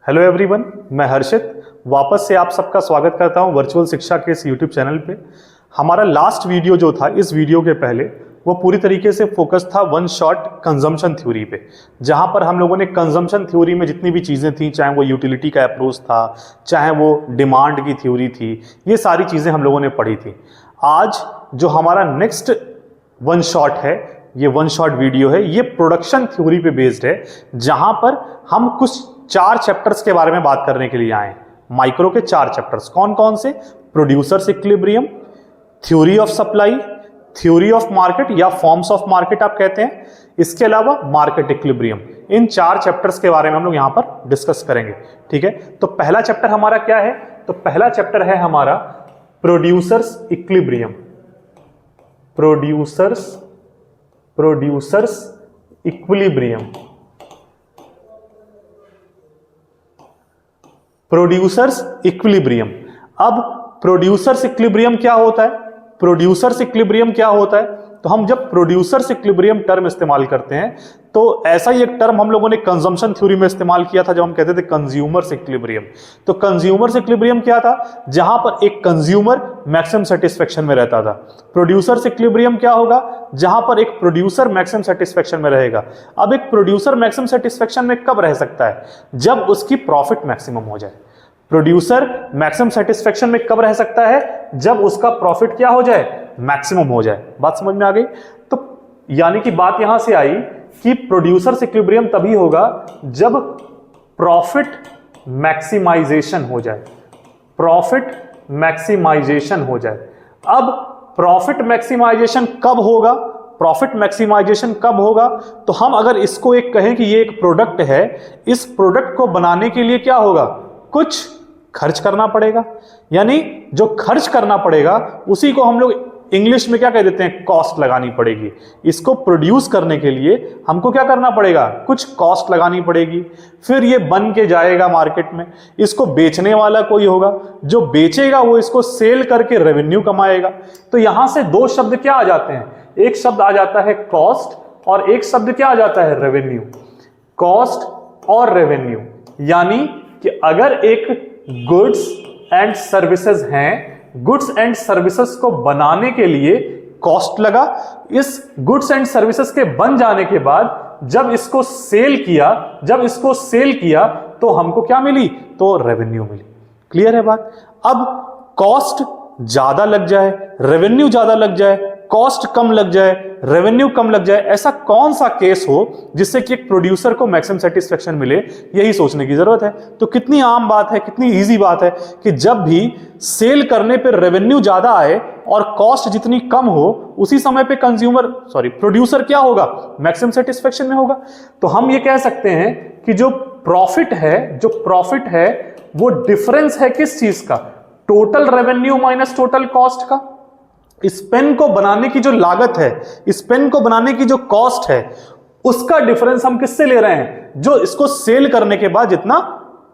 Hello everyone, मैं हर्षित वापस से आप सबका स्वागत करता हूं वर्चुअल शिक्षा के इस यूट्यूब चैनल पे। हमारा लास्ट वीडियो जो था, इस वीडियो के पहले, वो पूरी तरीके से फोकस था वन शॉट कंजम्पशन थ्योरी पे, जहां पर हम लोगों ने कंजम्पशन थ्योरी में जितनी भी चीज़ें थी, चाहे वो यूटिलिटी का अप्रोच था, चाहे वो डिमांड की थ्योरी थी, ये सारी चीज़ें हम लोगों ने पढ़ी थी। आज जो हमारा नेक्स्ट वन शॉट है, ये वन शॉट वीडियो है, ये प्रोडक्शन थ्योरी पे बेस्ड है, जहां पर हम कुछ 4 चैप्टर्स के बारे में बात करने के लिए आए। माइक्रो के 4 चैप्टर्स कौन कौन से? Producers equilibrium, theory of supply, theory of market या फॉर्म्स ऑफ मार्केट आप कहते हैं, इसके अलावा मार्केट इक्विलिब्रियम। इन 4 चैप्टर्स के बारे में हम लोग यहां पर डिस्कस करेंगे। ठीक है, तो पहला चैप्टर हमारा क्या है? तो पहला चैप्टर है हमारा producers equilibrium. Producers equilibrium. Producers equilibrium. अब प्रोड्यूसर्स इक्विलिब्रियम क्या होता है? प्रोड्यूसर्स इक्विलिब्रियम क्या होता है? तो हम जब प्रोड्यूसर्स इक्विलिब्रियम टर्म इस्तेमाल करते हैं, तो ऐसा ही एक टर्म हम लोगों ने कंजम्पशन थ्योरी में इस्तेमाल किया था, जब हम कहते थे कंज्यूमर्स इक्विलिब्रियम। तो कंज्यूमर्स इक्विलिब्रियम क्या था? जहां पर एक कंज्यूमर मैक्सिमम सेटिस्फेक्शन में रहता था। प्रोड्यूसर्स इक्विलिब्रियम क्या होगा? जहां पर एक प्रोड्यूसर मैक्सिमम सेटिस्फेक्शन में रहेगा। अब एक प्रोड्यूसर मैक्सिमम सेटिस्फेक्शन में कब रह सकता है? जब उसकी प्रॉफिट मैक्सिमम हो जाए। प्रोड्यूसर मैक्सिमम सेटिस्फेक्शन में कब रह सकता है? जब उसका प्रॉफिट क्या हो जाए? मैक्सिमम हो जाए। बात समझ में आ गई? तो यानी कि बात यहां से आई कि प्रोड्यूसर्स इक्विलिब्रियम तभी होगा जब प्रॉफिट मैक्सिमाइजेशन हो जाए। प्रॉफिट मैक्सिमाइजेशन हो जाए। अब प्रॉफिट मैक्सिमाइजेशन कब होगा? प्रॉफिट मैक्सिमाइजेशन कब होगा? तो हम अगर इसको एक कहें कि ये एक प्रोडक्ट है, इस प्रोडक्ट को बनाने के लिए क्या होगा? कुछ खर्च करना पड़ेगा। यानी जो खर्च करना पड़ेगा उसी को हम लोग इंग्लिश में क्या कह देते हैं? कॉस्ट लगानी पड़ेगी। इसको प्रोड्यूस करने के लिए हमको क्या करना पड़ेगा? कुछ कॉस्ट लगानी पड़ेगी। फिर ये बन के जाएगा मार्केट में। इसको बेचने वाला कोई होगा, जो बेचेगा वो इसको सेल करके रेवेन्यू कमाएगा। तो यहां से 2 शब्द क्या आ जाते हैं? एक शब्द आ जाता है कॉस्ट और एक शब्द क्या आ जाता है? रेवेन्यू। कॉस्ट और रेवेन्यू। यानी कि अगर एक गुड्स एंड सर्विसेज हैं, गुड्स एंड सर्विसेज को बनाने के लिए कॉस्ट लगा। इस गुड्स एंड सर्विसेज के बन जाने के बाद जब इसको सेल किया तो हमको क्या मिली? तो रेवेन्यू मिली। क्लियर है बात? अब कॉस्ट ज्यादा लग जाए, रेवेन्यू ज्यादा लग जाए, कॉस्ट कम लग जाए, रेवेन्यू कम लग जाए, ऐसा कौन सा केस हो जिससे कि एक प्रोड्यूसर को मैक्सिमम सेटिस्फेक्शन मिले, यही सोचने की जरूरत है। तो कितनी आम बात है, कितनी इजी बात है कि जब भी सेल करने पर रेवेन्यू ज्यादा आए और कॉस्ट जितनी कम हो, उसी समय पे प्रोड्यूसर क्या होगा? मैक्सिमम सेटिस्फेक्शन में होगा। तो हम ये कह सकते हैं कि जो प्रॉफिट है वो डिफरेंस है किस चीज का? Total revenue minus total cost का। इस पेन को बनाने की जो लागत है, इस पेन को बनाने की जो कॉस्ट है, उसका डिफरेंस हम किससे ले रहे हैं? जो इसको सेल करने के बाद जितना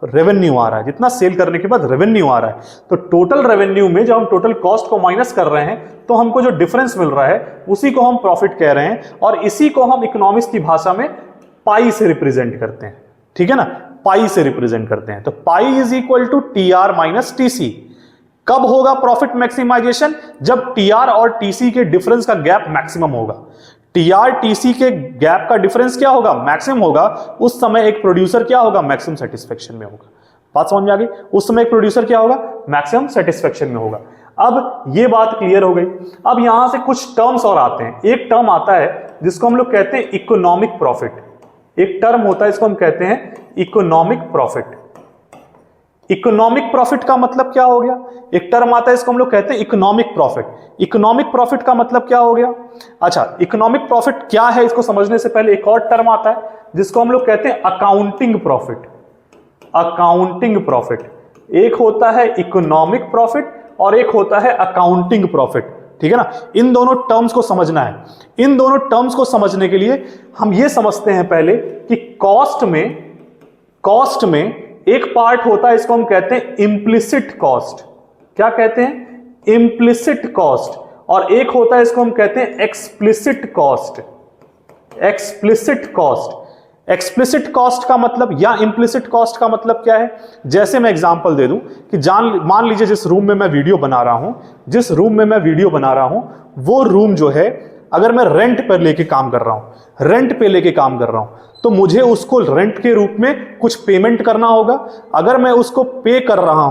रेवेन्यू आ रहा है, जितना सेल करने के बाद रेवेन्यू आ रहा है। तो टोटल रेवेन्यू में जब हम टोटल कॉस्ट को माइनस कर रहे हैं, तो हमको जो डिफरेंस मिल रहा है उसी को हम प्रॉफिट कह रहे हैं, और इसी को हम इकोनॉमिक्स की भाषा में पाई से रिप्रेजेंट करते हैं। ठीक है ना? पाई से रिप्रेजेंट करते हैं। तो pi is equal to TR minus TC। कब होगा प्रॉफिट मैक्सिमाइजेशन? जब TR और TC के डिफरेंस का गैप मैक्सिमम होगा। TR TC के गैप का डिफरेंस क्या होगा? मैक्सिमम होगा। उस समय एक प्रोड्यूसर क्या होगा? मैक्सिमम सेटिस्फेक्शन में होगा। बात समझ में आ गई? उस समय एक प्रोड्यूसर क्या होगा? मैक्सिमम सेटिस्फेक्शन में होगा। अब ये बात क्लियर हो गई। अब यहां से कुछ टर्म्स और आते हैं। एक टर्म आता है जिसको हम लोग कहते हैं इकोनॉमिक प्रॉफिट। एक टर्म होता है, इसको हम कहते हैं इकोनॉमिक प्रॉफिट। इकोनॉमिक प्रॉफिट का मतलब क्या हो गया? एक टर्म आता है, इसको हम लोग कहते हैं इकोनॉमिक प्रॉफिट। इकोनॉमिक प्रॉफिट का मतलब क्या हो गया? अच्छा, इकोनॉमिक प्रॉफिट क्या है, इसको समझने से पहले एक और टर्म आता है जिसको हम लोग कहते हैं अकाउंटिंग प्रॉफिट। Accounting profit. एक होता है इकोनॉमिक प्रॉफिट और एक होता है अकाउंटिंग प्रॉफिट। ठीक है ना? इन दोनों टर्म्स को समझना है। इन दोनों टर्म्स को समझने के लिए हम ये समझते हैं पहले कि कॉस्ट में एक पार्ट होता है, इसको हम कहते हैं इंप्लिसिट कॉस्ट। क्या कहते हैं? Implicit cost. और एक होता है, इसको हम कहते हैं explicit cost. Explicit cost. Explicit cost का मतलब या इंप्लिसिट कॉस्ट का मतलब क्या है? जैसे मैं एग्जांपल दे दूं कि मान लीजिए जिस रूम में मैं वीडियो बना रहा हूं, वो रूम जो है अगर मैं रेंट पर लेके काम कर रहा हूं, तो मुझे उसको रेंट के रूप में कुछ पेमेंट करना होगा। अगर मैं उसको पे कर रहा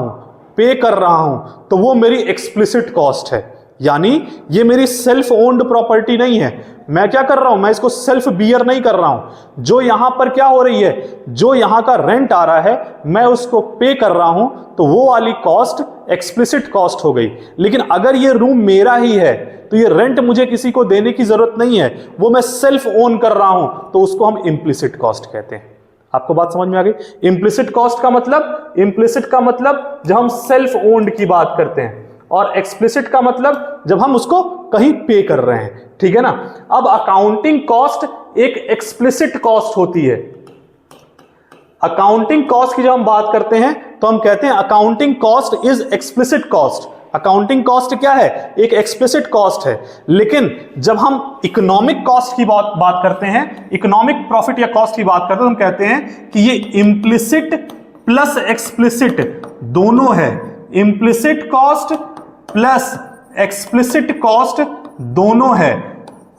हूं तो वो मेरी एक्सप्लिसिट कॉस्ट है, यानी ये मेरी सेल्फ ओन्ड प्रॉपर्टी नहीं है। मैं क्या कर रहा हूं, मैं इसको सेल्फ बियर नहीं कर रहा हूं। जो यहां पर क्या हो रही है, जो यहां का रेंट आ रहा है, मैं उसको पे कर रहा हूं, तो वो वाली कॉस्ट एक्सप्लिसिट कॉस्ट हो गई। लेकिन अगर ये रूम मेरा ही है तो ये रेंट मुझे किसी को देने की जरूरत नहीं है, वो मैं सेल्फ ओन कर रहा हूं, तो उसको हम इंप्लिसिट कॉस्ट कहते हैं। आपको बात समझ में आ गई? इंप्लिसिट कॉस्ट का मतलब जब हम सेल्फ ओन्ड की बात करते हैं, और एक्सप्लिसिट का मतलब जब हम उसको कहीं पे कर रहे हैं। ठीक है ना? अब अकाउंटिंग कॉस्ट एक एक्सप्लिसिट कॉस्ट होती है। अकाउंटिंग कॉस्ट की जब हम बात करते हैं तो हम कहते हैं accounting cost is explicit cost. Accounting cost क्या है? एक एक्सप्लिसिट कॉस्ट है। लेकिन जब हम इकोनॉमिक कॉस्ट की बात करते हैं, इकोनॉमिक प्रॉफिट या कॉस्ट की बात करते हैं, तो हम कहते हैं कि ये इंप्लिसिट प्लस एक्सप्लिसिट दोनों है। Implicit cost plus explicit cost दोनों है।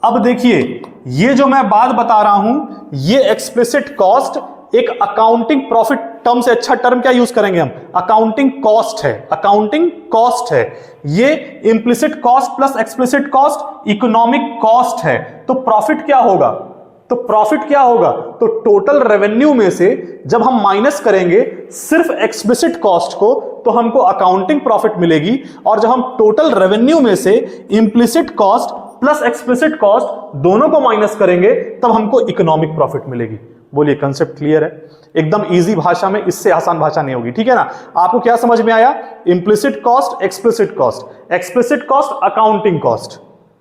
अब देखिए, ये जो मैं बात बता रहा हूं, ये एक्सप्लिसिट कॉस्ट एक अकाउंटिंग प्रॉफिट टर्म से अच्छा टर्म क्या यूज करेंगे हम? अकाउंटिंग कॉस्ट है। ये implicit cost plus explicit cost economic cost है। तो प्रॉफिट क्या होगा? तो टोटल रेवेन्यू में से जब हम माइनस करेंगे सिर्फ एक्सप्लिसिट कॉस्ट को, तो हमको अकाउंटिंग प्रॉफिट मिलेगी। और जब हम टोटल रेवेन्यू में से implicit cost plus explicit cost दोनों को माइनस करेंगे, तब हमको इकोनॉमिक प्रॉफिट मिलेगी। बोलिए, कंसेप्ट क्लियर है? एकदम इजी भाषा में, इससे आसान भाषा नहीं होगी। ठीक है ना? आपको क्या समझ में आया? Implicit cost, explicit cost, accounting cost.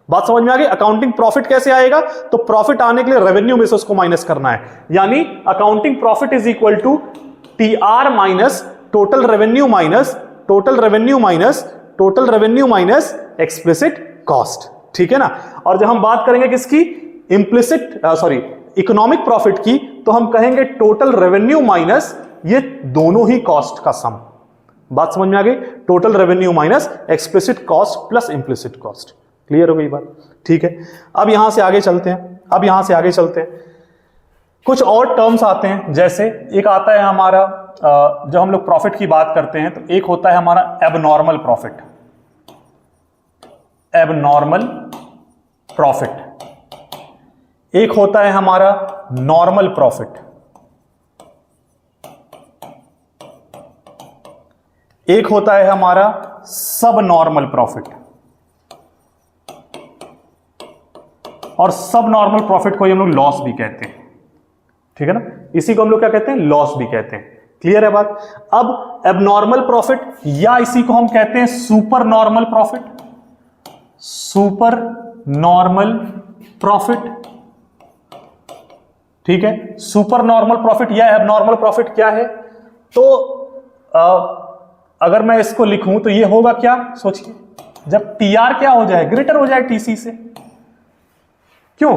बात समझ में आ गई? अकाउंटिंग प्रॉफिट कैसे आएगा? तो प्रॉफिट आने के लिए रेवेन्यू में से उसको माइनस करना है, यानी accounting profit is equal to TR minus total revenue minus explicit cost. ठीक है ना? और जब हम बात करेंगे किसकी? इकोनॉमिक प्रॉफिट की, तो हम कहेंगे टोटल रेवेन्यू माइनस ये दोनों ही कॉस्ट का सम। बात समझ में आ गई? Total revenue minus explicit cost plus implicit cost. Clear हो गई बात? ठीक है। अब यहां से आगे चलते हैं। कुछ और टर्म्स आते हैं, जैसे एक आता है हमारा, जब हम लोग प्रॉफिट की बात करते हैं तो एक होता है हमारा एबनॉर्मल प्रॉफिट। एक होता है हमारा नॉर्मल प्रॉफिट। एक होता है हमारा सब नॉर्मल प्रॉफिट। और सब नॉर्मल प्रॉफिट को हम लोग लॉस भी कहते हैं। ठीक है ना? इसी को हम लोग क्या कहते हैं? लॉस भी कहते हैं। क्लियर है बात? अब एबनॉर्मल प्रॉफिट, या इसी को हम कहते हैं सुपर नॉर्मल प्रॉफिट। ठीक है? सुपर नॉर्मल प्रॉफिट या एबनॉर्मल प्रॉफिट क्या है? तो अगर मैं इसको लिखूं तो ये होगा क्या? सोचिए, जब टीआर क्या हो जाए? ग्रेटर हो जाए टीसी से। क्यों?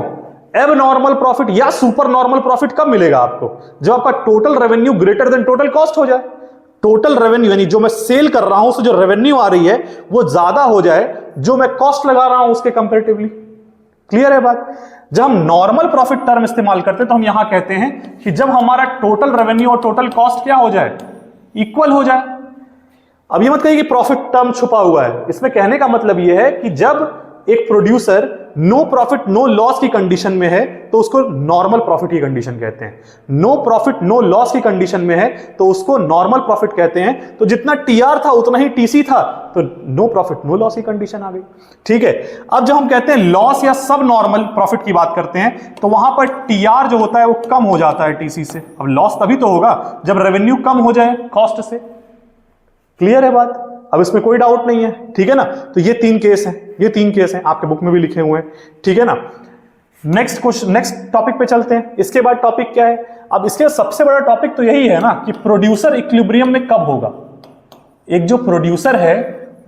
एबनॉर्मल प्रॉफिट या सुपर नॉर्मल प्रॉफिट कब मिलेगा आपको? जब आपका total revenue greater than total cost हो जाए। टोटल रेवेन्यू यानी जो मैं सेल कर रहा हूं, उससे जो रेवेन्यू आ रही है वो ज्यादा हो जाए जो मैं कॉस्ट लगा रहा हूं उसके कंपैरेटिवली। क्लियर है बात? जब हम नॉर्मल प्रॉफिट टर्म इस्तेमाल करते हैं तो हम यहां कहते हैं कि जब हमारा टोटल रेवेन्यू और टोटल कॉस्ट क्या हो जाए? इक्वल हो जाए। अब ये मत कहिए कि प्रॉफिट टर्म छुपा हुआ है। इसमें कहने का मतलब यह है कि जब एक producer no profit no loss की कंडीशन में है तो उसको नॉर्मल प्रॉफिट की कंडीशन कहते हैं। नो प्रॉफिट नो लॉस की कंडीशन में है तो उसको नॉर्मल प्रॉफिट कहते हैं। तो जितना टीआर था उतना ही टीसी था, तो नो प्रॉफिट नो लॉस की कंडीशन आ गई। ठीक है? अब जब हम कहते हैं लॉस या सब नॉर्मल प्रॉफिट की बात करते हैं तो वहां पर टीआर जो होता है वो कम हो जाता है टीसी से। अब लॉस तभी तो होगा जब रेवेन्यू कम हो जाए कॉस्ट से। क्लियर है बात? अब इसमें कोई डाउट नहीं है। ठीक है ना? तो ये तीन केस हैं, आपके बुक में भी लिखे हुए हैं। ठीक है ना? नेक्स्ट टॉपिक पे चलते हैं। इसके बाद टॉपिक क्या है? अब इसके सबसे बड़ा टॉपिक तो यही है ना कि प्रोड्यूसर इक्विलिब्रियम में कब होगा। एक जो प्रोड्यूसर है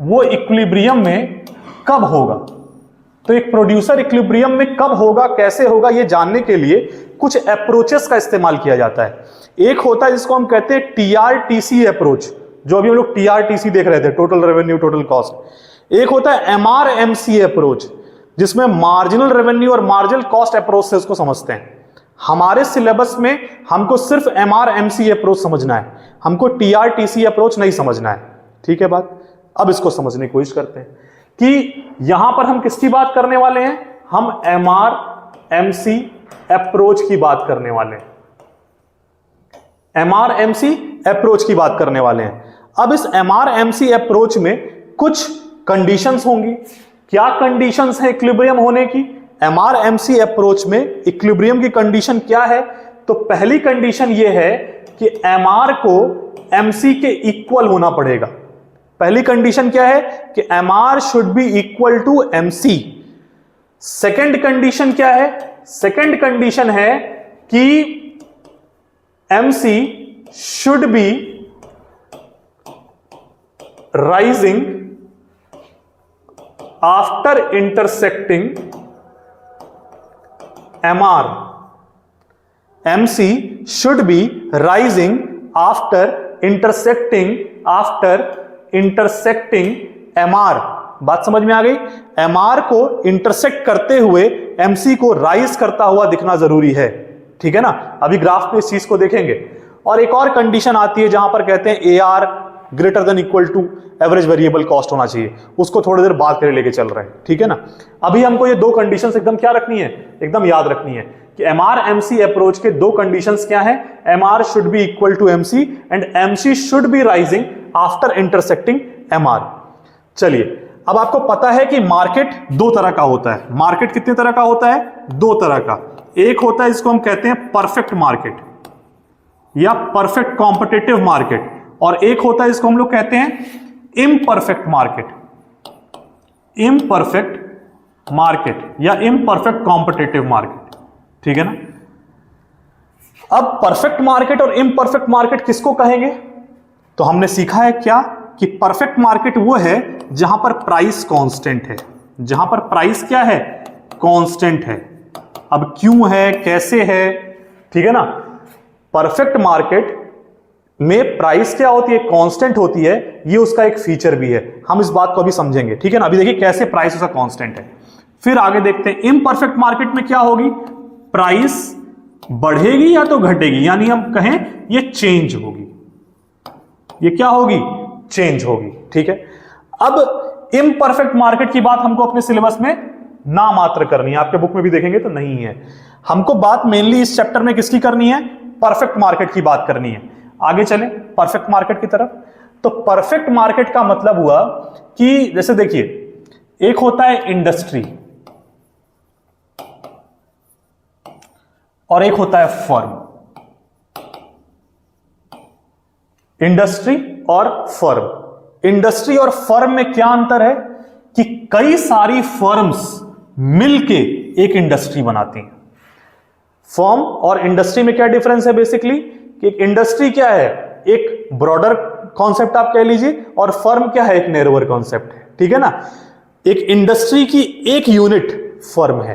वो इक्विलिब्रियम में कब होगा। तो एक प्रोड्यूसर इक्विलिब्रियम में कब होगा, कैसे होगा, ये जानने के लिए कुछ अप्रोचेस का इस्तेमाल किया जाता है। एक होता है जिसको हम कहते हैं टीआरटीसी अप्रोच, जो अभी हम लोग टीआरटीसी देख रहे थे, टोटल रेवेन्यू टोटल कॉस्ट। एक होता है एमआरएमसी अप्रोच, जिसमें मार्जिनल रेवेन्यू और मार्जिनल कॉस्ट अप्रोच से उसको समझते हैं। हमारे सिलेबस में हमको सिर्फ एमआरएमसी अप्रोच समझना है, हमको टीआरटीसी अप्रोच नहीं समझना है। ठीक है बात। अब इसको समझने की कोशिश करते हैं कि यहां पर हम किसकी बात करने वाले हैं, हम एमआरएमसी अप्रोच की बात करने वाले हैं, एमआरएमसी अप्रोच की बात करने वाले हैं। अब इस एमआरएमसी अप्रोच में कुछ कंडीशंस होंगी। क्या कंडीशंस है इक्विलिब्रियम होने की? एमआरएमसी अप्रोच में इक्विलिब्रियम की कंडीशन क्या है? तो पहली कंडीशन यह है कि एमआर को एमसी के इक्वल होना पड़ेगा। पहली कंडीशन क्या है कि MR should be equal to MC. Second condition क्या है? सेकेंड कंडीशन है कि MC should be rising after intersecting MR. MC should be rising after intersecting MR. बात समझ में आ गई? MR को इंटरसेक्ट करते हुए MC को राइज करता हुआ दिखना जरूरी है। ठीक है ना? अभी ग्राफ में इस चीज को देखेंगे। और एक और कंडीशन आती है जहां पर कहते हैं AR greater than equal to average variable cost होना चाहिए। उसको थोड़ी देर बाद के लिए चल रहे हैं। ठीक है ना? अभी हमको ये दो कंडीशंस एकदम क्या रखनी है, एकदम याद रखनी है कि एमआर एमसी अप्रोच के दो कंडीशंस क्या हैं? MR should be equal to MC and MC should be rising after intersecting MR. चलिए, अब आपको पता है कि मार्केट दो तरह का होता है। मार्केट कितने तरह का होता है? दो तरह का। एक होता है जिसको हम कहते हैं परफेक्ट मार्केट या परफेक्ट कॉम्पिटिटिव मार्केट, और एक होता है जिसको हम लोग कहते हैं इम्परफेक्ट मार्केट, इम्परफेक्ट मार्केट या इम्परफेक्ट कॉम्पिटिटिव मार्केट। ठीक है ना? अब परफेक्ट मार्केट और इम्परफेक्ट मार्केट किसको कहेंगे? तो हमने सीखा है क्या कि परफेक्ट मार्केट वो है जहां पर प्राइस कांस्टेंट है, जहां पर प्राइस क्या है? कांस्टेंट है। अब क्यों है, कैसे है? ठीक है ना? परफेक्ट मार्केट में प्राइस क्या होती है? कांस्टेंट होती है। ये उसका एक फीचर भी है, हम इस बात को अभी समझेंगे। ठीक है ना? अभी देखिए कैसे प्राइस उसका कांस्टेंट है, फिर आगे देखते हैं। इम्परफेक्ट मार्केट में क्या होगी? प्राइस बढ़ेगी या तो घटेगी, यानी हम कहें ये चेंज होगी। ये क्या होगी? चेंज होगी। ठीक है? अब इम्परफेक्ट मार्केट की बात हमको अपने सिलेबस में ना मात्र करनी है, आपके बुक में भी देखेंगे तो नहीं है। हमको बात मेनली इस चैप्टर में किसकी करनी है? परफेक्ट मार्केट की बात करनी है। आगे चले परफेक्ट मार्केट की तरफ। तो परफेक्ट मार्केट का मतलब हुआ कि जैसे देखिए, एक होता है इंडस्ट्री और एक होता है फर्म। इंडस्ट्री और फर्म। इंडस्ट्री और फर्म में क्या अंतर है कि कई सारी फर्म्स मिलके एक इंडस्ट्री बनाती हैं। फर्म और इंडस्ट्री में क्या डिफरेंस है? बेसिकली कि एक इंडस्ट्री क्या है? एक ब्रॉडर कॉन्सेप्ट आप कह लीजिए, और फर्म क्या है? एक नैरोअर कॉन्सेप्ट है। ठीक है ना? एक इंडस्ट्री की एक यूनिट फर्म है।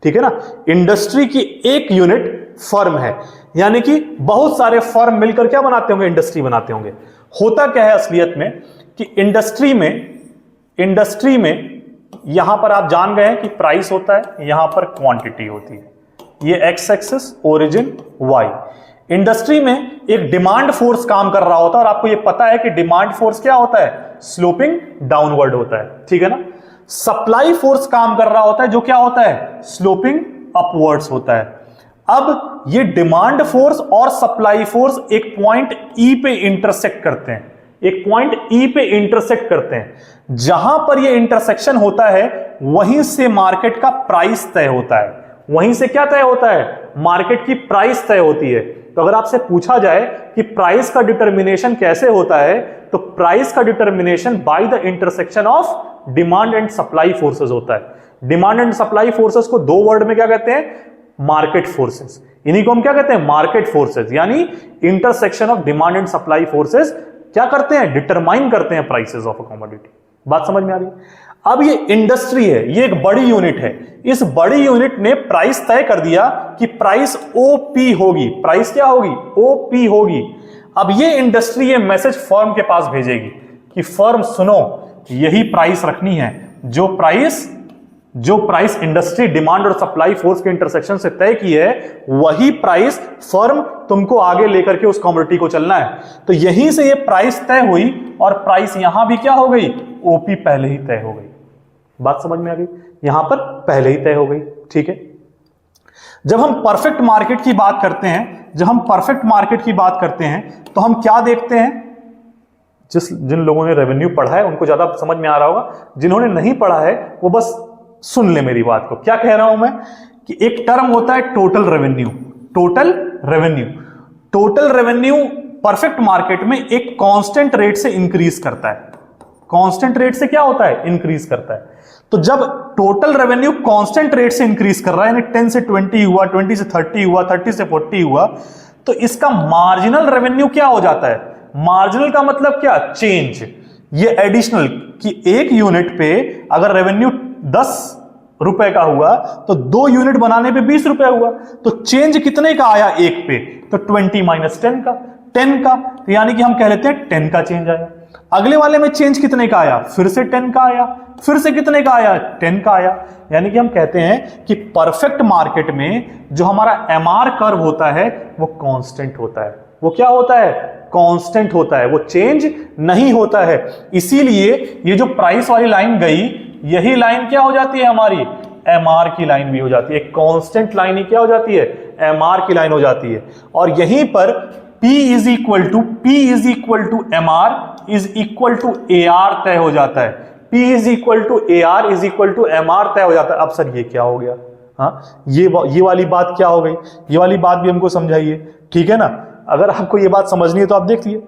ठीक है ना? इंडस्ट्री की एक यूनिट फर्म है, यानी कि बहुत सारे फर्म मिलकर क्या बनाते होंगे? इंडस्ट्री बनाते होंगे। होता क्या है असलियत में कि इंडस्ट्री में यहां पर आप जान गए हैं कि प्राइस होता है, यहां पर क्वांटिटी होती है। ये X axis, origin Y. Industry में एक डिमांड फोर्स काम कर रहा होता है, और आपको ये पता है कि डिमांड फोर्स क्या होता है? स्लोपिंग डाउनवर्ड होता है। ठीक है ना? सप्लाई फोर्स काम कर रहा होता है, जो क्या होता है? स्लोपिंग अपवर्ड्स होता है। अब ये डिमांड फोर्स और सप्लाई फोर्स एक पॉइंट ई पे इंटरसेक्ट करते हैं, एक पॉइंट ई पे इंटरसेक्ट करते हैं। जहां पर ये इंटरसेक्शन होता है वहीं से मार्केट का प्राइस तय होता है। वहीं से क्या तय होता है? मार्केट की प्राइस तय होती है। तो अगर आपसे पूछा जाए कि प्राइस का डिटर्मिनेशन कैसे होता है, तो प्राइस का determination by the intersection of demand and supply forces होता है। डिमांड एंड सप्लाई फोर्सेस को दो वर्ड में क्या कहते हैं? Market forces. इन्हीं को हम क्या कहते हैं? Market forces. यानी intersection of demand and supply forces क्या करते हैं? डिटरमाइन करते हैं प्राइसेस ऑफ अ कमोडिटी। बात समझ में आ गई? अब ये इंडस्ट्री है, ये एक बड़ी यूनिट है, इस बड़ी यूनिट ने प्राइस तय कर दिया कि प्राइस ओपी होगी। प्राइस क्या होगी? ओपी होगी। अब ये इंडस्ट्री ये मैसेज फर्म के पास भेजेगी कि फर्म सुनो, यही प्राइस रखनी है, जो प्राइस इंडस्ट्री डिमांड और सप्लाई फोर्स के इंटरसेक्शन से तय की है, वही प्राइस फर्म तुमको आगे लेकर के उस कमोडिटी को चलना है। तो यहीं से ये प्राइस तय हुई और प्राइस यहां भी क्या हो गई? ओपी पहले ही तय हो गई। बात समझ में आ गई? यहां पर पहले ही तय हो गई। ठीक है, जब हम परफेक्ट मार्केट की बात करते हैं, तो हम क्या देखते हैं? जिन लोगों ने रेवेन्यू पढ़ा है उनको ज्यादा समझ में आ रहा होगा, जिन्होंने नहीं पढ़ा है वो बस सुन ले मेरी बात को। क्या कह रहा हूं मैं कि एक टर्म होता है total revenue. Total revenue perfect market में एक कांस्टेंट रेट से इंक्रीज करता है। कांस्टेंट रेट से क्या होता है? इंक्रीज करता है। तो जब टोटल रेवेन्यू कांस्टेंट रेट से इंक्रीज कर रहा है, यानी 10 से 20 हुआ, 20 से 30 हुआ, 30 से 40 हुआ, तो इसका मार्जिनल रेवेन्यू क्या हो जाता है? मार्जिनल का मतलब क्या? चेंज। ये एडिशनल कि एक यूनिट पे अगर रेवेन्यू 10 रुपए का हुआ तो 2 यूनिट बनाने पे 20 रुपए हुआ, तो चेंज कितने का आया एक पे? तो 20 माइनस 10 का, तो यानी कि हम कह लेते हैं 10 का चेंज आया। अगले वाले में चेंज कितने का आया? फिर से 10 का आया, फिर से कितने का आया? 10 का आया। यानी कि हम कहते हैं कि परफेक्ट मार्केट में जो हमारा एमआर कर्व होता है वो कांस्टेंट होता है। वो क्या होता है? कांस्टेंट होता है, वो चेंज नहीं होता है। इसीलिए ये जो प्राइस वाली लाइन गई, यही लाइन क्या हो जाती है? हमारी एमआर की लाइन भी हो जाती है। कांस्टेंट लाइन ही क्या हो जाती है? एमआर की लाइन हो जाती है। और यहीं पर P is equal to MR is equal to AR तय हो जाता है। P is equal to AR is equal to MR तय हो जाता है। अब सर ये क्या हो गया? हाँ, ये वाली बात क्या हो गई? ये वाली बात भी हमको समझाइए, ठीक है ना? अगर आपको ये बात समझनी है तो आप देखिए,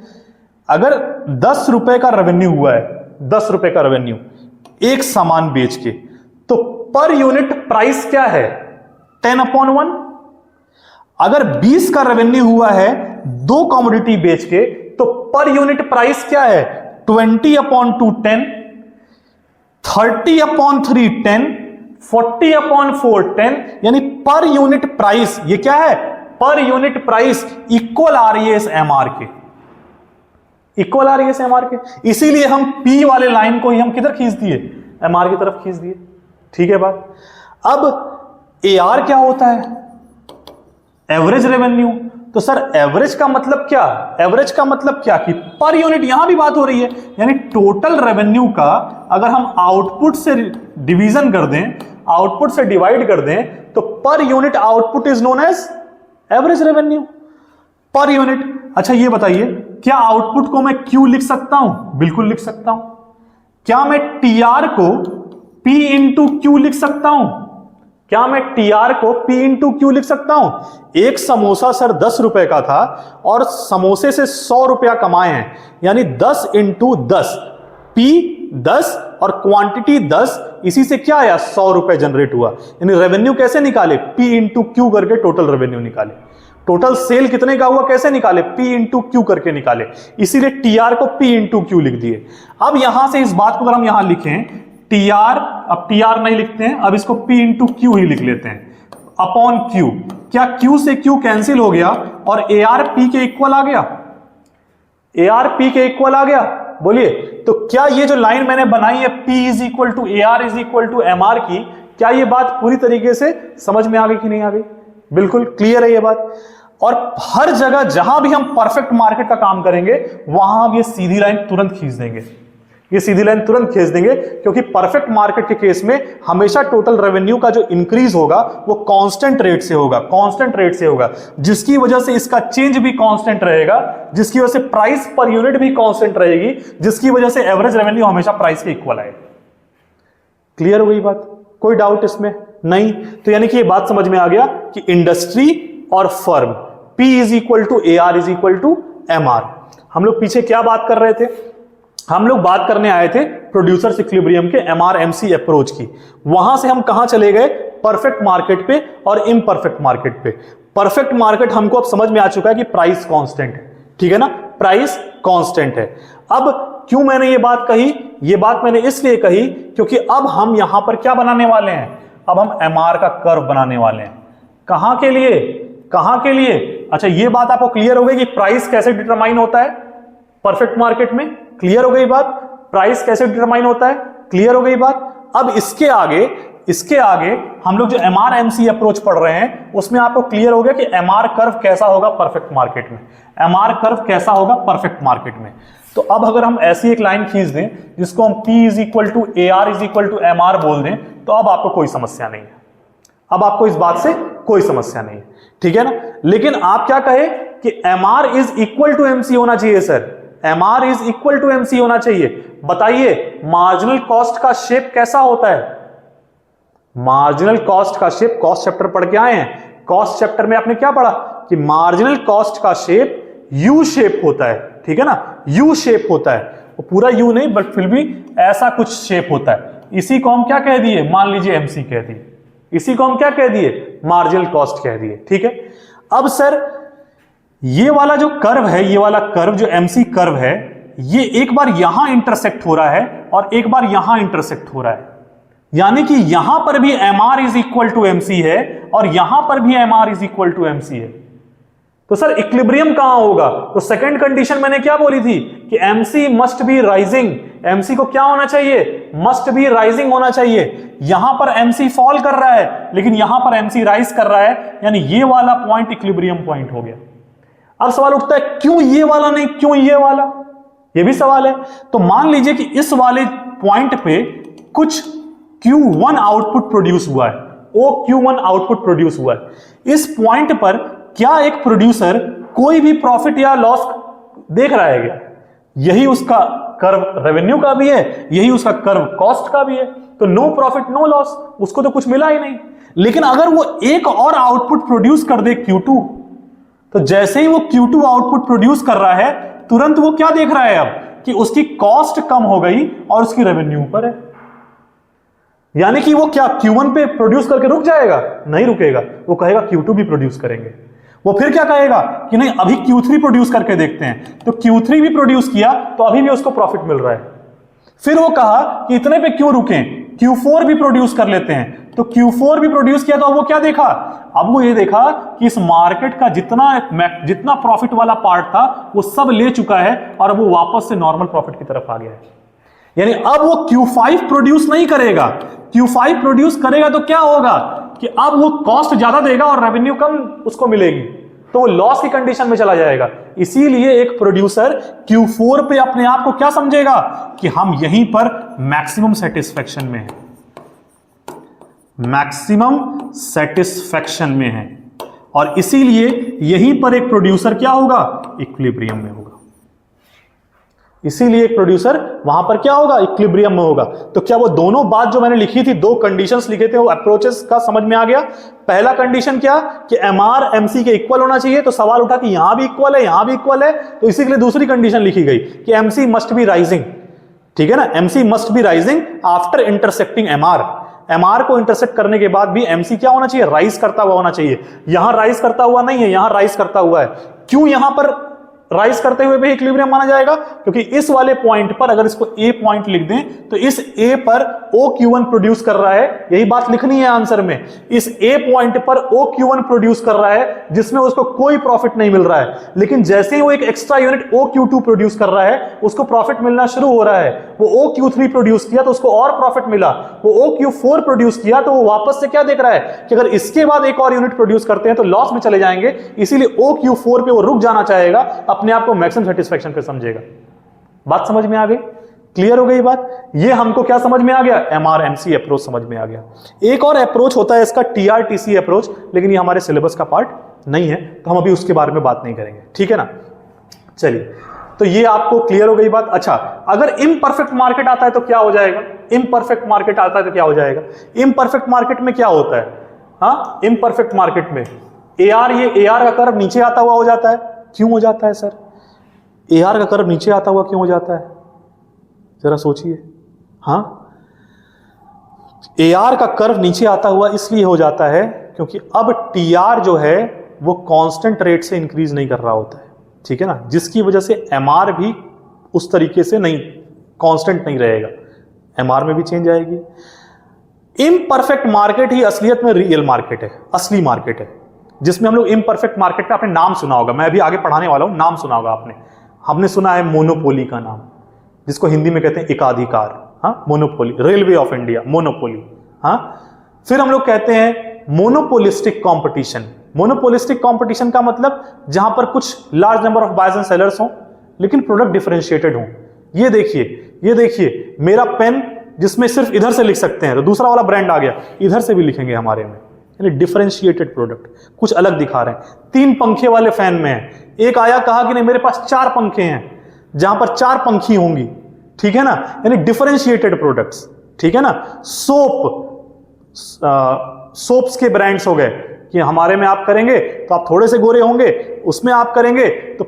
अगर 10 रुपए का रेवेन्यू हुआ है, 10 रुपए का रेवेन्यू एक सामान बेच के, तो पर यूनिट प्राइस क्या है? 10/1। अगर 20 का रेवेन्यू हुआ है 2 कमोडिटी बेच के, तो पर यूनिट प्राइस क्या है? 20/2 10, 30/3 10, 40/4 10। यानी पर यूनिट प्राइस ये क्या है? पर यूनिट प्राइस इक्वल आ रही है इस एमआर के, इक्वल आ रही है इस एमआर के। इसीलिए हम पी वाले लाइन को ही हम किधर खींच दिए? एमआर की तरफ खींच दिए। ठीक है बात। अब एआर क्या होता है? Average revenue. तो सर एवरेज का मतलब क्या? एवरेज का मतलब क्या कि पर यूनिट, यहां भी बात हो रही है, यानी टोटल रेवेन्यू का अगर हम आउटपुट से डिवीजन कर दें, आउटपुट से डिवाइड कर दें, तो per unit output is known as average revenue per unit. अच्छा ये बताइए, क्या आउटपुट को मैं क्यू लिख सकता हूं? बिल्कुल लिख सकता हूं। क्या मैं टीआर को P इंटू क्यू लिख सकता हूं? क्या मैं टीआर को P इंटू क्यू लिख सकता हूं? एक समोसा सर 10 रुपए का था और समोसे से 100 रुपया कमाए हैं, यानी 10 इंटू 10, P 10 और क्वांटिटी 10, इसी से क्या आया? 100 रुपए जनरेट हुआ। यानी रेवेन्यू कैसे निकाले? P इंटू क्यू करके टोटल रेवेन्यू निकाले। टोटल सेल कितने का हुआ कैसे निकाले? P इंटू क्यू करके निकाले। इसीलिए टीआर को P इंटू क्यू लिख दिए। अब यहां से इस बात को अगर हम यहां लिखें, टीआर, अब टीआर नहीं लिखते हैं, अब इसको P इंटू क्यू ही लिख लेते हैं, अपॉन क्यू। क्या क्यू से क्यू कैंसिल हो गया और AR P के इक्वल आ गया? AR P के इक्वल आ गया? बोलिए। तो क्या ये जो लाइन मैंने बनाई है P is equal to AR is equal to MR की, क्या ये बात पूरी तरीके से समझ में आ गई कि नहीं आ गई? बिल्कुल क्लियर है ये बात। और हर जगह जहां भी हम परफेक्ट मार्केट का काम करेंगे वहां हम ये सीधी लाइन तुरंत खींच देंगे, ये सीधी लाइन तुरंत खींच देंगे, क्योंकि परफेक्ट मार्केट के केस में हमेशा टोटल रेवेन्यू का जो इंक्रीज होगा वो कांस्टेंट रेट से होगा, कांस्टेंट रेट से होगा, जिसकी वजह से इसका चेंज भी कांस्टेंट रहेगा, जिसकी वजह से प्राइस पर यूनिट भी कांस्टेंट रहेगी, जिसकी वजह से एवरेज रेवेन्यू हमेशा प्राइस के इक्वल आएगा। क्लियर हो गई बात? कोई डाउट इसमें नहीं? तो यानी कि ये बात समझ में आ गया कि इंडस्ट्री और firm P is equal to AR is equal to MR। हम लोग पीछे क्या बात कर रहे थे? हम लोग बात करने आए थे प्रोड्यूसर्स इक्विलिब्रियम के MRMC अप्रोच की। वहां से हम कहां चले गए? परफेक्ट मार्केट पे और इम्परफेक्ट मार्केट पे। परफेक्ट मार्केट हमको अब समझ में आ चुका है कि प्राइस कांस्टेंट है, ठीक है ना? प्राइस कांस्टेंट है। अब क्यों मैंने ये बात कही ये बात मैंने इसलिए कही क्योंकि अब हम यहां पर क्या बनाने वाले हैं, अब हम एमआर का कर्व बनाने वाले हैं। कहां के लिए, कहां के लिए? अच्छा, ये बात आपको क्लियर हो गई कि प्राइस कैसे डिटरमाइन होता है परफेक्ट मार्केट में। क्लियर हो गई बात, प्राइस कैसे डिटरमाइन होता है, क्लियर हो गई बात। अब इसके आगे हम लोग जो MRMC अप्रोच पढ़ रहे हैं उसमें आपको क्लियर हो गया कि एमआर कर्व कैसा होगा परफेक्ट मार्केट में, एमआर कर्व कैसा होगा परफेक्ट मार्केट में। तो अब अगर हम ऐसी एक लाइन खींच दें जिसको हम P is equal to AR is equal to MR बोल दें, तो अब आपको कोई समस्या नहीं है, अब आपको इस बात से कोई समस्या नहीं है, ठीक है ना। लेकिन आप क्या कहे कि MR is equal to MC होना चाहिए sir, MR is equal to MC होना चाहिए। बताइए मार्जिनल कॉस्ट का शेप कैसा होता है? मार्जिनल कॉस्ट का शेप कॉस्ट चैप्टर पढ़ के आए हैं, कॉस्ट चैप्टर में आपने क्या पढ़ा कि मार्जिनल कॉस्ट का शेप यू शेप होता है, ठीक है ना, यू शेप होता है। वो पूरा यू नहीं बट फिर भी ऐसा कुछ शेप होता है। इसी को हम क्या कह दिए, मान लीजिए MC कह दिए, इसी को हम क्या कह दिए, मार्जिनल कॉस्ट कह दिए, ठीक है। अब सर ये वाला जो कर्व है, ये वाला कर्व जो MC कर्व है, ये एक बार यहां इंटरसेक्ट हो रहा है और एक बार यहां इंटरसेक्ट हो रहा है, यानी कि यहां पर भी MR is equal to MC है और यहां पर भी MR is equal to MC है। तो सर इक्विलिब्रियम कहां होगा? तो सेकंड कंडीशन मैंने क्या बोली थी कि MC must be rising, MC को क्या होना चाहिए, मस्ट बी राइजिंग होना चाहिए। यहां पर MC फॉल कर रहा है लेकिन यहां पर MC राइज कर रहा है, यानी ये वाला पॉइंट इक्विलिब्रियम पॉइंट हो गया। अब सवाल उठता है क्यों ये वाला नहीं, क्यों ये वाला, ये भी सवाल है। तो मान लीजिए कि इस वाले पॉइंट पे कुछ Q1 आउटपुट प्रोड्यूस हुआ है, OQ1 आउटपुट प्रोड्यूस हुआ है। इस पॉइंट पर क्या एक प्रोड्यूसर कोई भी प्रॉफिट या लॉस देख रहा है क्या? यही उसका कर्व रेवेन्यू का भी है, यही उसका कर्व कॉस्ट का भी है। तो नो प्रॉफिट नो लॉस, उसको तो कुछ मिला ही नहीं। लेकिन अगर वो एक और आउटपुट प्रोड्यूस कर दे Q2, तो जैसे ही वो Q2 आउटपुट प्रोड्यूस कर रहा है तुरंत वो क्या देख रहा है अब कि उसकी कॉस्ट कम हो गई और उसकी रेवेन्यू ऊपर है। यानी कि वो क्या Q1 पे प्रोड्यूस करके रुक जाएगा? नहीं रुकेगा, वो कहेगा Q2 भी प्रोड्यूस करेंगे। वो फिर क्या कहेगा कि नहीं अभी Q3 प्रोड्यूस करके देखते हैं, तो Q3 भी प्रोड्यूस किया तो अभी भी उसको प्रॉफिट मिल रहा है। फिर वो कहा कि इतने पे क्यों रुकें, Q4 भी प्रोड्यूस कर लेते हैं, तो Q4 भी प्रोड्यूस किया तो अब वो क्या देखा, अब वो ये देखा कि इस मार्केट का जितना प्रॉफिट वाला पार्ट था वो सब ले चुका है और अब वो वापस से नॉर्मल प्रॉफिट की तरफ आ गया है। यानी अब वो Q5 प्रोड्यूस नहीं करेगा, Q5 प्रोड्यूस करेगा तो क्या होगा कि अब वो कॉस्ट ज्यादा देगा और रेवेन्यू कम उसको मिलेगी, तो वो लॉस की कंडीशन में चला जाएगा। इसीलिए एक प्रोड्यूसर Q4 पे अपने आप को क्या समझेगा कि हम यहीं पर मैक्सिमम सेटिस्फेक्शन में हैं, मैक्सिमम सेटिस्फेक्शन में हैं, और इसीलिए यहीं पर एक प्रोड्यूसर क्या होगा, इक्विलिब्रियम में होगा। इसीलिए एक प्रोड्यूसर वहां पर क्या होगा, इक्विलिब्रियम में होगा। तो क्या वो दोनों बात जो मैंने लिखी थी, दो कंडीशंस लिखे थे, वो अप्रोचेस का समझ में आ गया? पहला कंडीशन क्या कि MR MC के इक्वल होना चाहिए, तो सवाल उठा कि यहां भी इक्वल है, यहां भी इक्वल है, तो इसी के लिए दूसरी कंडीशन लिखी गई कि MC मस्ट बी राइजिंग, ठीक है ना, MC must be rising after intersecting MR। MR को इंटरसेक्ट करने के बाद भी MC क्या होना चाहिए, राइज करता हुआ होना चाहिए। यहां राइज करता हुआ नहीं है, यहां राइज करता हुआ है। क्यों यहां पर राइज करते हुए भी इक्विलिब्रियम माना जाएगा? क्योंकि इस वाले पॉइंट पर अगर इसको A पॉइंट लिख दें तो इस A पर OQ1 प्रोड्यूस कर रहा है, यही बात लिखनी है आंसर में। इस A पॉइंट पर OQ1 प्रोड्यूस कर रहा है जिसमें उसको कोई प्रॉफिट नहीं मिल रहा है, लेकिन जैसे ही वो एक एक्स्ट्रा यूनिट OQ2 प्रोड्यूस कर रहा है उसको प्रॉफिट मिलना शुरू हो रहा है। वो OQ3 प्रोड्यूस किया तो उसको और प्रॉफिट मिला, वो OQ4 प्रोड्यूस किया तो वो वापस से क्या देख रहा है कि अगर इसके बाद एक और यूनिट प्रोड्यूस करते हैं तो लॉस में चले जाएंगे, इसीलिए OQ4 पे वो रुक जाना चाहेगा, अपने आप को मैक्सिमम सेटिस्फेक्शन पे समझेगा। बात समझ में आ गई? क्लियर हो गई बात? ये हमको क्या समझ में आ गया, MRMC अप्रोच समझ में आ गया। एक और अप्रोच होता है इसका TRTC अप्रोच, लेकिन ये हमारे सिलेबस का पार्ट नहीं है तो हम अभी उसके बारे में बात नहीं करेंगे, ठीक है ना। चलिए, तो ये आपको क्लियर हो गई बात। अच्छा, अगर इम्परफेक्ट मार्केट आता है तो क्या हो जाएगा, इम्परफेक्ट मार्केट आता है तो क्या हो जाएगा? इम्परफेक्ट मार्केट में क्या होता है, हाँ, इम्परफेक्ट मार्केट में AR, ये AR का कर्व नीचे आता हुआ हो जाता है। क्यों हो जाता है सर, AR का कर्व नीचे आता हुआ क्यों हो जाता है, जरा सोचिए। हाँ, AR का कर्व नीचे आता हुआ इसलिए हो जाता है क्योंकि अब TR जो है वो कांस्टेंट रेट से इंक्रीज नहीं कर रहा होता है, ठीक है ना, जिसकी वजह से MR भी उस तरीके से नहीं कांस्टेंट नहीं रहेगा, एमआर में भी चेंज आएगी। इम्परफेक्ट मार्केट ही असलियत में रियल मार्केट है, असली मार्केट है, जिसमें हम लोग इम्परफेक्ट मार्केट का आपने नाम सुना होगा, मैं अभी आगे पढ़ाने वाला हूं, नाम सुना होगा आपने। हमने सुना है मोनोपोली का नाम, जिसको हिंदी में कहते हैं एकाधिकार, हाँ, monopoly, railway of India, monopoly, हाँ। फिर हम लोग कहते हैं मोनोपोलिस्टिक कंपटीशन। मोनोपोलिस्टिक कंपटीशन का मतलब जहां पर कुछ large number of buyers and sellers हों, लेकिन प्रोडक्ट डिफरेंशिएटेड हों। ये देखिए मेरा पेन जिसमें सिर्फ इधर से लिख सकते हैं, तो दूसरा वाला ब्रांड आ गया, इधर से भी लिखेंगे हमारे में, यानी डिफरेंशिएटेड प्रोडक्ट, कुछ अलग दिखा रहे हैं। 3 पंखे वाले फैन में है, एक आया कहा कि नहीं मेरे पास 4 पंखे हैं, जहां पर 4 पंखी होंगी, ठीक है ना, यानी डिफरेंशिएटेड प्रोडक्ट्स, ठीक है ना। सोप्स के ब्रांड्स हो गए कि हमारे में आप करेंगे तो आप थोड़े से गोरे होंगे, उसमें आप करेंगे तो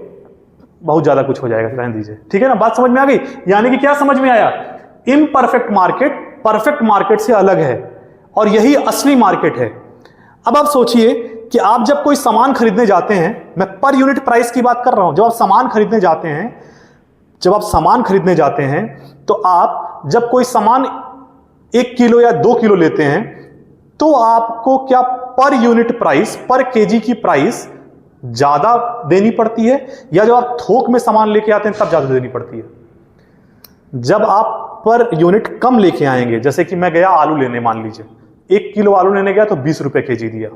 बहुत ज्यादा कुछ हो जाएगा, रहने दीजिए, ठीक है ना। बात समझ में आ गई? यानी कि क्या समझ में आया, इम्परफेक्ट मार्केट परफेक्ट मार्केट से अलग है और यही असली मार्केट है। अब आप सोचिए कि आप जब कोई सामान खरीदने जाते हैं, मैं पर यूनिट प्राइस की बात कर रहा हूं, जब आप सामान खरीदने जाते हैं तो आप जब कोई सामान 1 किलो या 2 किलो लेते हैं तो आपको क्या पर यूनिट प्राइस, पर केजी की प्राइस ज्यादा देनी पड़ती है, या जब आप थोक में सामान लेके आते हैं तब ज्यादा देनी पड़ती है? जब आप पर यूनिट कम लेके आएंगे, जैसे कि मैं गया आलू लेने, मान लीजिए 1 किलो आलू लेने गया तो 20 रुपए केजी दिया,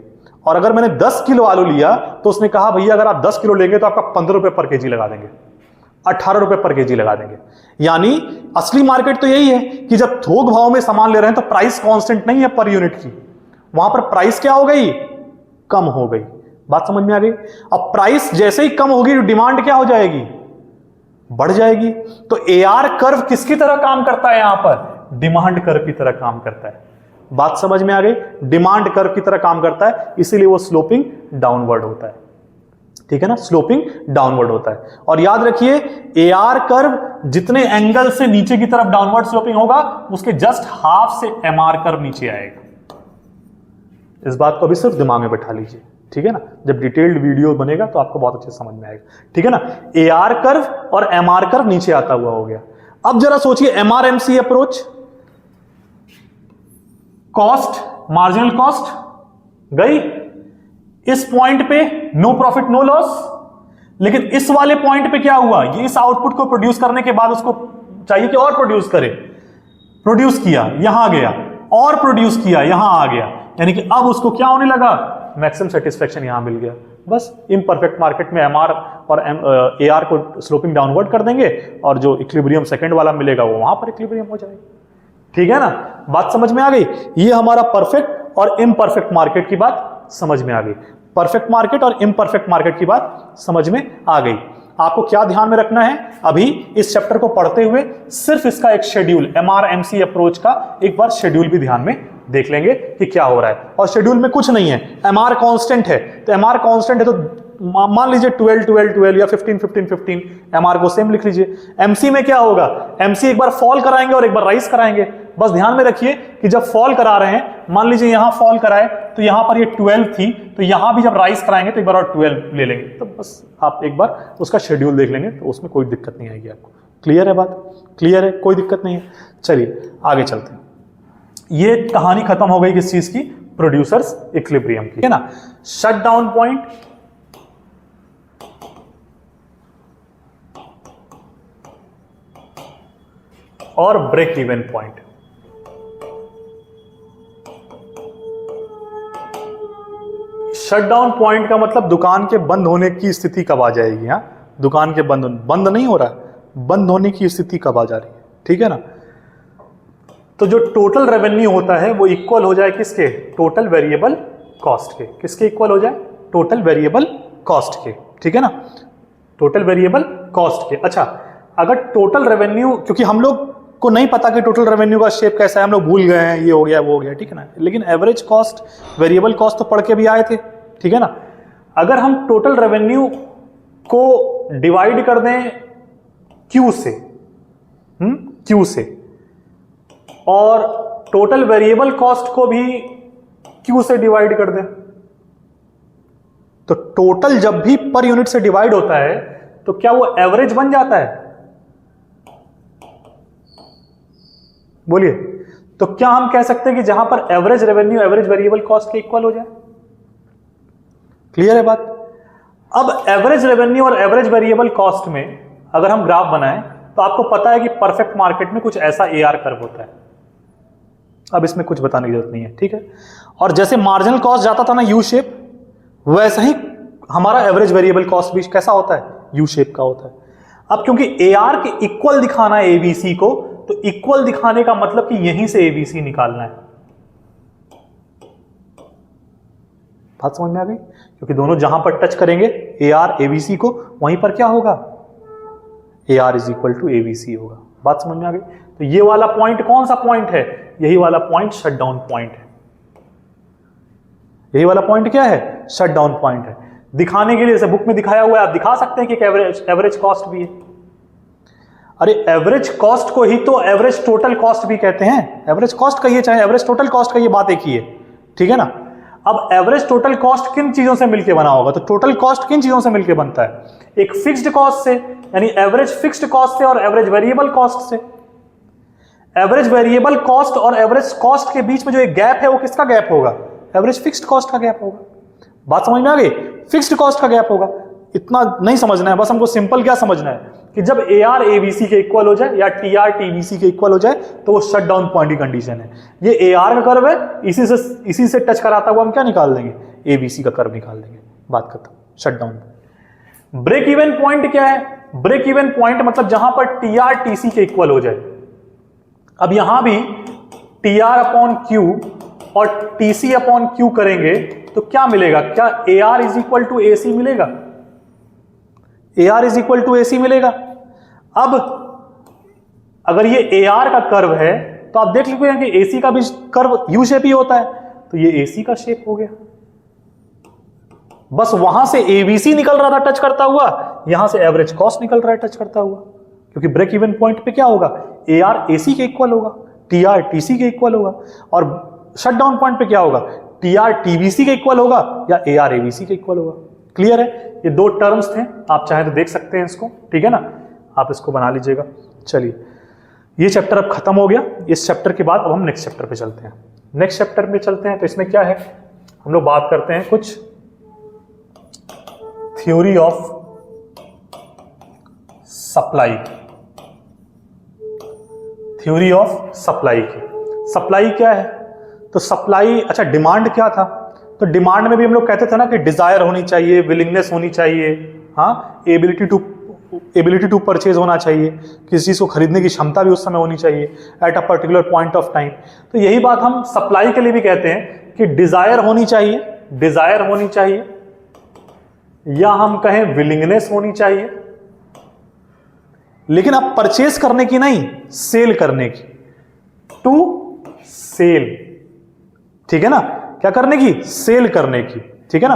और अगर मैंने 10 किलो आलू लिया तो उसने कहा भैया अगर आप 10 किलो लेंगे तो आपका 15 रुपए पर केजी लगा देंगे, 18 रुपए पर केजी लगा देंगे। यानी असली मार्केट तो यही है कि जब थोक भाव में सामान ले रहे हैं तो प्राइस कांस्टेंट नहीं है पर यूनिट की, वहां पर प्राइस क्या हो गई, कम हो गई। बात समझ में आ गई? अब प्राइस जैसे ही कम होगी तो डिमांड क्या हो जाएगी, बढ़ जाएगी। तो एआर कर्व किसकी तरह काम करता है, यहां पर डिमांड कर्व की तरह काम करता है। बात समझ में आ गई? डिमांड कर्व की तरह काम करता है, इसीलिए वो स्लोपिंग डाउनवर्ड होता है, ठीक है ना, स्लोपिंग डाउनवर्ड होता है। और याद रखिए एआर कर्व जितने एंगल से नीचे की तरफ डाउनवर्ड स्लोपिंग होगा उसके जस्ट हाफ से एमआर कर्व नीचे आएगा। इस बात को भी सिर्फ दिमाग में बैठा लीजिए, ठीक है ना, जब डिटेल्ड वीडियो बनेगा तो आपको बहुत अच्छे से समझ में आएगा, ठीक है ना। एआर कर्व और एमआर कर्व नीचे आता हुआ हो गया। अब जरा सोचिए एमआरएमसी अप्रोच, कॉस्ट, मार्जिनल कॉस्ट गई, इस पॉइंट पे नो प्रॉफिट नो लॉस, लेकिन इस वाले पॉइंट पे क्या हुआ, ये इस आउटपुट को प्रोड्यूस करने के बाद उसको चाहिए कि और प्रोड्यूस करे, प्रोड्यूस किया, यहां गया, और प्रोड्यूस किया, यहां आ गया, यानी कि अब उसको क्या होने लगा, मैक्सिमम सेटिस्फेक्शन यहां मिल गया। बस इम्परफेक्ट मार्केट में एमआर और एआर को स्लोपिंग डाउनवर्ड कर देंगे और जो इक्विलिब्रियम सेकंड वाला मिलेगा वो वहां पर इक्विलिब्रियम हो जाएगा, ठीक है ना। बात समझ में आ गई? ये हमारा परफेक्ट और इम्परफेक्ट मार्केट की बात समझ में आ गई, परफेक्ट मार्केट और इम्परफेक्ट मार्केट की बात समझ में आ गई। आपको क्या ध्यान में रखना है, अभी इस चैप्टर को पढ़ते हुए सिर्फ इसका एक शेड्यूल, एमआरएमसी अप्रोच का एक बार शेड्यूल भी ध्यान में देख लेंगे कि क्या हो रहा है। और शेड्यूल में कुछ नहीं है, एमआर कांस्टेंट है, तो एमआर कांस्टेंट है तो मान लीजिए 12 12 12 या 15 15 15 एमआर को सेम लिख लीजिए। एमसी में क्या होगा, एमसी एक बार फॉल कराएंगे और एक बार राइज कराएंगे। बस ध्यान में रखिए कि जब फॉल करा रहे हैं, मान लीजिए यहां फॉल कराए तो यहां पर ये 12 थी, तो यहां भी जब राइज कराएंगे तो एक बार और 12 ले लेंगे। तो बस आप एक बार उसका शेड्यूल देख लेंगे तो उसमें कोई दिक्कत नहीं आएगी आपको। क्लियर है बात? क्लियर है, कोई दिक्कत नहीं है। चलिए आगे चलते हैं। ये कहानी खत्म हो गई किस चीज की, प्रोड्यूसर्स इक्विलिब्रियम की, है ना। शट डाउन पॉइंट, और break even point. Shutdown point का मतलब दुकान के बंद होने की स्थिति कब आ जाएगी। हाँ, दुकान के बंद नहीं हो रहा है, बंद होने की स्थिति कब आ जा रही है, ठीक है ना। तो जो टोटल रेवेन्यू होता है वो इक्वल हो जाए किसके, टोटल वेरिएबल कॉस्ट के। किसके इक्वल हो जाए, टोटल वेरिएबल कॉस्ट के, ठीक है ना, टोटल वेरिएबल कॉस्ट के। अच्छा, अगर टोटल रेवेन्यू, क्योंकि हम लोग को नहीं पता कि टोटल रेवेन्यू का शेप कैसा है, हम लोग भूल गए हैं, ये हो गया वो हो गया, ठीक है ना, लेकिन एवरेज कॉस्ट, वेरिएबल कॉस्ट तो पढ़ के भी आए थे, ठीक है ना। अगर हम टोटल रेवेन्यू को डिवाइड कर दें क्यू से, क्यू से, और टोटल वेरिएबल कॉस्ट को भी क्यू से डिवाइड कर दें, तो टोटल जब भी पर यूनिट से डिवाइड होता है तो क्या वो एवरेज बन जाता है, बोलिए। तो क्या हम कह सकते हैं कि जहां पर average revenue average variable cost के इक्वल हो जाए? क्लियर है बात? अब एवरेज रेवेन्यू और एवरेज वेरिएबल कॉस्ट में अगर हम ग्राफ बनाएं तो आपको पता है कि परफेक्ट मार्केट में कुछ ऐसा AR कर्व होता है। अब इसमें कुछ बताने की जरूरत नहीं है, ठीक है। और जैसे मार्जिनल कॉस्ट जाता था ना यू शेप, वैसा ही हमारा एवरेज वेरिएबल कॉस्ट भी कैसा होता है? यू शेप का होता है। अब क्योंकि AR के इक्वल दिखाना है ABC को, तो इक्वल दिखाने का मतलब कि यहीं से ABC निकालना है। बात समझ में आ गई? क्योंकि दोनों जहां पर टच करेंगे AR ABC को, वहीं पर क्या होगा? AR is equal to ABC होगा। बात समझ में आ गई? तो ये वाला पॉइंट कौन सा पॉइंट है? यही वाला पॉइंट शटडाउन पॉइंट है। यही वाला पॉइंट क्या है? शटडाउन पॉइंट है। दिखाने के लिए जैसे बुक में दिखाया हुआ है, आप दिखा सकते हैं कि एवरेज कॉस्ट भी है। अरे एवरेज कॉस्ट को ही तो एवरेज टोटल कॉस्ट भी कहते हैं। एवरेज कॉस्ट कहिए चाहे एवरेज टोटल कॉस्ट कहिए, बात एक ही है, ठीक है ना। अब एवरेज टोटल कॉस्ट किन चीजों से मिलकर बना होगा? तो टोटल कॉस्ट किन चीजों से मिलकर बनता है? एक फिक्स्ड कॉस्ट से, यानी एवरेज फिक्स्ड कॉस्ट से, और एवरेज वेरिएबल कॉस्ट से। एवरेज वेरिएबल कॉस्ट और एवरेज कॉस्ट के बीच में जो एक गैप है, वो किसका गैप होगा? एवरेज फिक्स्ड कॉस्ट का गैप होगा। बात समझ में आ गई? फिक्स्ड कॉस्ट का गैप होगा। इतना नहीं समझना है, बस हमको सिंपल क्या समझना है कि जब AR ABC के इक्वल हो जाए या TR TBC के इक्वल हो जाए तो वो शटडाउन पॉइंट की कंडीशन है। ये AR का कर्व है, इसी से टच कराता हुआ हम क्या निकाल देंगे? ABC का कर्व निकाल देंगे। बात खत्म। शटडाउन। ब्रेक इवन पॉइंट क्या है? ब्रेक इवन पॉइंट मतलब जहां पर TR TC के इक्वल हो जाए। अब यहां भी TR अपॉन Q और TC अपॉन Q करेंगे तो क्या मिलेगा? क्या AR is equal to AC मिलेगा? AR is equal to AC मिलेगा। अब अगर ये AR का कर्व है तो आप देख लीजिए कि AC का भी कर्व यू शेप ही होता है, तो ये AC का शेप हो गया। बस वहां से ABC निकल रहा था टच करता हुआ, यहां से एवरेज कॉस्ट निकल रहा है टच करता हुआ। क्योंकि ब्रेक इवन पॉइंट पे क्या होगा? AR AC के इक्वल होगा, TR TC के इक्वल होगा, और शटडाउन पॉइंट पे क्या होगा? TR TBC के इक्वल होगा या AR ABC के इक्वल होगा। क्लियर है? ये दो टर्म्स थे, आप चाहे तो देख सकते हैं इसको, ठीक है ना। आप इसको बना लीजिएगा। चलिए, ये चैप्टर अब खत्म हो गया। इस चैप्टर के बाद अब हम नेक्स्ट चैप्टर पे चलते हैं। नेक्स्ट चैप्टर में चलते हैं तो इसमें क्या है, हम लोग बात करते हैं कुछ theory of supply. Theory of supply की। सप्लाई क्या है? तो सप्लाई, अच्छा डिमांड क्या था? तो डिमांड में भी हम लोग कहते थे ना कि डिजायर होनी चाहिए, विलिंगनेस होनी चाहिए, हाँ, एबिलिटी टू परचेज होना चाहिए, किसी चीज को खरीदने की क्षमता भी उस समय होनी चाहिए at a particular point of time. तो यही बात हम सप्लाई के लिए भी कहते हैं कि डिजायर होनी चाहिए, डिजायर होनी चाहिए, या हम कहें विलिंगनेस होनी चाहिए, लेकिन अब परचेज करने की नहीं, सेल करने की। टू सेल, ठीक है ना, क्या करने की? सेल करने की, ठीक है ना।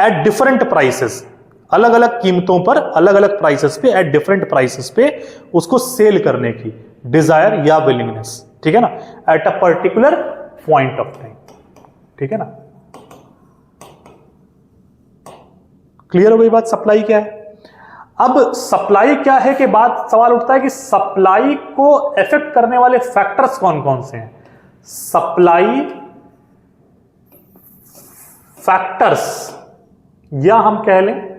एट डिफरेंट प्राइसेस, अलग अलग कीमतों पर, अलग अलग प्राइसेस पे, एट डिफरेंट प्राइसेस पे उसको सेल करने की, डिजायर या विलिंगनेस, ठीक है ना, at a particular point of time, ठीक है ना। क्लियर हो गई बात? सप्लाई क्या है? अब सप्लाई क्या है के बाद सवाल उठता है कि सप्लाई को इफेक्ट करने वाले फैक्टर्स कौन कौन से हैं। सप्लाई फैक्टर्स, या हम कह लें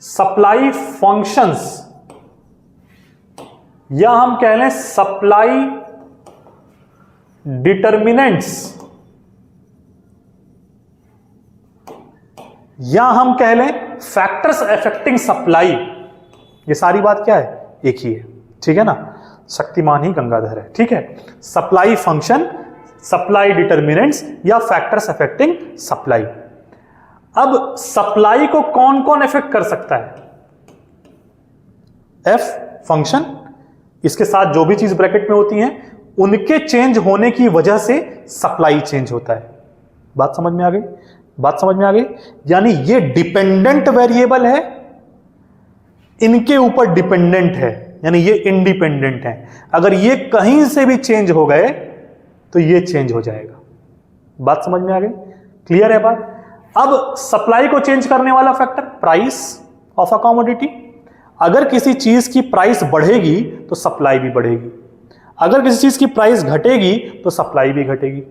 सप्लाई फंक्शंस, या हम कह लें सप्लाई डिटर्मिनेंट्स, या हम कह लें फैक्टर्स अफेक्टिंग सप्लाई। ये सारी बात क्या है? एक ही है, ठीक है ना। शक्तिमान ही गंगाधर है, ठीक है। सप्लाई फंक्शन, सप्लाई डिटर्मिनेंट्स, या फैक्टर्स अफेक्टिंग सप्लाई। अब सप्लाई को कौन कौन इफेक्ट कर सकता है? एफ फंक्शन, इसके साथ जो भी चीज ब्रैकेट में होती हैं उनके चेंज होने की वजह से सप्लाई चेंज होता है। बात समझ में आ गई? बात समझ में आ गई? यानी ये डिपेंडेंट वेरिएबल है, इनके ऊपर डिपेंडेंट है, यानी ये इंडिपेंडेंट है। अगर ये कहीं से भी चेंज हो गए तो ये चेंज हो जाएगा। बात समझ में आ गई? क्लियर है बात? अब सप्लाई को चेंज करने वाला factor price of a commodity. अगर किसी चीज की प्राइस बढ़ेगी तो सप्लाई भी बढ़ेगी। अगर किसी चीज की प्राइस घटेगी तो सप्लाई भी घटेगी।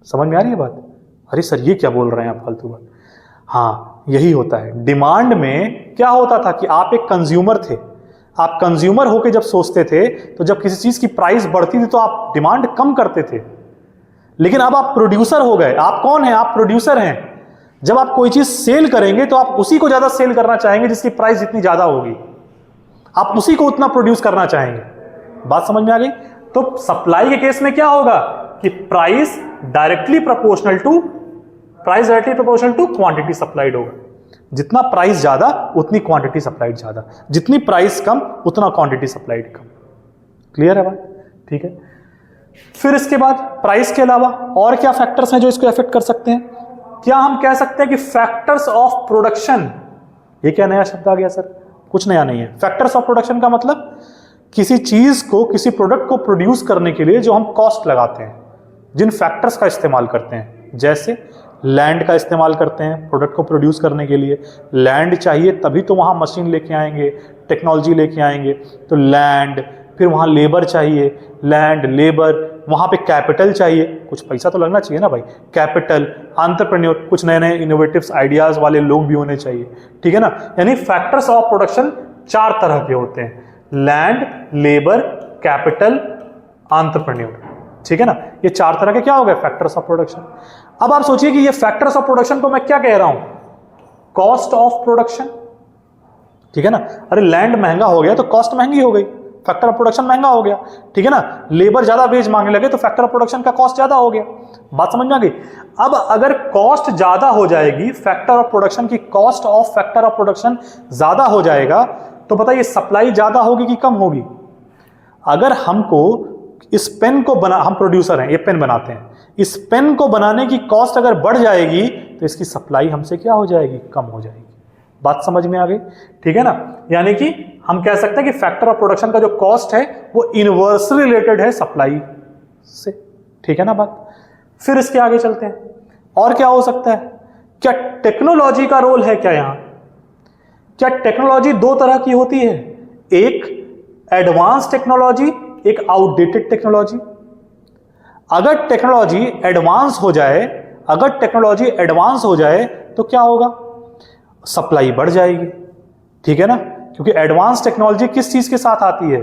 समझ में आ रही है बात? अरे सर ये क्या बोल रहे हैं आप फालतू बात। हाँ यही होता है। डिमांड में क्या होता था कि आप एक कंज्यूमर थे, आप कंज्यूमर होके जब सोचते थे तो जब किसी चीज की प्राइस बढ़ती थी तो आप डिमांड कम करते थे। लेकिन अब आप प्रोड्यूसर हो गए। आप कौन हैं? आप प्रोड्यूसर हैं। जब आप कोई चीज सेल करेंगे तो आप उसी को ज्यादा सेल करना चाहेंगे जिसकी प्राइस जितनी ज्यादा होगी, आप उसी को उतना प्रोड्यूस करना चाहेंगे। बात समझ में आ गई? तो सप्लाई के केस में क्या होगा कि price directly proportional to quantity supplied होगा। जितना प्राइस ज्यादा उतनी क्वांटिटी सप्लाइड ज्यादा, जितनी प्राइस कम उतना क्वांटिटी सप्लाइड कम। क्लियर है बात? ठीक है। फिर इसके बाद प्राइस के अलावा और क्या फैक्टर्स हैं जो इसको अफेक्ट कर सकते हैं? क्या हम कह सकते हैं कि फैक्टर्स ऑफ प्रोडक्शन, ये क्या नया शब्द आ गया सर? कुछ नया नहीं है। फैक्टर्स ऑफ प्रोडक्शन का मतलब किसी चीज को, किसी प्रोडक्ट को प्रोड्यूस करने के लिए जो हम कॉस्ट लगाते हैं, जिन फैक्टर्स का इस्तेमाल करते हैं, जैसे लैंड का इस्तेमाल करते हैं प्रोडक्ट को प्रोड्यूस करने के लिए। लैंड चाहिए तभी तो वहां मशीन लेके आएंगे, टेक्नोलॉजी लेके आएंगे, तो लैंड। फिर वहां लेबर चाहिए, लैंड, लेबर, वहां पे कैपिटल चाहिए, कुछ पैसा तो लगना चाहिए ना भाई। कैपिटल, एंटरप्रेन्योर, कुछ नए नए इनोवेटिव्स आइडियाज वाले लोग भी होने चाहिए। ठीक है ना? यानी फैक्टर्स ऑफ प्रोडक्शन 4 तरह के होते हैं: लैंड, लेबर, कैपिटल, एंटरप्रेन्योर। ठीक है ना? ये 4 तरह के क्या हो गए? Factors of production. अब आप सोचिए कि ये फैक्टर्स ऑफ प्रोडक्शन को मैं क्या कह रहा हूं? Cost of production. ठीक है ना? अरे लैंड महंगा हो गया तो कॉस्ट महंगी हो गई, फैक्टर ऑफ प्रोडक्शन महंगा हो गया। ठीक है ना? लेबर ज्यादा वेज मांगने लगे तो फैक्टर ऑफ प्रोडक्शन का कॉस्ट ज्यादा हो गया। बात समझ में आ गई? अब अगर कॉस्ट ज्यादा हो जाएगी, फैक्टर ऑफ प्रोडक्शन की cost of factor of production ज्यादा हो जाएगा, तो बताइए सप्लाई ज्यादा होगी कि कम होगी? अगर हमको इस पेन को हम प्रोड्यूसर हैं, ये पेन बनाते हैं, इस पेन को बनाने की कॉस्ट अगर बढ़ जाएगी तो इसकी सप्लाई हमसे क्या हो जाएगी? कम हो जाएगी। बात समझ में आ गई? ठीक है ना? यानी कि हम कह सकते हैं कि फैक्टर ऑफ प्रोडक्शन का जो कॉस्ट है वो इनवर्सली रिलेटेड है सप्लाई से। ठीक है ना बात? फिर इसके आगे चलते हैं। और क्या हो सकता है? क्या टेक्नोलॉजी का रोल है क्या यहां? क्या टेक्नोलॉजी 2 तरह की होती है? एक एडवांस टेक्नोलॉजी, एक आउटडेटेड टेक्नोलॉजी। अगर टेक्नोलॉजी एडवांस हो जाए तो क्या होगा? सप्लाई बढ़ जाएगी। ठीक है ना? क्योंकि एडवांस टेक्नोलॉजी किस चीज के साथ आती है?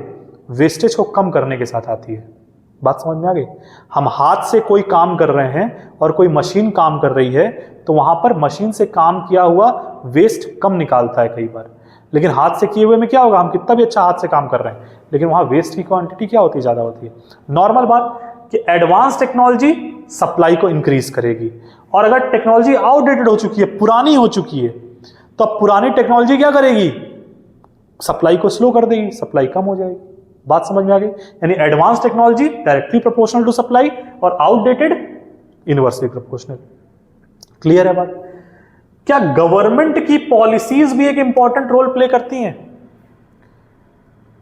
वेस्टेज को कम करने के साथ आती है। बात समझ में आ गई? हम हाथ से कोई काम कर रहे हैं और कोई मशीन काम कर रही है तो वहां पर मशीन से काम किया हुआ वेस्ट कम निकालता है कई बार, लेकिन हाथ से किए हुए में क्या होगा? हम कितना भी अच्छा हाथ से काम कर रहे हैं लेकिन वहां वेस्ट की क्वांटिटी क्या होती है? ज्यादा होती है। नॉर्मल बात कि एडवांस टेक्नोलॉजी सप्लाई को इंक्रीज करेगी, और अगर टेक्नोलॉजी आउटडेटेड हो चुकी है, पुरानी हो चुकी है, तो अब पुरानी टेक्नोलॉजी क्या करेगी? सप्लाई को स्लो कर देगी, सप्लाई कम हो जाएगी। बात समझ में आ गई? यानी advance technology directly proportional to supply और आउटडेटेड इनवर्सली प्रोपोर्शनल। क्लियर है बात? क्या गवर्नमेंट की पॉलिसीज भी एक इंपॉर्टेंट रोल प्ले करती हैं?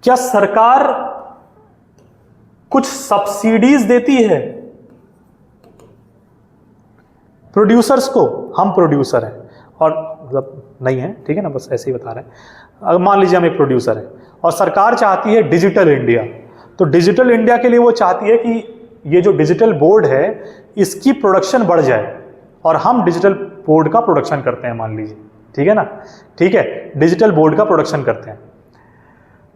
क्या सरकार कुछ सब्सिडीज देती है प्रोड्यूसर्स को? हम प्रोड्यूसर हैं और मतलब नहीं है, ठीक है ना, बस ऐसे ही बता रहे हैं। अगर मान लीजिए हम एक प्रोड्यूसर हैं और सरकार चाहती है डिजिटल इंडिया, तो डिजिटल इंडिया के लिए वो चाहती है कि ये जो डिजिटल बोर्ड है इसकी प्रोडक्शन बढ़ जाए, और हम डिजिटल बोर्ड का प्रोडक्शन करते हैं मान लीजिए। ठीक है ना? ठीक है, डिजिटल बोर्ड का प्रोडक्शन करते हैं,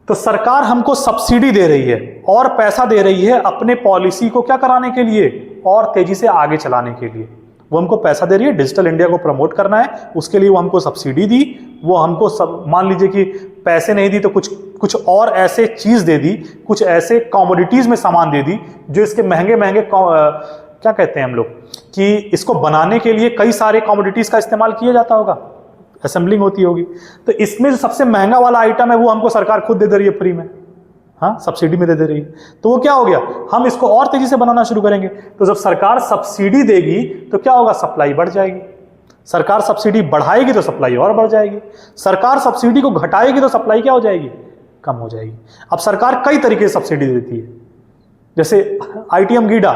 तो सरकार हमको सब्सिडी दे रही है और पैसा दे रही है अपने पॉलिसी को क्या कराने के लिए? और तेजी से आगे चलाने के लिए। वो हमको पैसा दे रही है, डिजिटल इंडिया को प्रमोट करना है, उसके लिए वो हमको सब्सिडी दी। वो हमको सब, मान लीजिए कि पैसे नहीं दी तो कुछ और ऐसे चीज दे दी, कुछ ऐसे कॉमोडिटीज में सामान दे दी जो इसके महंगे महंगे क्या कहते हैं हम लोग कि इसको बनाने के लिए कई सारे कॉमोडिटीज का इस्तेमाल किया जाता होगा, असेंबलिंग होती होगी, तो इसमें जो सबसे महंगा वाला आइटम है वो हमको सरकार खुद दे रही है फ्री में, हाँ सब्सिडी में दे रही है। तो वो क्या हो गया? हम इसको और तेजी से बनाना शुरू करेंगे। तो जब सरकार सब्सिडी देगी तो क्या होगा? सप्लाई बढ़ जाएगी। सरकार सब्सिडी बढ़ाएगी तो सप्लाई और बढ़ जाएगी। सरकार सब्सिडी को घटाएगी तो सप्लाई क्या हो जाएगी? कम हो जाएगी। अब सरकार कई तरीके से सब्सिडी देती है, जैसे ITM गीडा,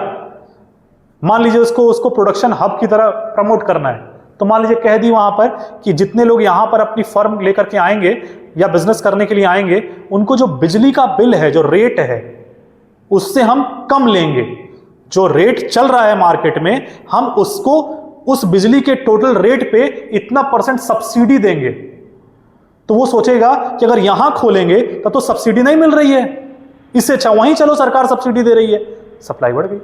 मान लीजिए उसको प्रोडक्शन हब की तरह प्रमोट करना है, तो मान लीजिए कह दी वहां पर कि जितने लोग यहां पर अपनी फर्म लेकर के आएंगे या बिजनेस करने के लिए आएंगे, उनको जो बिजली का बिल है, जो रेट है, उससे हम कम लेंगे। जो रेट चल रहा है मार्केट में, हम उसको उस बिजली के टोटल रेट पे इतना % सब्सिडी देंगे। तो वो सोचेगा कि अगर यहां खोलेंगे तब तो सब्सिडी नहीं मिल रही है, इससे अच्छा वहीं चलो सरकार सब्सिडी दे रही है, सप्लाई बढ़ गई।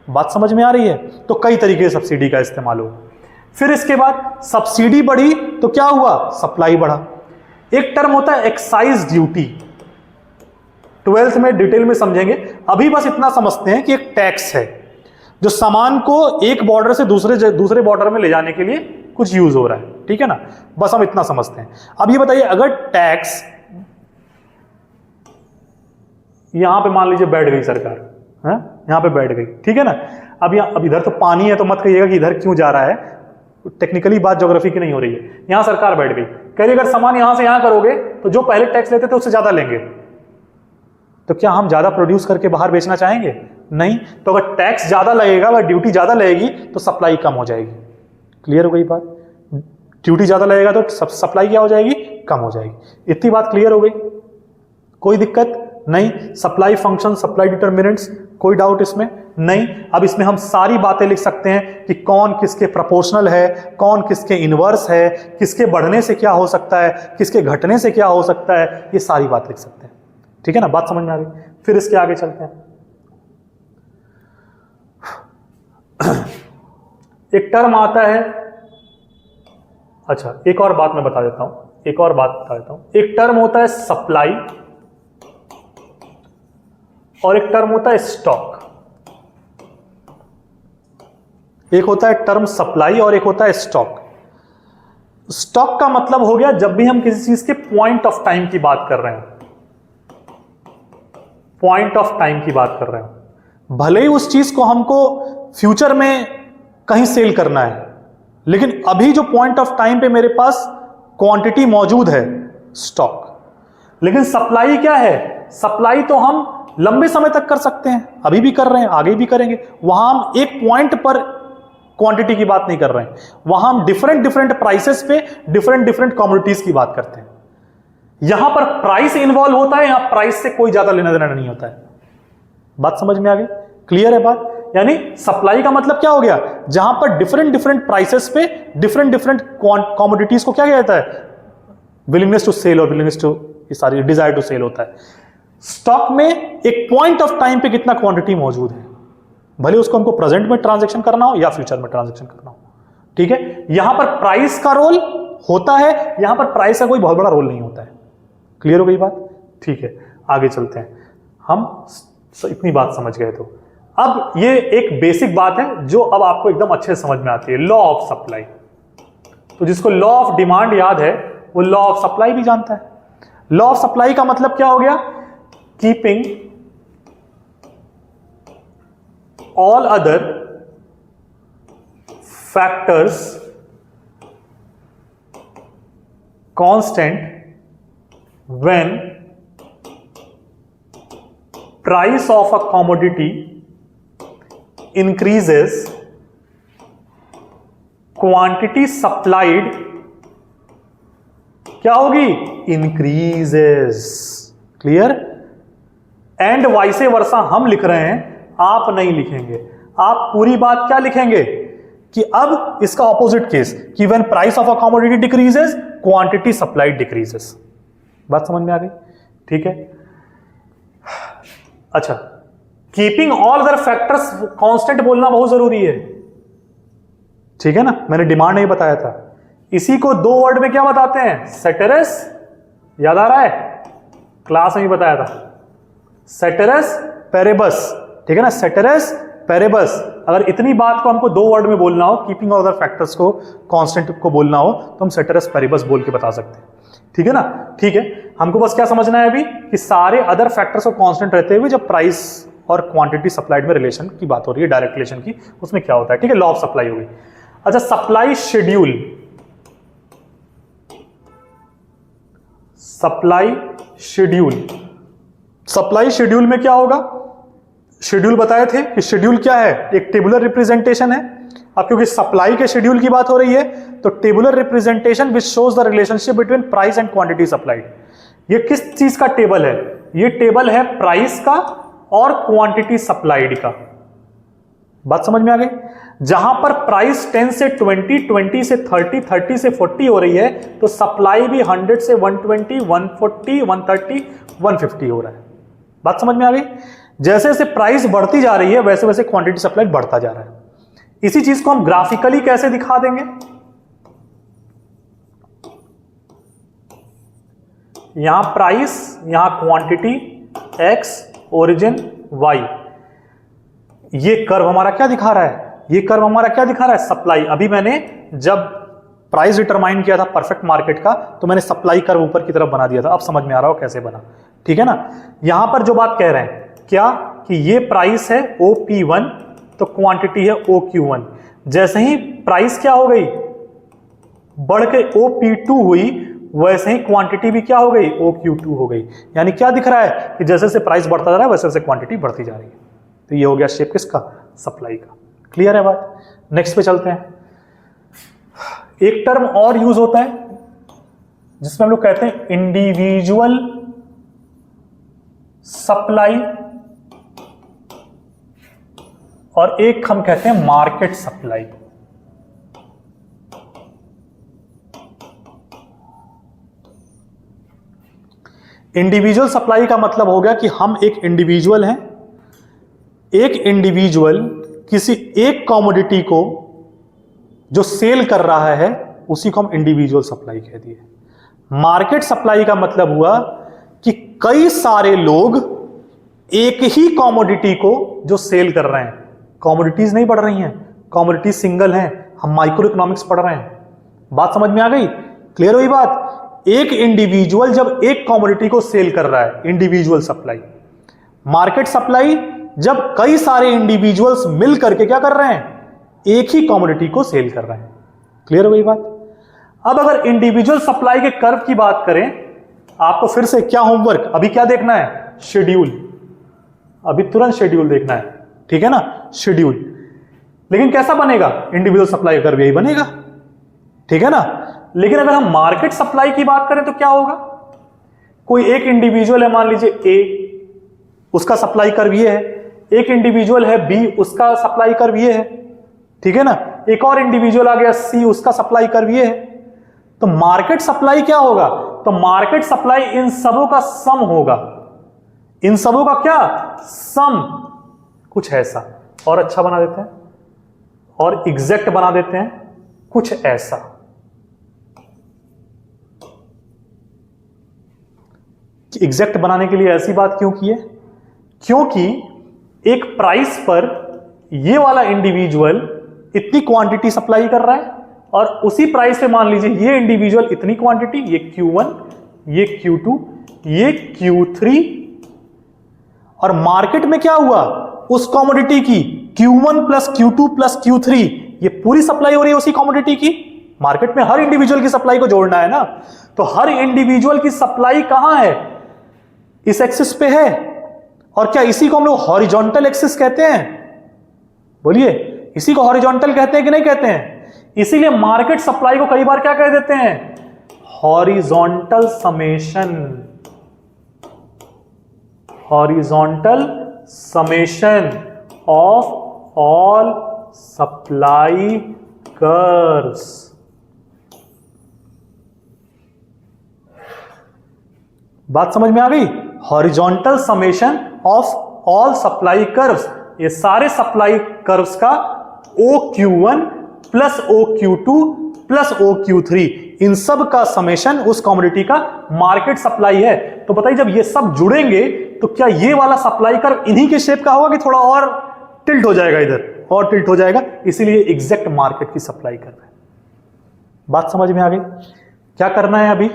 बात समझ में आ रही है? तो कई तरीके से सब्सिडी का इस्तेमाल हो। फिर इसके बाद सब्सिडी बढ़ी तो क्या हुआ? सप्लाई बढ़ा। एक टर्म होता है एक्साइज ड्यूटी, 12th में डिटेल में समझेंगे, अभी बस इतना समझते हैं कि एक टैक्स है जो सामान को एक बॉर्डर से दूसरे बॉर्डर में ले जाने के लिए कुछ यूज हो रहा है, ठीक है ना, बस हम इतना समझते हैं। अब ये बताइए, अगर टैक्स यहां पे मान लीजिए बैठ गई सरकार, है यहां पे बैठ गई, ठीक है ना, अब इधर तो पानी है तो मत कहिएगा कि इधर क्यों जा रहा है, टेक्निकली बात ज्योग्राफी की नहीं हो रही है। यहां सरकार बैठ गई, कह रही अगर सामान यहां से यहां करोगे तो जो पहले टैक्स लेते थे उससे ज्यादा लेंगे, तो क्या हम ज्यादा प्रोड्यूस करके बाहर बेचना चाहेंगे? नहीं। तो अगर टैक्स ज्यादा लगेगा, अगर ड्यूटी ज्यादा लगेगी तो सप्लाई कम हो जाएगी। क्लियर हो गई बात? ड्यूटी ज्यादा लगेगा तो सप्लाई क्या हो जाएगी? कम हो जाएगी। इतनी बात क्लियर हो गई? कोई दिक्कत नहीं? सप्लाई फंक्शन, सप्लाई डिटर्मिनेंट्स, कोई डाउट इसमें नहीं। अब इसमें हम सारी बातें लिख सकते हैं कि कौन किसके प्रोपोर्शनल है, कौन किसके इनवर्स है, किसके बढ़ने से क्या हो सकता है, किसके घटने से क्या हो सकता है, ये सारी बात लिख सकते हैं। ठीक है ना, बात समझ में आ गई? फिर इसके आगे चलते हैं। एक टर्म आता है, अच्छा एक और बात मैं बता देता हूं, एक टर्म होता है सप्लाई और एक टर्म होता है स्टॉक। एक होता है टर्म सप्लाई और एक होता है स्टॉक। स्टॉक का मतलब हो गया जब भी हम किसी चीज के पॉइंट ऑफ टाइम की बात कर रहे हैं, पॉइंट ऑफ टाइम की बात कर रहे हो, भले ही उस चीज को हमको फ्यूचर में कहीं सेल करना है, लेकिन अभी जो पॉइंट ऑफ टाइम पे मेरे पास क्वांटिटी मौजूद है, स्टॉक। लेकिन सप्लाई क्या है? सप्लाई तो हम लंबे समय तक कर सकते हैं, अभी भी कर रहे हैं, आगे भी करेंगे। वहां हम एक पॉइंट पर क्वांटिटी की बात नहीं कर रहे हैं, वहां हम डिफरेंट प्राइसेस पे डिफरेंट कमोडिटीज की बात करते हैं। यहां पर प्राइस इन्वॉल्व होता है, यहां प्राइस से कोई ज्यादा लेना देना नहीं होता है। बात समझ में आ गई? क्लियर है बात? यानी सप्लाई का मतलब क्या हो गया? जहां पर डिफरेंट प्राइसेस पे डिफरेंट कमोडिटीज को क्या कहता है? विलिंगनेस टू सेल और विलिंगनेस टू, सारी डिजायर टू सेल होता है। स्टॉक में एक पॉइंट ऑफ टाइम पे कितना क्वांटिटी मौजूद है, भले उसको हमको प्रेजेंट में ट्रांजैक्शन करना हो या फ्यूचर में ट्रांजैक्शन करना हो, ठीक है। यहां पर प्राइस का रोल होता है, यहां पर प्राइस का कोई बहुत बड़ा रोल नहीं होता है। क्लियर हो गई बात? ठीक है, आगे चलते हैं। हम इतनी बात समझ गए तो अब ये एक बेसिक बात है जो अब आपको एकदम अच्छे से समझ में आती है, लॉ ऑफ सप्लाई। तो जिसको लॉ ऑफ डिमांड याद है वो लॉ ऑफ सप्लाई भी जानता है। लॉ ऑफ सप्लाई का मतलब क्या हो गया? Keeping all other factors constant when price of a commodity increases, quantity supplied क्या होगी? increases। क्लियर? एंड वाइसे वर्सा हम लिख रहे हैं, आप नहीं लिखेंगे। आप पूरी बात क्या लिखेंगे कि अब इसका ऑपोजिट केस कि when price of a commodity decreases, quantity supplied decreases. बात समझ में आ गई? ठीक है। अच्छा, keeping all other factors constant बोलना बहुत जरूरी है, ठीक है ना। मैंने डिमांड नहीं बताया था, इसी को 2 वर्ड में क्या बताते हैं? सेटेरस। याद आ रहा है? क्लास में ही बताया था, सेटेरस पेरेबस, ठीक है ना। सेटेरस पेरेबस। अगर इतनी बात को हमको 2 वर्ड में बोलना हो, कीपिंग ऑल अदर फैक्टर्स को कांस्टेंट को बोलना हो, तो हम सेटेरस पेरेबस बोल के बता सकते हैं, ठीक है ना। ठीक है, हमको बस क्या समझना है अभी कि सारे अदर फैक्टर्स को कांस्टेंट रहते हुए जब प्राइस और क्वांटिटी सप्लाइड में रिलेशन की बात हो रही है, डायरेक्ट रिलेशन की, उसमें क्या होता है, ठीक है। लॉ ऑफ सप्लाई हो गई। अच्छा, supply schedule. Supply schedule, supply schedule में क्या होगा? शेड्यूल बताए थे कि शेड्यूल क्या है? एक टेबुलर रिप्रेजेंटेशन है। अब क्योंकि सप्लाई के शेड्यूल की बात हो रही है तो tabular representation which shows the relationship between price and quantity supplied. ये किस चीज का टेबल है? ये टेबल है प्राइस का और क्वांटिटी सप्लाइड का। बात समझ में आ गई? जहां पर प्राइस 10 से 20, 20 से 30, 30 से 40 हो रही है, तो सप्लाई भी 100 से 120, 140, 130, 150 हो रहा है। बात समझ में आ गई? जैसे जैसे प्राइस बढ़ती जा रही है वैसे वैसे क्वांटिटी सप्लाई बढ़ता जा रहा है। इसी चीज को हम ग्राफिकली कैसे दिखा देंगे? यहां प्राइस, यहां क्वांटिटी, एक्स, ओरिजिन, वाई। ये कर्व हमारा क्या दिखा रहा है? ये कर्व हमारा क्या दिखा रहा है? सप्लाई। अभी मैंने जब प्राइस डिटरमाइन किया था परफेक्ट मार्केट का, तो मैंने सप्लाई कर्व ऊपर की तरफ बना दिया था। अब समझ में आ रहा हो कैसे बना? ठीक है ना? यहां पर जो बात कह रहे हैं क्या कि ये प्राइस है OP1, तो क्वांटिटी है OQ1। जैसे ही प्राइस क्या हो गई, बढ़ के OP2 हुई, वैसे ही क्वांटिटी भी क्या हो गई, OQ2 हो गई। यानी क्या दिख रहा है कि जैसे जैसे प्राइस बढ़ता जा रहा है वैसे वैसे क्वांटिटी बढ़ती जा रही है। तो ये हो गया शेप किसका? सप्लाई का। क्लियर है बात? नेक्स्ट पे चलते हैं। एक टर्म और यूज होता है जिसमें हम लोग कहते हैं इंडिविजुअल सप्लाई, और एक हम कहते हैं मार्केट सप्लाई। इंडिविजुअल सप्लाई का मतलब हो गया कि हम एक इंडिविजुअल हैं, एक इंडिविजुअल किसी एक कमोडिटी को जो सेल कर रहा है उसी को हम इंडिविजुअल सप्लाई कह दिए। मार्केट सप्लाई का मतलब हुआ कि कई सारे लोग एक ही कमोडिटी को जो सेल कर रहे हैं। कमोडिटीज नहीं बढ़ रही हैं, कमोडिटीज सिंगल हैं। हम माइक्रो इकोनॉमिक्स पढ़ रहे हैं। बात समझ में आ गई? क्लियर हुई बात? एक इंडिविजुअल जब एक कमोडिटी को सेल कर रहा है, इंडिविजुअल सप्लाई। मार्केट सप्लाई जब कई सारे इंडिविजुअल्स मिल करके क्या कर रहे हैं, एक ही कमोडिटी को सेल कर रहे हैं। क्लियर हुई बात? अब अगर इंडिविजुअल सप्लाई के कर्व की बात करें, आपको फिर से क्या होमवर्क, अभी क्या देखना है? शेड्यूल। अभी तुरंत शेड्यूल देखना है, ठीक है ना? शेड्यूल। लेकिन कैसा बनेगा? इंडिविजुअल सप्लाई कर्व यही बनेगा, ठीक है ना? लेकिन अगर हम मार्केट सप्लाई की बात करें तो क्या होगा? कोई एक इंडिविजुअल है, मान लीजिए ए, उसका सप्लाई कर्व ये है। एक इंडिविजुअल है बी, उसका सप्लाई कर्व ये है, ठीक है ना? एक और इंडिविजुअल आ गया सी, उसका सप्लाई कर्व ये है। तो मार्केट सप्लाई क्या होगा? तो मार्केट सप्लाई इन सबों का सम होगा। इन सबों का क्या? सम। कुछ ऐसा और अच्छा बना देते हैं और एग्जैक्ट बना देते हैं, कुछ ऐसा। एग्जैक्ट बनाने के लिए ऐसी बात क्यों की है? क्योंकि एक प्राइस पर ये वाला इंडिविजुअल इतनी क्वांटिटी सप्लाई कर रहा है, और उसी प्राइस पे मान लीजिए ये इंडिविजुअल इतनी क्वांटिटी, ये Q1, ये Q2, ये Q3। और मार्केट में क्या हुआ? उस कमोडिटी की Q1 plus Q2 plus Q3, ये पूरी सप्लाई हो रही है उसी कमोडिटी की। मार्केट में हर इंडिविजुअल की सप्लाई को जोड़ना है ना, तो हर इंडिविजुअल की सप्लाई कहां है? इस एक्सिस पे है। और क्या इसी को हम लोग हॉरिजॉन्टल एक्सिस कहते हैं? बोलिए, इसी को हॉरिजॉन्टल कहते हैं कि नहीं कहते हैं? इसीलिए मार्केट सप्लाई को कई बार क्या कह देते हैं? Horizontal summation. Horizontal summation of all supply curves. बात समझ में आ गई? Horizontal summation of all supply curves. ये सारे सप्लाई कर्व्स का OQ1 plus OQ2 plus OQ3, इन सब का समेशन उस कमोडिटी का मार्केट सप्लाई है। तो बताइए, जब ये सब जुड़ेंगे तो क्या ये वाला सप्लाई कर्व इन्हीं के शेप का होगा कि थोड़ा और टिल्ट हो जाएगा, इधर और टिल्ट हो जाएगा? इसीलिए एग्जैक्ट मार्केट की सप्लाई कर्व है। बात समझ में आ गई? क्या करना है अभी?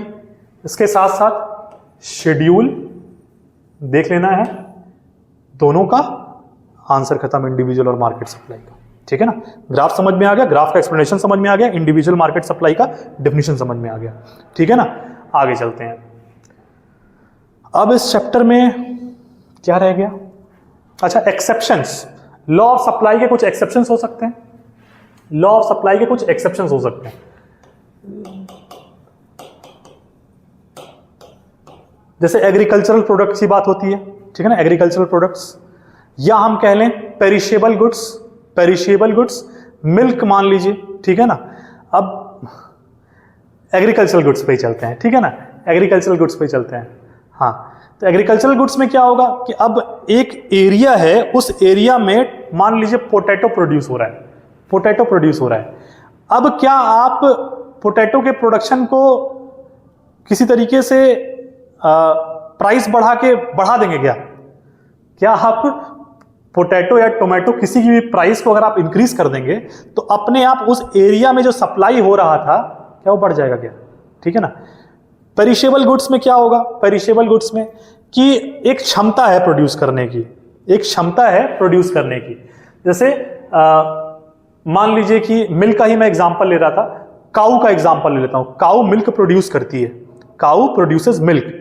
इसके साथ साथ शेड्यूल देख लेना है, दोनों का आंसर खत्म, इंडिविजुअल और मार्केट सप्लाई का। ठीक है ना? ग्राफ समझ में आ गया, ग्राफ का एक्सप्लेनेशन समझ में आ गया, इंडिविजुअल मार्केट सप्लाई का डेफिनेशन समझ में आ गया। ठीक है ना? आगे चलते हैं। अब इस चैप्टर में क्या रह गया? अच्छा, एक्सेप्शंस। लॉ ऑफ सप्लाई के कुछ एक्सेप्शंस हो सकते हैं। लॉ ऑफ सप्लाई के कुछ एक्सेप्शंस हो सकते हैं। जैसे एग्रीकल्चरल प्रोडक्ट की बात होती है, ठीक है ना, एग्रीकल्चरल प्रोडक्ट्स, या हम कह लें perishable goods, perishable goods, milk मान लीजिए, ठीक है ना। अब एग्रीकल्चरल गुड्स पे ही चलते हैं, ठीक है ना, एग्रीकल्चरल गुड्स पे ही चलते हैं। हाँ, तो एग्रीकल्चरल गुड्स में क्या होगा कि अब एक एरिया है, उस एरिया में मान लीजिए पोटैटो प्रोड्यूस हो रहा है, पोटैटो प्रोड्यूस हो रहा है। अब क्या आप पोटैटो के प्रोडक्शन को किसी तरीके से प्राइस बढ़ा देंगे क्या? क्या आप पोटैटो या टोमेटो किसी की भी प्राइस को अगर आप इंक्रीज कर देंगे तो अपने आप उस एरिया में जो सप्लाई हो रहा था क्या वो बढ़ जाएगा क्या? ठीक है ना। पेरिशेबल गुड्स में क्या होगा? पेरिशेबल गुड्स में कि एक क्षमता है प्रोड्यूस करने की, एक क्षमता है प्रोड्यूस करने की। जैसे मान लीजिए कि मिल्क का ही मैं एग्जांपल ले रहा था, काऊ का एग्जांपल ले लेता हूं। काऊ मिल्क प्रोड्यूस करती है, काऊ प्रोड्यूसेस मिल्क।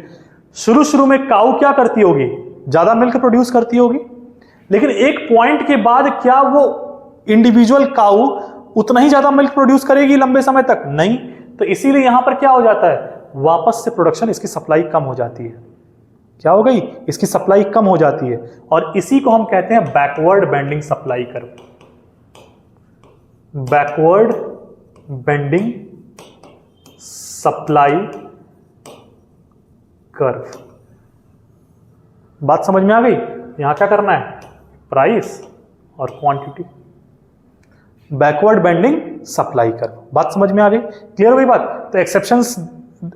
शुरू में काऊ क्या करती होगी? ज्यादा मिल्क प्रोड्यूस करती होगी, लेकिन एक पॉइंट के बाद क्या वो इंडिविजुअल काऊ उतना ही ज्यादा मिल्क प्रोड्यूस करेगी लंबे समय तक? नहीं। तो इसीलिए यहां पर क्या हो जाता है, वापस से प्रोडक्शन, इसकी सप्लाई कम हो जाती है। क्या हो गई? इसकी सप्लाई कम हो जाती है, और इसी को हम कहते हैं backward bending supply curve. Backward bending supply curve. बात समझ में आ गई? यहां क्या करना है? प्राइस और quantity. Backward bending supply curve. बात समझ में आ गई? क्लियर हुई बात? तो एक्सेप्शंस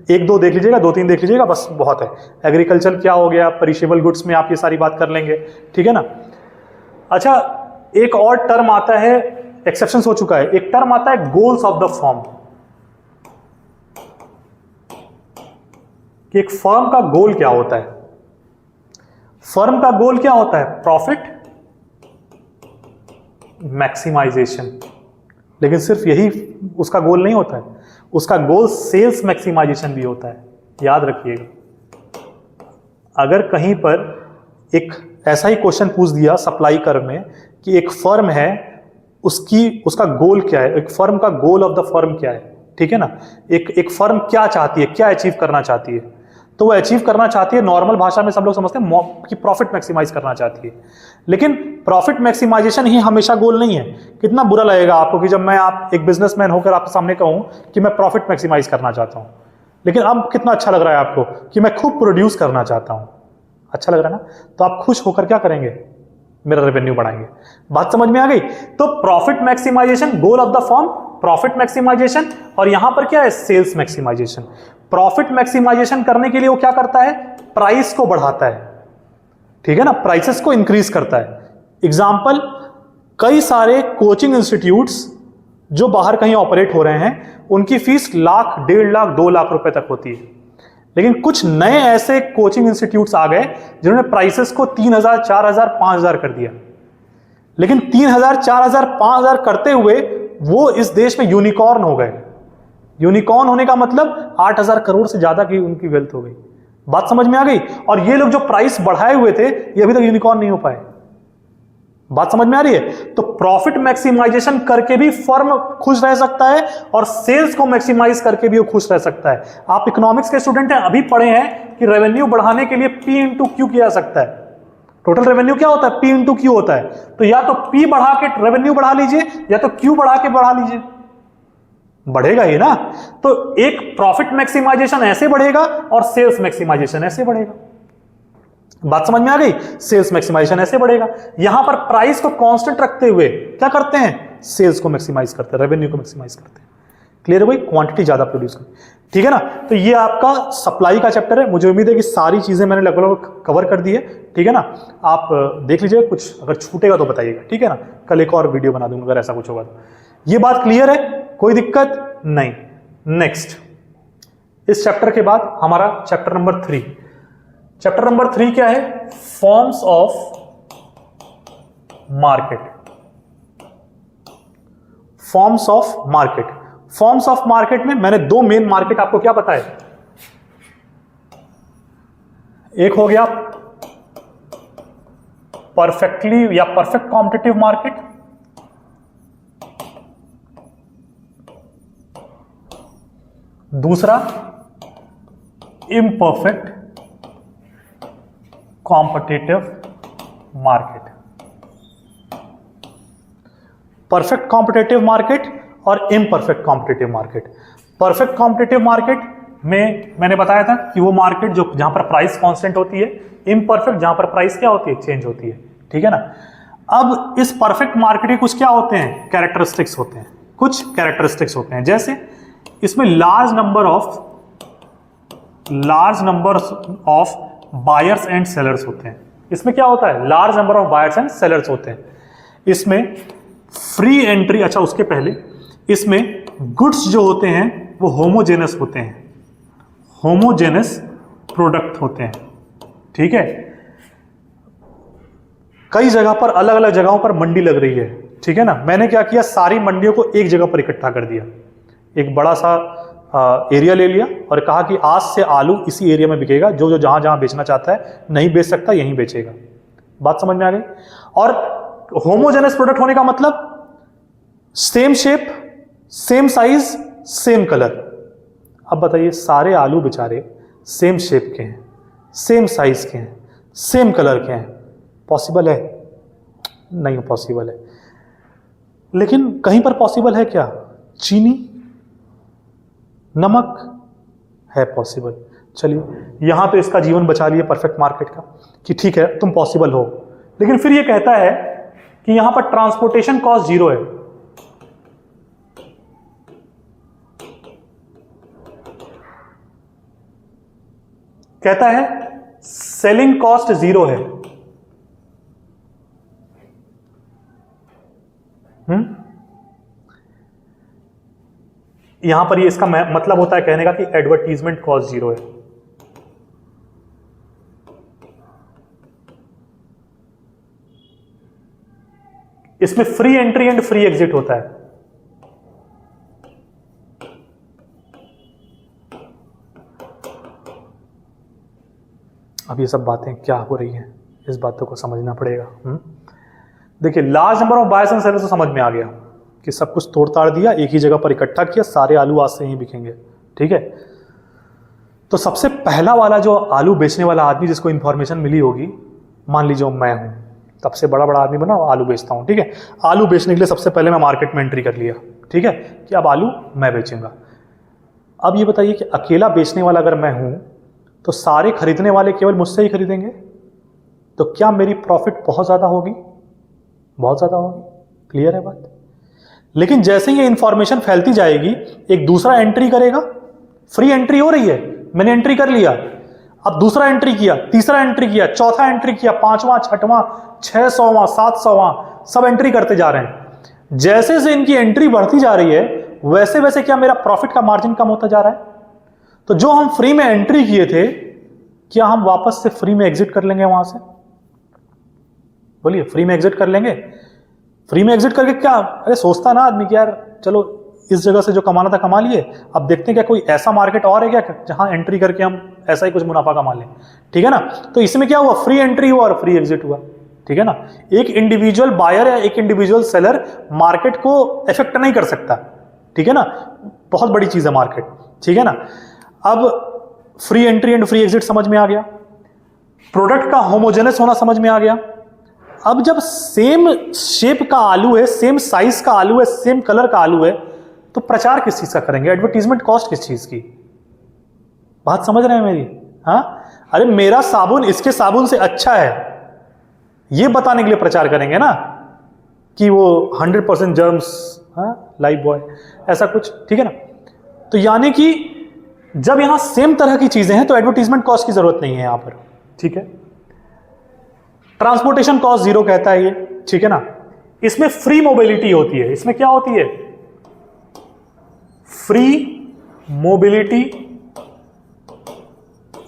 1-2 देख लीजिएगा, 2-3 देख लीजिएगा, बस बहुत है। एग्रीकल्चर क्या हो गया, पेरिशेबल गुड्स में आप ये सारी बात कर लेंगे, ठीक है ना। अच्छा, एक और टर्म आता है, एक्सेप्शंस हो चुका है, एक टर्म आता है गोल्स ऑफ द फर्म। कि एक फर्म का गोल क्या होता है? फर्म का गोल क्या होता है? Profit maximisation. लेकिन सिर्फ यही उसका गोल नहीं होता है, उसका गोल सेल्स मैक्सिमाइजेशन भी होता है। याद रखिएगा, अगर कहीं पर एक ऐसा ही क्वेश्चन पूछ दिया सप्लाई कर्व में कि एक फर्म है, उसका गोल क्या है, एक फर्म का गोल ऑफ द फर्म क्या है, ठीक है ना। एक फर्म क्या चाहती है, क्या अचीव करना चाहती है, तो वो अचीव करना चाहती है, नॉर्मल भाषा में सब लोग समझते हैं कि प्रॉफिट मैक्सिमाइज करना चाहती है। लेकिन प्रॉफिट मैक्सिमाइजेशन ही हमेशा गोल नहीं है। कितना बुरा लगेगा आपको कि जब मैं एक बिजनेसमैन होकर आपके सामने कहूं कि मैं प्रॉफिट मैक्सिमाइज करना चाहता हूं, लेकिन अब कितना अच्छा लग रहा है आपको कि मैं खूब प्रोड्यूस करना चाहता हूं। अच्छा लग रहा है ना? तो आप खुश होकर क्या करेंगे? मेरा रेवेन्यू बढ़ाएंगे। बात समझ में आ गई? तो profit maximisation, goal of the firm profit maximisation, और यहां पर क्या है? Sales maximisation. प्रॉफिट मैक्सिमाइजेशन करने के लिए वो क्या करता है? प्राइस को बढ़ाता है, ठीक है ना, प्राइसेस को इंक्रीज करता है। एग्जाम्पल, कई सारे कोचिंग इंस्टीट्यूट्स जो बाहर कहीं ऑपरेट हो रहे हैं, उनकी फीस लाख, 1.5 लाख, 2 लाख रुपए तक होती है। लेकिन कुछ नए ऐसे कोचिंग इंस्टीट्यूट्स आ गए जिन्होंने प्राइसेस को 3,000, 4,000, 5,000 कर दिया। लेकिन 3,000, 4,000, 5,000 करते हुए वो इस देश में यूनिकॉर्न हो गए। यूनिकॉर्न होने का मतलब 8,000 करोड़ से ज्यादा की उनकी वेल्थ हो गई। बात समझ में आ गई? और ये लोग जो प्राइस बढ़ाए हुए थे, ये अभी तक यूनिकॉर्न नहीं हो पाए। बात समझ में आ रही है? तो प्रॉफिट मैक्सिमाइजेशन करके भी फर्म खुश रह सकता है, और सेल्स को मैक्सिमाइज करके भी वो खुश रह सकता है। आप इकोनॉमिक्स के स्टूडेंट हैं, अभी पढ़े हैं कि रेवेन्यू बढ़ाने के लिए P इंटू Q किया जा सकता है। टोटल रेवेन्यू क्या होता है? P इंटू Q होता है। तो या तो P बढ़ा के रेवेन्यू बढ़ा लीजिए, या तो Q बढ़ा के बढ़ा लीजिए, बढ़ेगा ही ना। तो एक प्रॉफिट मैक्सिमाइजेशन ऐसे बढ़ेगा और सेल्स मैक्सिमाइजेशन ऐसे बढ़ेगा। बात समझ में आ गई? सेल्स मैक्सिमाइजेशन ऐसे बढ़ेगा। यहां पर प्राइस को कांस्टेंट रखते हुए क्या करते हैं? सेल्स को मैक्सिमाइज करते हैं, रेवेन्यू को मैक्सिमाइज करते हैं। क्लियर है भाई? क्वांटिटी ज्यादा प्रोड्यूस करते, ठीक है ना। तो ये आपका सप्लाई का चैप्टर है। मुझे उम्मीद है कि सारी चीजें मैंने लगभग कवर कर दी है, ठीक है ना। आप देख लीजिए, कुछ अगर छूटेगा तो बताइएगा, ठीक है ना। कल एक और वीडियो बना दूंगा अगर ऐसा कुछ होगा तो। ये बात क्लियर है? कोई दिक्कत नहीं। नेक्स्ट, इस चैप्टर के बाद हमारा चैप्टर नंबर 3। चैप्टर नंबर 3 क्या है? Forms of market. Forms of market. Forms of market में मैंने 2 मेन मार्केट आपको क्या बताया? एक हो गया परफेक्टली या परफेक्ट कॉम्पिटिटिव मार्केट, दूसरा imperfect competitive market, perfect competitive market और imperfect competitive market. Perfect competitive market में मैंने बताया था कि वो मार्केट जो जहां पर प्राइस कांस्टेंट होती है, इम्परफेक्ट जहां पर प्राइस क्या होती है, चेंज होती है, ठीक है ना। अब इस परफेक्ट मार्केट के कुछ क्या होते हैं, कैरेक्टरिस्टिक्स होते हैं, कुछ कैरेक्टरिस्टिक्स होते हैं, जैसे इसमें large number of buyers and sellers होते हैं। इसमें क्या होता है, large number of buyers and sellers होते हैं। इसमें फ्री एंट्री, अच्छा उसके पहले इसमें गुड्स जो होते हैं वो होमोजेनस होते हैं, होमोजेनस प्रोडक्ट होते हैं, ठीक है। कई जगह पर अलग अलग जगहों पर मंडी लग रही है, ठीक है ना। मैंने क्या किया, सारी मंडियों को एक जगह पर इकट्ठा कर दिया, एक बड़ा सा एरिया ले लिया और कहा कि आज से आलू इसी एरिया में बिकेगा, जो जो जहां जहां बेचना चाहता है नहीं बेच सकता यहीं बेचेगा। बात समझ में आ गई। और होमोजेनस प्रोडक्ट होने का मतलब same shape, same size, same colour. अब बताइए, सारे आलू बेचारे सेम शेप के हैं, सेम साइज के हैं, सेम कलर के हैं, पॉसिबल है? नहीं पॉसिबल है। लेकिन कहीं पर पॉसिबल है क्या? चीनी, नमक है पॉसिबल। चलिए यहां तो इसका जीवन बचा लिया परफेक्ट मार्केट का कि ठीक है तुम पॉसिबल हो, लेकिन फिर ये कहता है कि यहां पर ट्रांसपोर्टेशन कॉस्ट 0 है। कहता है सेलिंग कॉस्ट 0 है। यहां पर ये इसका मतलब होता है कहने का कि एडवर्टीजमेंट कॉस्ट 0 है। इसमें free entry and free exit होता है। अब ये सब बातें क्या हो रही हैं, इस बातों को समझना पड़ेगा। देखिए, large number of buyers and sellers तो समझ में आ गया कि सब कुछ तोड़ ताड़ दिया, एक ही जगह पर इकट्ठा किया, सारे आलू आज से ही बिकेंगे, ठीक है। तो सबसे पहला वाला जो आलू बेचने वाला आदमी जिसको इंफॉर्मेशन मिली होगी, मान लीजिए मैं हूं, तब से बड़ा बड़ा आदमी बना, आलू बेचता हूं, ठीक है। आलू बेचने के लिए सबसे पहले मैं मार्केट में एंट्री कर लिया, ठीक है, कि अब आलू मैं बेचूंगा। अब ये बताइए कि अकेला बेचने वाला अगर मैं हूं तो सारे खरीदने वाले केवल मुझसे ही खरीदेंगे, तो क्या मेरी प्रॉफिट बहुत ज्यादा होगी? बहुत ज्यादा होगी, क्लियर है बात। लेकिन जैसे ही ये इंफॉर्मेशन फैलती जाएगी, एक दूसरा एंट्री करेगा, फ्री एंट्री हो रही है, मैंने एंट्री कर लिया, अब दूसरा एंट्री किया, तीसरा एंट्री किया, चौथा एंट्री किया, 5वां, 6वां, 600वां, 700वां, सब एंट्री करते जा रहे हैं। जैसे से इनकी एंट्री बढ़ती जा रही है, वैसे वैसे क्या मेरा प्रॉफिट का मार्जिन कम होता जा रहा है। तो जो हम फ्री में एंट्री किए थे, क्या हम वापस से फ्री में एग्जिट कर लेंगे वहां से? बोलिए, फ्री में एग्जिट कर लेंगे? फ्री में एग्जिट करके क्या, अरे सोचता ना आदमी कि यार चलो इस जगह से जो कमाना था कमा लिए, अब देखते हैं क्या कोई ऐसा मार्केट और है क्या जहां एंट्री करके हम ऐसा ही कुछ मुनाफा कमा लें, ठीक है ना। तो इसमें क्या हुआ, फ्री एंट्री हुआ और फ्री एग्जिट हुआ, ठीक है ना। एक इंडिविजुअल बायर या एक इंडिविजुअल सेलर मार्केट को इफेक्ट नहीं कर सकता, ठीक है ना, बहुत बड़ी चीज है मार्केट, ठीक है ना। अब free entry and free exit समझ में आ गया, प्रोडक्ट का होमोजेनस होना समझ में आ गया। अब जब सेम शेप का आलू है, सेम साइज का आलू है, सेम कलर का आलू है, तो प्रचार किस चीज का करेंगे, एडवर्टीजमेंट कॉस्ट किस चीज की? बात समझ रहे हैं मेरी? हाँ, अरे मेरा साबुन इसके साबुन से अच्छा है, ये बताने के लिए प्रचार करेंगे ना, कि वो 100% जर्म्स, लाइफ बॉय, ऐसा कुछ, ठीक है ना। तो यानी कि जब यहां सेम तरह की चीजें हैं तो एडवर्टीजमेंट कॉस्ट की जरूरत नहीं है यहां पर, ठीक है। ट्रांसपोर्टेशन कॉस्ट 0 कहता है ये, ठीक है ना। इसमें फ्री मोबिलिटी होती है, इसमें क्या होती है, free mobility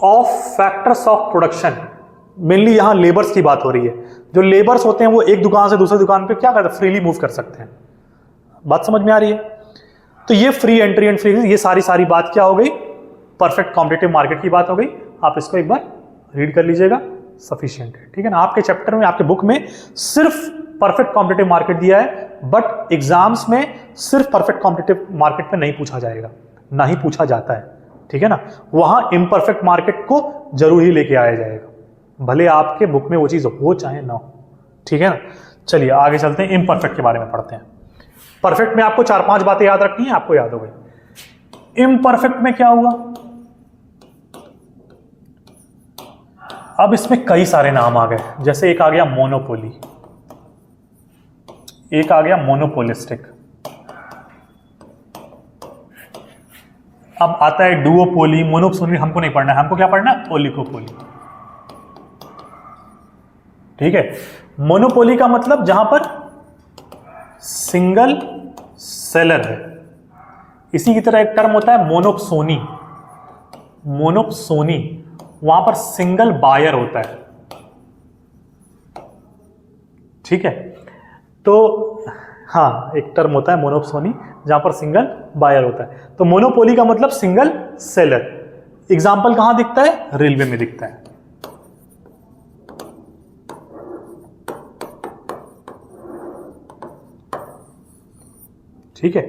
of factors of production. Mainly यहां लेबर्स की बात हो रही है। जो लेबर्स होते हैं वो एक दुकान से दूसरी दुकान पे क्या करते हैं, फ्रीली मूव कर सकते हैं। बात समझ में आ रही है? तो ये फ्री एंट्री एंड फ्री, ये सारी बात क्या हो गई, परफेक्ट कॉम्पिटिटिव मार्केट की बात हो गई। आप इसको एक बार रीड कर लीजिएगा, सफिशिएंट है, ठीक है ना। आपके चैप्टर में, आपके बुक में सिर्फ परफेक्ट कॉम्पिटिटिव मार्केट दिया है, बट एग्जाम्स में सिर्फ परफेक्ट कॉम्पिटिटिव मार्केट पे नहीं पूछा जाएगा, ना ही पूछा जाता है, ठीक है ना। वहां इम्परफेक्ट मार्केट को जरूर ही लेके आया जाएगा, भले आपके बुक में वो चीज हो चाहे ना हो, ठीक है ना। चलिए आगे चलते हैं, इम्परफेक्ट के बारे में पढ़ते हैं। परफेक्ट में आपको 4-5 बातें याद रखनी है, आपको याद हो गई। इम्परफेक्ट में क्या हुआ, अब इसमें कई सारे नाम आ गए, जैसे एक आ गया मोनोपोली, एक आ गया मोनोपोलिस्टिक, अब आता है डुओपोली, मोनोपोली हमको नहीं पढ़ना है, हमको क्या पढ़ना है, ओलिगोपोली, ठीक है। मोनोपोली का मतलब जहां पर सिंगल सेलर है। इसी की तरह एक टर्म होता है मोनोप्सोनी, मोनोप्सोनी वहां पर सिंगल बायर होता है, ठीक है। तो हाँ, एक टर्म होता है मोनोप्सोनी जहां पर सिंगल बायर होता है। तो मोनोपोली का मतलब सिंगल सेलर। एग्जाम्पल कहां दिखता है, रेलवे में दिखता है, ठीक है।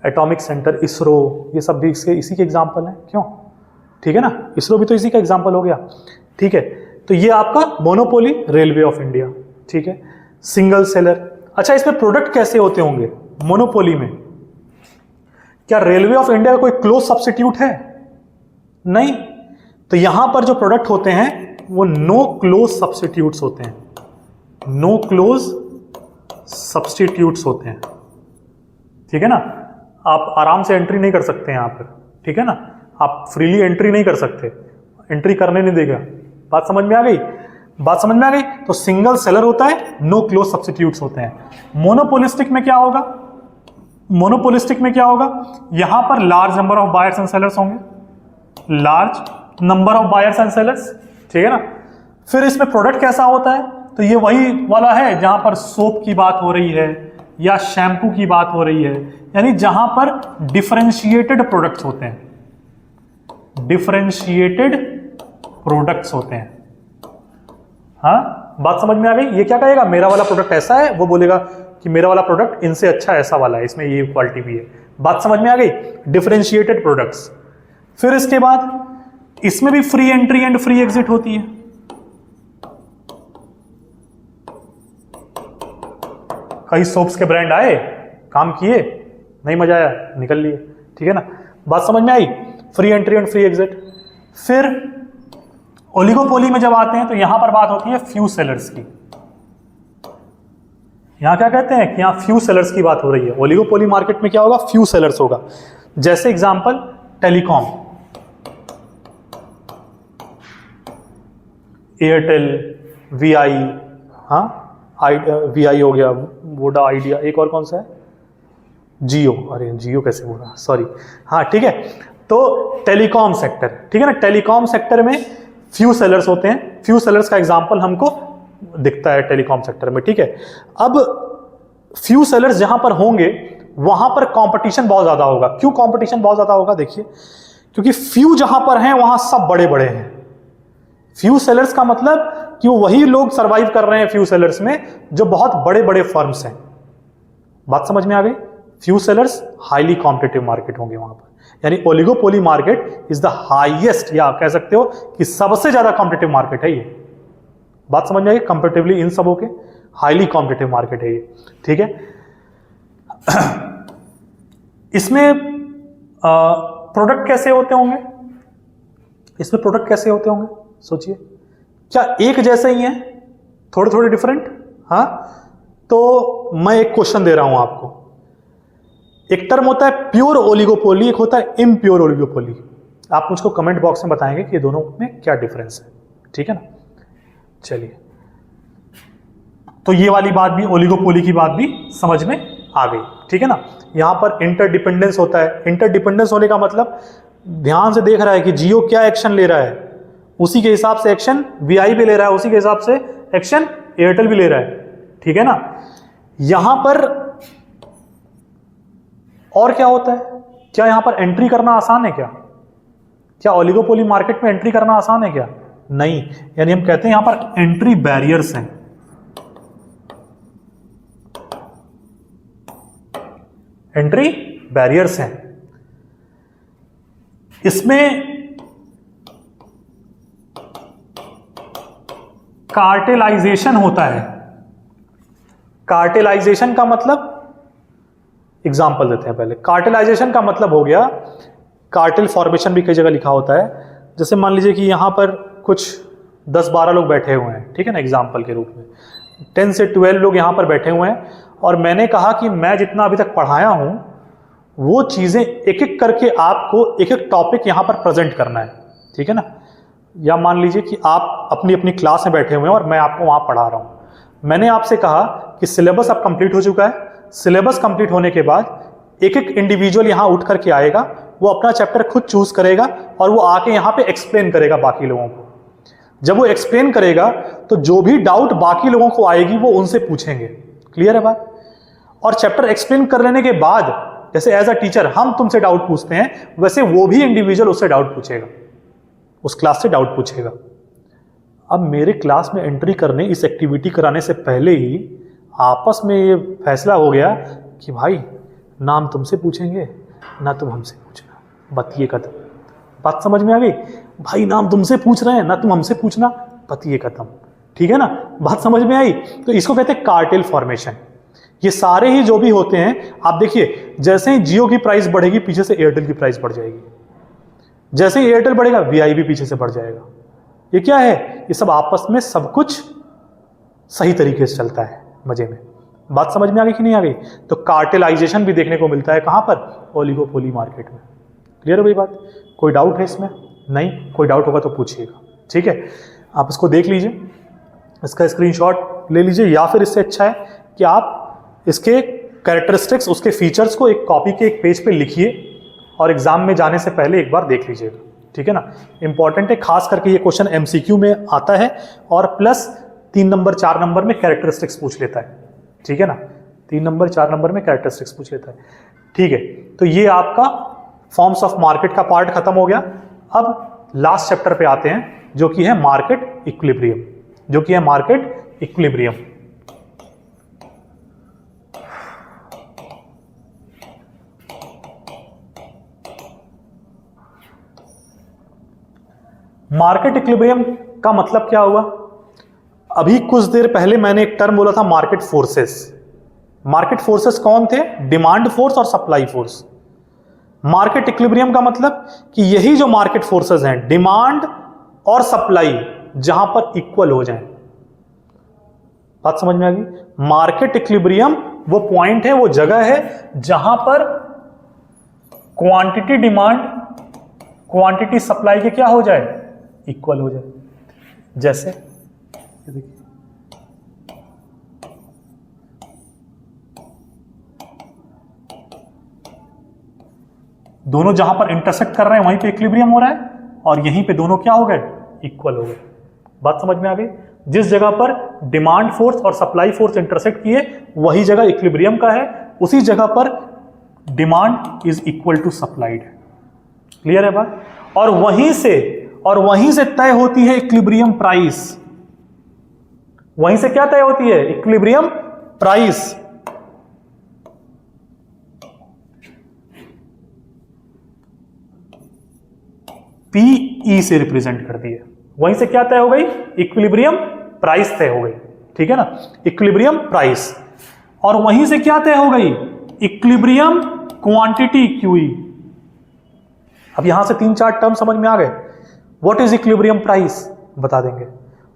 एटॉमिक सेंटर, इसरो, ये सब भी इसी के एग्जाम्पल हैं, क्यों, ठीक है ना। इसरो भी तो इसी का एग्जाम्पल हो गया, ठीक है। तो ये आपका मोनोपोली रेलवे ऑफ इंडिया, ठीक है। सिंगल सेलर, अच्छा इसमें प्रोडक्ट कैसे होते होंगे मोनोपोली में, क्या रेलवे ऑफ इंडिया का कोई क्लोज सब्स्टिट्यूट है, नहीं। तो यहां पर जो प्रोडक्ट होते हैं वो नो क्लोज सब्स्टिट्यूट्स होते हैं, नो क्लोज सब्स्टिट्यूट्स होते हैं, ठीक है ना। आप आराम से एंट्री नहीं कर सकते यहां पर, ठीक है ना, आप फ्रीली एंट्री नहीं कर सकते, एंट्री करने नहीं देगा। बात समझ में आ गई, बात समझ में आ गई। तो सिंगल सेलर होता है, नो क्लोज सब्स्टिट्यूट्स होते हैं। मोनोपोलिस्टिक में क्या होगा, मोनोपोलिस्टिक में क्या होगा, यहां पर large number of buyers and sellers होंगे, large number of buyers and sellers, ठीक है ना। फिर इसमें प्रोडक्ट कैसा होता है, तो ये वही वाला है जहां पर सोप की बात हो रही है या शैम्पू की बात हो रही है, यानी जहां पर डिफरेंशिएटेड प्रोडक्ट्स होते हैं, डिफरेंशिएटेड प्रोडक्ट्स होते हैं। हाँ, बात समझ में आ गई। ये क्या कहेगा, मेरा वाला प्रोडक्ट ऐसा है, वो बोलेगा कि मेरा वाला प्रोडक्ट इनसे अच्छा ऐसा वाला है, इसमें ये क्वालिटी भी है। बात समझ में आ गई, डिफरेंशिएटेड प्रोडक्ट्स। फिर इसके बाद इसमें भी free entry and free exit होती है। कई सोप्स के ब्रांड आए, काम किए, नहीं मजा आया, निकल लिए, ठीक है ना। बात समझ में आई, free entry and free exit. फिर ओलिगोपोली में जब आते हैं तो यहां पर बात होती है फ्यू सेलर्स की। यहां क्या कहते हैं कि यहां फ्यू सेलर्स की बात हो रही है। ओलिगोपोली मार्केट में क्या होगा, फ्यू सेलर्स होगा। जैसे एग्जांपल टेलीकॉम, एयरटेल, वीआई, हाँ वीआई हो गया, वोडा, आइडिया, एक और कौन सा है, जियो, अरे जियो कैसे बोला, सॉरी, हाँ ठीक है। तो टेलीकॉम सेक्टर, ठीक है ना, टेलीकॉम सेक्टर में फ्यू सेलर्स होते हैं। फ्यू सेलर्स का एग्जांपल हमको दिखता है टेलीकॉम सेक्टर में, ठीक है। अब फ्यू सेलर्स जहां पर होंगे वहां पर कंपटीशन बहुत ज्यादा होगा। क्यों कंपटीशन बहुत ज्यादा होगा, देखिए, क्योंकि फ्यू जहां पर हैं वहां सब बड़े बड़े हैं। फ्यू सेलर्स का मतलब कि वही लोग सरवाइव कर रहे हैं फ्यू सेलर्स में जो बहुत बड़े बड़े फर्म्स हैं। बात समझ में आ गई। Few sellers highly competitive market होंगे वहां पर, यानी oligopoly market is the highest, या आप कह सकते हो कि सबसे ज्यादा कॉम्पिटिटिव मार्केट है ये। बात समझ में आई, कंपेरेटिवली इन सबों के हाईली कॉम्पिटिटिव मार्केट है ये, ठीक है। इसमें प्रोडक्ट कैसे होते होंगे, इसमें प्रोडक्ट कैसे होते होंगे, सोचिए, क्या एक जैसे ही हैं, थोड़े थोड़े डिफरेंट, हाँ। तो मैं एक क्वेश्चन दे रहा हूं आपको, एक टर्म होता है प्योर ओलिगोपोली, एक होता है इम्प्योर ओलिगोपोली। आप मुझको कमेंट बॉक्स में बताएंगे कि ये दोनों में क्या डिफरेंस है, ठीक है ना। चलिए, तो ये वाली बात भी, ओलिगोपोली की बात भी समझ में आ गई, ठीक है ना। यहां पर इंटरडिपेंडेंस होता है। इंटरडिपेंडेंस होने का मतलब ध्यान से देख रहा है कि जियो क्या एक्शन ले रहा है, उसी के हिसाब से एक्शन वीआई भी ले रहा है, उसी के हिसाब से एक्शन एयरटेल भी ले रहा है, ठीक है ना। यहां पर और क्या होता है, क्या यहां पर एंट्री करना आसान है, क्या ओलिगोपोली मार्केट में एंट्री करना आसान है क्या, नहीं। यानी हम कहते हैं यहां पर एंट्री बैरियर्स हैं, एंट्री बैरियर्स हैं। इसमें कार्टेलाइजेशन होता है। कार्टेलाइजेशन का मतलब, एग्जाम्पल देते हैं पहले। कार्टेलाइजेशन का मतलब हो गया, कार्टेल फॉर्मेशन भी कई जगह लिखा होता है। जैसे मान लीजिए कि यहां पर कुछ 10-12 लोग बैठे हुए हैं, ठीक है ना, एग्जाम्पल के रूप में 10 से 12 लोग यहां पर बैठे हुए हैं, और मैंने कहा कि मैं जितना अभी तक पढ़ाया हूं वो चीजें एक एक करके आपको एक एक टॉपिक यहां पर प्रेजेंट करना है, ठीक है ना। या मान लीजिए कि आप अपनी अपनी क्लास में बैठे हुए हैं और मैं आपको वहां पढ़ा रहा हूं। मैंने आपसे कहा कि सिलेबस अब कंप्लीट हो चुका है। सिलेबस कंप्लीट होने के बाद एक एक इंडिविजुअल यहां उठ करके आएगा, वो अपना चैप्टर खुद चूज करेगा और वो आके यहां पे एक्सप्लेन करेगा बाकी लोगों को। जब वो एक्सप्लेन करेगा तो जो भी डाउट बाकी लोगों को आएगी वो उनसे पूछेंगे। क्लियर है बात? और चैप्टर एक्सप्लेन कर लेने के बाद जैसे एज अ टीचर हम तुमसे डाउट पूछते हैं, वैसे वो भी इंडिविजुअल उससे डाउट पूछेगा, उस क्लास से डाउट पूछेगा। अब मेरे क्लास में एंट्री करने, इस एक्टिविटी कराने से पहले ही आपस में ये फैसला हो गया कि भाई नाम तुमसे पूछेंगे ना तुम हमसे पूछना, बतिए खत्म। बात समझ में आ गई? भाई नाम तुमसे पूछ रहे हैं ना तुम हमसे पूछना, बतिए खत्म। ठीक है ना, बात समझ में आई? तो इसको कहते हैं कार्टेल फॉर्मेशन। ये सारे ही जो भी होते हैं, आप देखिए जैसे ही जियो की प्राइस बढ़ेगी पीछे से एयरटेल की प्राइस बढ़ जाएगी, जैसे ही एयरटेल बढ़ेगा वीआई भी पीछे से बढ़ जाएगा। ये क्या है? ये सब आपस में सब कुछ सही तरीके से चलता है, मजे में। बात समझ में आ गई कि नहीं आ गई? तो कार्टेलाइजेशन भी देखने को मिलता है कहां पर? ओलिगोपोली मार्केट में। क्लियर हो गई बात? कोई डाउट है इसमें? नहीं? कोई डाउट होगा तो पूछिएगा, ठीक है। आप इसको देख लीजिए, इसका स्क्रीनशॉट ले लीजिए, या फिर इससे अच्छा है कि आप इसके कैरेक्टरिस्टिक्स, उसके फीचर्स को एक कॉपी के एक पेज पे लिखिए और एग्जाम में जाने से पहले एक बार देख लीजिएगा, ठीक है ना। इंपॉर्टेंट है, खास करके ये क्वेश्चन एमसीक्यू में आता है और प्लस 3 नंबर 4 नंबर में कैरेक्टरिस्टिक्स पूछ लेता है, ठीक है ना। 3 नंबर 4 नंबर में कैरेक्टरिस्टिक्स पूछ लेता है, ठीक है। तो ये आपका फॉर्म्स ऑफ मार्केट का पार्ट खत्म हो गया। अब लास्ट चैप्टर पे आते हैं जो कि है मार्केट इक्विलिब्रियम, जो कि है मार्केट इक्विलिब्रियम। मार्केट इक्विलिब्रियम का मतलब क्या हुआ? अभी कुछ देर पहले मैंने एक टर्म बोला था मार्केट फोर्सेस। मार्केट फोर्सेस कौन थे? डिमांड फोर्स और सप्लाई फोर्स। मार्केट इक्विलिब्रियम का मतलब कि यही जो मार्केट फोर्सेस हैं, डिमांड और सप्लाई जहां पर इक्वल हो जाएं। बात समझ में आ गई? मार्केट इक्विलिब्रियम वो पॉइंट है, वो जगह है जहां पर क्वांटिटी डिमांड, क्वांटिटी सप्लाई के क्या हो जाए? इक्वल हो जाए। जैसे देखिए, दोनों जहां पर इंटरसेक्ट कर रहे हैं वहीं पे इक्विलिब्रियम हो रहा है, और यहीं पे दोनों क्या हो गए? इक्वल हो गए। बात समझ में आ गई? जिस जगह पर डिमांड फोर्स और सप्लाई फोर्स इंटरसेक्ट किए वही जगह इक्विलिब्रियम का है, उसी जगह पर demand is equal to supplied. Clear है बात? और वहीं से तय होती है इक्विलिब्रियम प्राइस। वहीं से क्या तय होती है? Equilibrium price. पीई से रिप्रेजेंट करती है। वहीं से क्या तय हो गई? इक्विलिब्रियम प्राइस तय हो गई, ठीक है ना, इक्विलिब्रियम प्राइस। और वहीं से क्या तय हो गई? Equilibrium quantity Q E. अब यहां से 3-4 टर्म समझ में आ गए। What is equilibrium price? बता देंगे।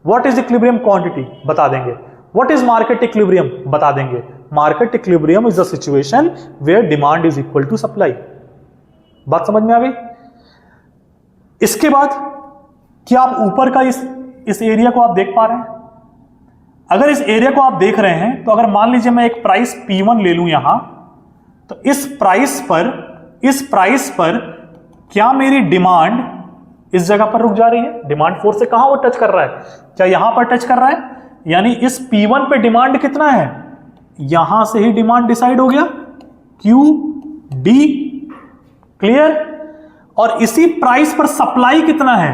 What is equilibrium quantity? बता देंगे। What is market equilibrium? बता देंगे। Market equilibrium is a situation where demand is equal to supply. बात समझ में आ गई? इसके बाद क्या आप ऊपर का इस एरिया को आप देख पा रहे हैं? अगर इस एरिया को आप देख रहे हैं तो अगर मान लीजिए मैं एक प्राइस P1 ले लूं यहां, तो इस प्राइस पर क्या मेरी डिमांड इस जगह पर रुक जा रही है? डिमांड फोर्स से कहां वो टच कर रहा है? क्या यहां पर टच कर रहा है? यानी इस P1 पे डिमांड कितना है? यहां से ही डिमांड डिसाइड हो गया, QD। क्लियर? और इसी प्राइस पर सप्लाई कितना है?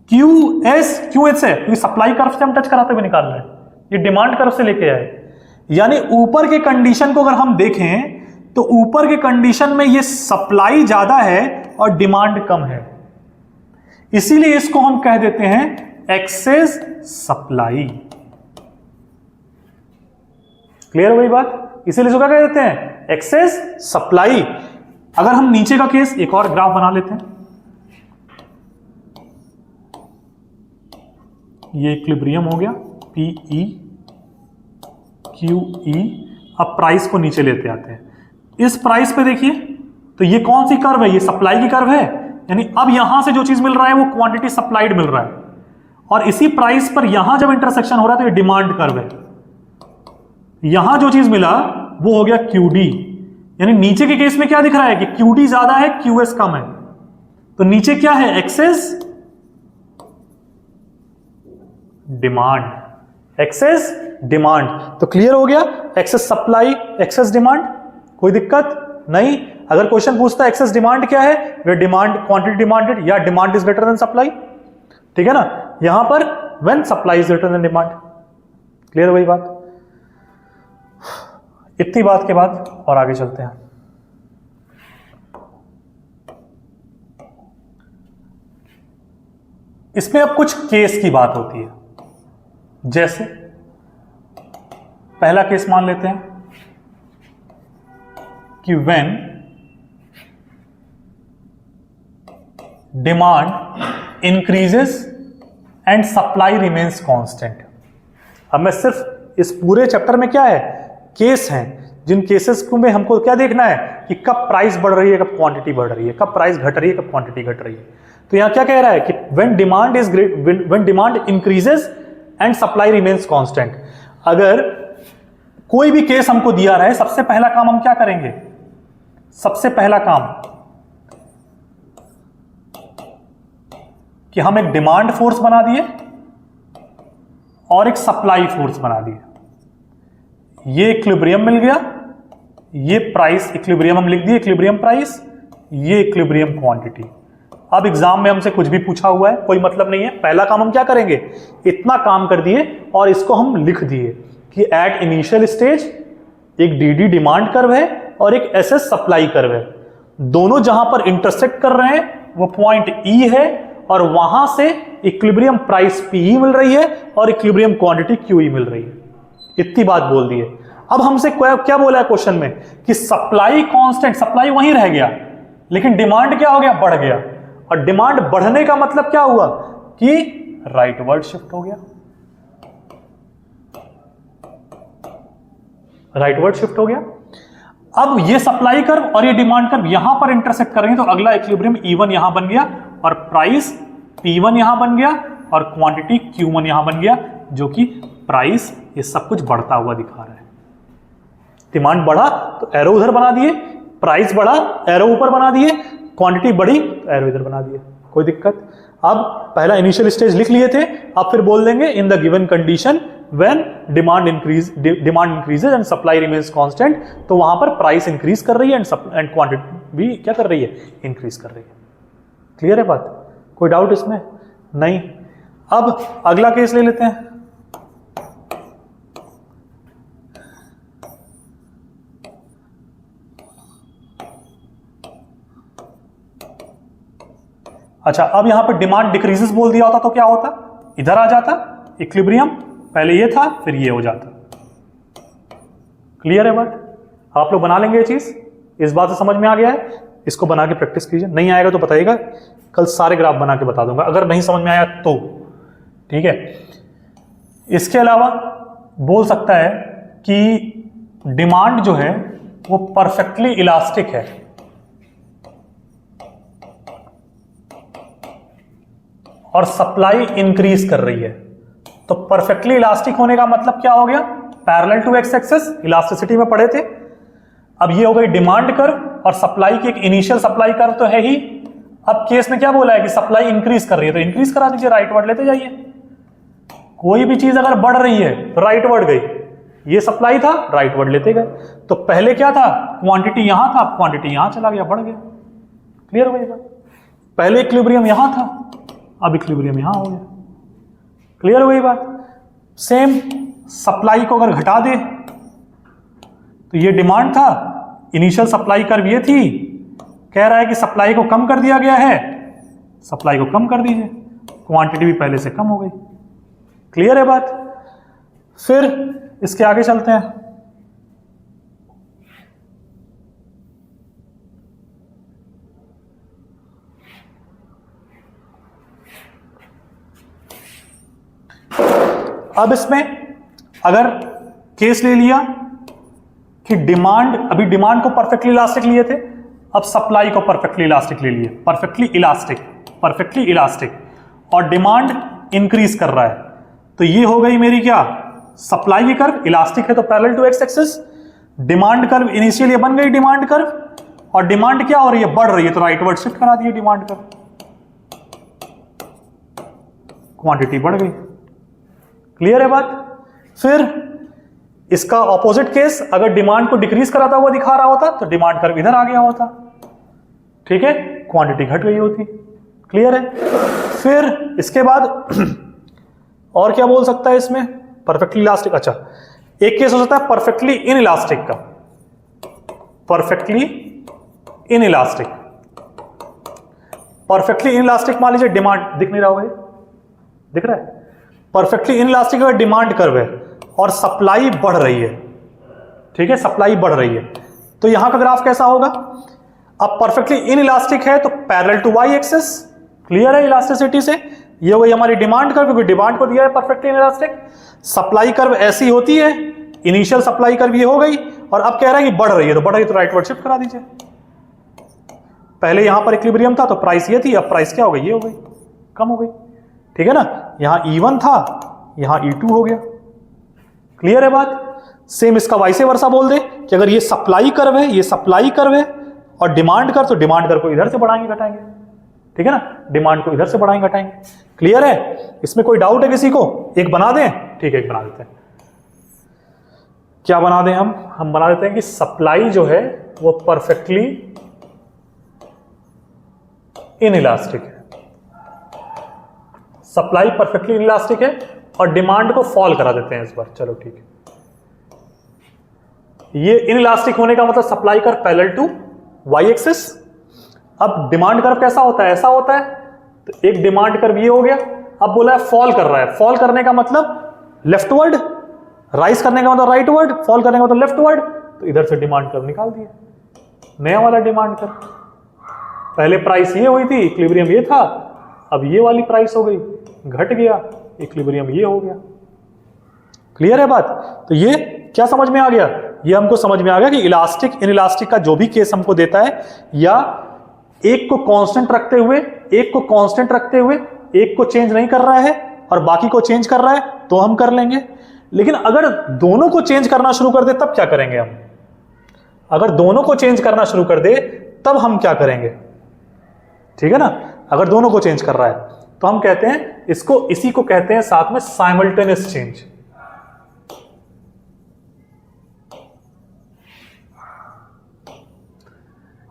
QS है, क्योंकि सप्लाई कर्व से हम टच कराते हुए निकाल रहे हैं, ये डिमांड कर्व से लेके आए। यानी ऊपर के कंडीशन को अगर हम देखें तो ऊपर के कंडीशन में ये सप्लाई ज्यादा है और डिमांड कम है। इसीलिए इसको हम कह देते हैं एक्सेस सप्लाई। क्लियर हो गई बात? इसीलिए इसको क्या कह देते हैं? Excess supply. अगर हम नीचे का केस एक और ग्राफ बना लेते हैं, ये इक्विलिब्रियम हो गया PE QE। अब प्राइस को नीचे लेते आते हैं। इस प्राइस पे देखिए तो ये कौन सी कर्व है? ये सप्लाई की कर्व है, यानी अब यहां से जो चीज मिल रहा है वो क्वांटिटी सप्लाइड मिल रहा है, और इसी प्राइस पर यहां जब इंटरसेक्शन हो रहा है तो ये डिमांड कर्व है। यहां जो चीज मिला वो हो गया QD, यानी नीचे के केस में क्या दिख रहा है कि QD ज्यादा है, QS कम है, तो नीचे क्या है? Excess demand, excess demand. तो क्लियर हो गया, एक्सेस सप्लाई, एक्सेस डिमांड, कोई दिक्कत नहीं। अगर क्वेश्चन पूछता है एक्सेस डिमांड क्या है, वे डिमांड क्वांटिटी डिमांडेड या demand is greater than supply, ठीक है ना। यहां पर when supply is greater than demand. Clear हो गई बात? इतनी बात के बाद और आगे चलते हैं। इसमें अब कुछ केस की बात होती है, जैसे पहला केस मान लेते हैं कि when demand increases and supply remains constant. अब मैं सिर्फ इस पूरे चैप्टर में क्या है? केस हैं, जिन केसेस में हमको क्या देखना है कि कब प्राइस बढ़ रही है, कब क्वांटिटी बढ़ रही है, कब प्राइस घट रही है, कब क्वांटिटी घट रही है। तो यहां क्या कह रहा है कि when demand increases and supply remains constant. अगर कोई भी केस हमको दिया रहा है, सबसे पहला काम हम क्या करेंगे? सबसे पहला काम कि हम एक डिमांड फोर्स बना दिए और एक सप्लाई फोर्स बना दिए। ये इक्विलिब्रियम मिल गया, ये प्राइस इक्विलिब्रियम हम लिख दिए, इक्विलिब्रियम प्राइस, ये इक्विलिब्रियम क्वांटिटी। अब एग्जाम में हमसे कुछ भी पूछा हुआ है, कोई मतलब नहीं है। पहला काम हम क्या करेंगे? इतना काम कर दिए और इसको हम लिख दिए कि एट इनिशियल स्टेज एक DD डिमांड कर्व है और एक SS सप्लाई कर्व है। दोनों जहां पर इंटरसेक्ट कर रहे हैं वो पॉइंट E है, और वहां से इक्विलिब्रियम प्राइस PE मिल रही है और इक्विलिब्रियम क्वांटिटी QE मिल रही है। इतनी बात बोल दी है। अब हमसे क्या बोला है क्वेश्चन में कि सप्लाई कांस्टेंट, सप्लाई वहीं रह गया लेकिन डिमांड क्या हो गया? बढ़ गया। और डिमांड बढ़ने का मतलब क्या हुआ कि राइटवर्ड शिफ्ट हो गया, राइटवर्ड शिफ्ट हो गया। अब ये सप्लाई कर्व और ये डिमांड कर्व यहां पर इंटरसेक्ट कर रही है, तो अगला इक्विलिब्रियम E1 यहां बन गया और प्राइस P1 यहां बन गया और क्वांटिटी Q1 यहां बन गया, जो कि प्राइस ये सब कुछ बढ़ता हुआ दिखा रहा है। डिमांड बढ़ा तो एरो उधर बना दिए, प्राइस बढ़ा एरो ऊपर बना दिए, क्वांटिटी बढ़ी तो एरो इधर बना दिए, कोई दिक्कत। अब पहला इनिशियल स्टेज लिख लिए थे, अब फिर बोल देंगे in the given condition when demand increases and supply remains constant, तो वहां पर प्राइस इंक्रीज कर रही है एंड क्वांटिटी भी क्या कर रही है? इंक्रीज कर रही है। क्लियर है बात? कोई डाउट इसमें? नहीं। अब अगला केस ले लेते हैं। अच्छा, अब यहां पर डिमांड डिक्रीजेस बोल दिया होता तो क्या होता? इधर आ जाता इक्विलिब्रियम, पहले ये था फिर ये हो जाता। क्लियर है बात? आप लोग बना लेंगे ये चीज? इस बात से समझ में आ गया है? इसको बना के प्रैक्टिस कीजिए, नहीं आएगा तो बताइएगा, कल सारे ग्राफ बना के बता दूंगा अगर नहीं समझ में आया तो, ठीक है। इसके अलावा बोल सकता है कि डिमांड जो है वो परफेक्टली इलास्टिक है, और सप्लाई इंक्रीज कर रही है। तो परफेक्टली इलास्टिक होने का मतलब क्या हो गया? Parallel to X axis, elasticity में पढ़े थे। अब ये हो गई डिमांड कर्व और सप्लाई की एक इनिशियल सप्लाई कर्व तो है ही। अब केस में क्या बोला है कि सप्लाई इंक्रीज कर रही है, तो इंक्रीज करा दीजिए, राइटवर्ड लेते जाइए। कोई भी चीज अगर बढ़ रही है तो राइटवर्ड गई, ये सप्लाई था राइटवर्ड लेते गए। तो पहले क्या था? क्वांटिटी यहां था, क्वांटिटी यहां चला गया, बढ़ गया। क्लियर हो गया? पहले इक्विलिब्रियम यहां था, अब इक्विलिब्रियम यहां हो गया। क्लियर हो गई बात? सेम सप्लाई को अगर घटा दे तो ये डिमांड था, इनिशियल सप्लाई कर्व ये थी, कह रहा है कि सप्लाई को कम कर दिया गया है सप्लाई को कम कर दीजिए, क्वांटिटी भी पहले से कम हो गई। क्लियर है बात? फिर इसके आगे चलते हैं। अब इसमें अगर केस ले लिया कि डिमांड, अभी डिमांड को परफेक्टली इलास्टिक लिए थे, अब सप्लाई को परफेक्टली इलास्टिक ले लिए, परफेक्टली इलास्टिक, और डिमांड इंक्रीज कर रहा है, तो ये हो गई मेरी क्या, सप्लाई की कर्व, इलास्टिक है तो parallel to X axis. Demand curve initial ये बन गई डिमांड कर्व, और डिमांड क्या हो रही है, बढ़ रही है, तो राइटवर्ड शिफ्ट करा दिए डिमांड कर्व, क्वांटिटी बढ़ गई। क्लियर है बात? फिर इसका ऑपोजिट केस, अगर डिमांड को डिक्रीज कराता हुआ दिखा रहा होता तो डिमांड कर्व इधर आ गया होता, ठीक है, क्वांटिटी घट गई होती। क्लियर है? फिर इसके बाद और क्या बोल सकता है इसमें, परफेक्टली इलास्टिक। अच्छा, एक केस हो सकता है परफेक्टली इनइलास्टिक का, परफेक्टली इनइलास्टिक। परफेक्टली इनइलास्टिक मान लीजिए डिमांड, दिख नहीं रहा होगा, दिख रहा है, परफेक्टली इनइलास्टिक अगर डिमांड कर्व है और सप्लाई बढ़ रही है, ठीक है, सप्लाई बढ़ रही है, तो यहां का ग्राफ कैसा होगा, अब परफेक्टली इनइलास्टिक है तो parallel to Y axis. Clear है इलास्टिसिटी से? ये हो गई हमारी डिमांड कर्व, क्योंकि डिमांड को दिया है परफेक्टली इनइलास्टिक। सप्लाई कर्व ऐसी होती है, इनिशियल सप्लाई कर्व ये हो गई, और अब कह रहा है कि बढ़ रही है, तो बढ़ रही है तो राइटवर्ड शिफ्ट करा दीजिए। पहले यहां पर इक्विलिब्रियम था तो प्राइस ये थी, अब प्राइस क्या हो गई, ये हो गई, कम हो गई, ठीक है ना। यहां E1 था, यहां E2 हो गया। क्लियर है बात? सेम इसका वाइस वर्सा बोल दे कि अगर ये सप्लाई कर्व है, ये सप्लाई कर्व है, और डिमांड कर्व, तो डिमांड कर्व को इधर से बढ़ाएंगे घटाएंगे, ठीक है ना, डिमांड को इधर से बढ़ाएंगे घटाएंगे। क्लियर है? इसमें कोई डाउट है किसी को? एक बना दें? ठीक है, एक बना देते हैं। क्या बना दें हम बना देते हैं कि सप्लाई जो है वो परफेक्टली इनइलास्टिक है, सप्लाई परफेक्टली इनइलास्टिक है, और डिमांड को फॉल करा देते हैं इस बार। चलो ठीक है, ये इनइलास्टिक होने का मतलब supply curve parallel to Y axis. अब डिमांड कर्व कैसा होता है, ऐसा होता है, तो एक डिमांड कर्व ये हो गया। अब बोला है फॉल कर रहा है, फॉल करने का मतलब लेफ्टवर्ड, राइज करने का मतलब राइटवर्ड, फॉल करने का मतलब लेफ्टवर्ड, तो इधर से डिमांड कर्व निकाल दिया, नया वाला डिमांड कर्व। पहले प्राइस ये हुई थी, इक्विलिब्रियम ये था, अब ये वाली प्राइस हो गई, घट गया, इक्विलिब्रियम ये हो गया। क्लियर है बात? तो ये क्या समझ में आ गया? ये हमको समझ में आ गया कि इलास्टिक इनइलास्टिक का जो भी केस हमको देता है, या एक को कांस्टेंट रखते हुए, एक को चेंज नहीं कर रहा है और बाकी को चेंज कर रहा है, तो हम कर लेंगे। लेकिन अगर दोनों को चेंज करना शुरू कर दे तब क्या करेंगे हम? अगर दोनों को चेंज करना शुरू कर दे तब हम क्या करेंगे? ठीक है ना, अगर दोनों को चेंज कर रहा है तो हम कहते हैं इसको, इसी को कहते हैं साथ में साइमल्टेनियस चेंज।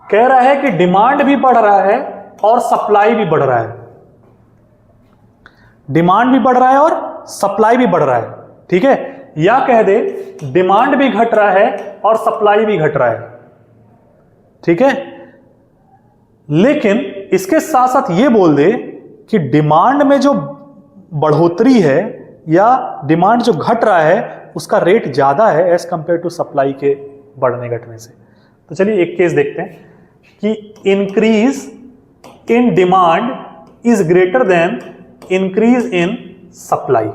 कह रहा है कि डिमांड भी बढ़ रहा है और सप्लाई भी बढ़ रहा है, डिमांड भी बढ़ रहा है और सप्लाई भी बढ़ रहा है, ठीक है, या कह दे डिमांड भी घट रहा है और सप्लाई भी घट रहा है, ठीक है। लेकिन इसके साथ साथ ये बोल दे कि डिमांड में जो बढ़ोतरी है या डिमांड जो घट रहा है उसका रेट ज्यादा है एज कंपेयर टू सप्लाई के बढ़ने घटने से। तो चलिए एक केस देखते हैं कि increase in demand is greater than increase in supply,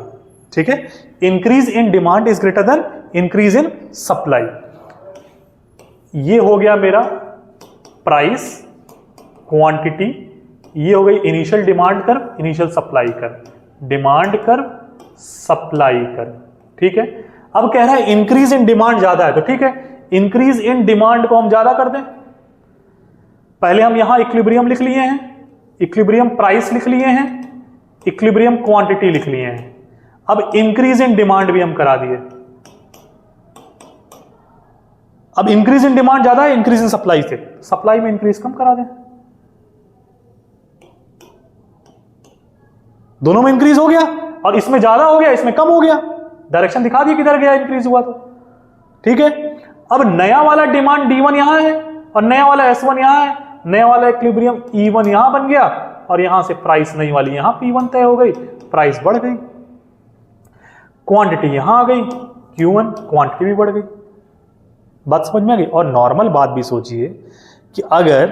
ठीक है, increase in demand is greater than increase in supply. ये हो गया मेरा प्राइस, क्वांटिटी, ये हो गई initial demand curve, initial supply curve, demand curve, supply curve, ठीक है। अब कह रहा है इंक्रीज इन डिमांड ज्यादा है, तो ठीक है, इंक्रीज इन डिमांड को हम ज्यादा कर दें। पहले हम यहां इक्विलिब्रियम लिख लिए हैं, इक्विलिब्रियम प्राइस लिख लिए हैं, इक्विलिब्रियम क्वांटिटी लिख लिए हैं। अब इंक्रीज इन डिमांड भी हम करा दिए। अब इंक्रीज इन डिमांड ज्यादा है इंक्रीज इन सप्लाई से, सप्लाई में इंक्रीज कम करा दें, दोनों में इंक्रीज हो गया और इसमें ज्यादा हो गया इसमें कम हो गया, डायरेक्शन दिखा दिया किधर गया इंक्रीज हुआ तो, ठीक है। अब नया वाला डिमांड D1 यहां है और नया वाला S1 यहां है, नया वाला इक्विलिब्रियम E1 यहां बन गया और यहां से प्राइस नहीं वाली यहां P1 तय हो गई, प्राइस बढ़ गई। क्वांटिटी यहां आ गई Q1, क्वांटिटी भी बढ़ गई। बात समझ में आ गई। और नॉर्मल बात भी सोचिए कि अगर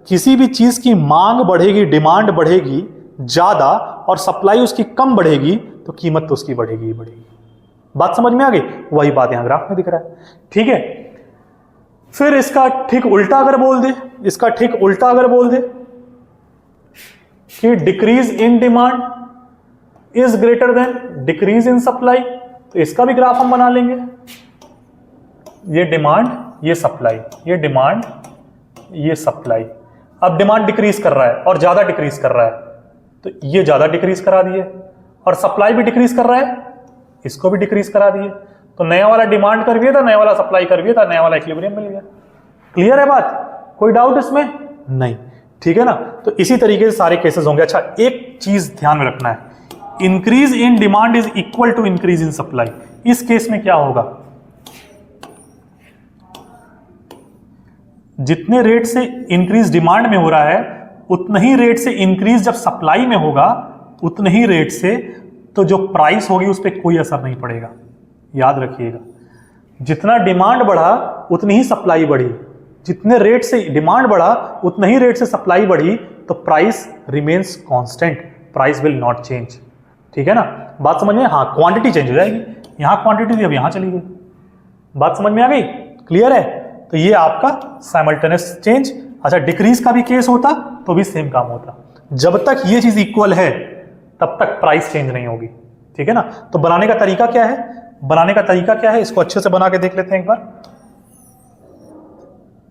किसी भी चीज की मांग बढ़ेगी, डिमांड बढ़ेगी ज्यादा और सप्लाई उसकी कम बढ़ेगी तो कीमत तो उसकी बढ़ेगी ही बढ़ेगी। बात समझ में आ गई। वही बात यहां ग्राफ में दिख रहा है। ठीक है, फिर इसका ठीक उल्टा अगर बोल दे, इसका ठीक उल्टा अगर बोल दे कि decrease in demand is greater than decrease in supply, तो इसका भी ग्राफ हम बना लेंगे। ये डिमांड, ये सप्लाई, ये डिमांड, ये सप्लाई। अब डिमांड डिक्रीज कर रहा है और ज्यादा डिक्रीज कर रहा है, तो ये ज्यादा डिक्रीज करा दिए, और सप्लाई भी डिक्रीज कर रहा है, इसको भी डिक्रीज करा दिए। तो नया वाला डिमांड कर दिया था, नया वाला सप्लाई कर दिया था, नया वाला इक्विलिब्रियम मिल गया। क्लियर है बात? कोई डाउट इसमें? नहीं। ठीक है ना। तो इसी तरीके से सारे केसेस होंगे। अच्छा, एक चीज ध्यान में रखना है, increase in demand is equal to increase in supply. इस केस में क्या होगा, जितने रेट से इंक्रीज डिमांड में हो रहा है उतने ही रेट से इंक्रीज जब सप्लाई में होगा, उतने ही रेट से तो जो प्राइस होगी उस पर कोई असर नहीं पड़ेगा। याद रखिएगा, जितना डिमांड बढ़ा उतनी ही सप्लाई बढ़ी, जितने रेट से डिमांड बढ़ा उतने ही रेट से सप्लाई बढ़ी, तो price remains constant, price will not change. ठीक है ना। बात समझ में? हाँ, क्वांटिटी चेंज हो जाएगी। यहां क्वांटिटी थी, अब यहां चली गई। बात समझ में आ गई? क्लियर है? तो ये आपका साइमल्टेनियस चेंज। अच्छा, डिक्रीज का भी केस होता तो भी सेम काम होता। जब तक ये चीज इक्वल है तब तक प्राइस चेंज नहीं होगी। ठीक है ना। तो बनाने का तरीका क्या है? बनाने का तरीका क्या है, इसको अच्छे से बना के देख लेते हैं एक बार।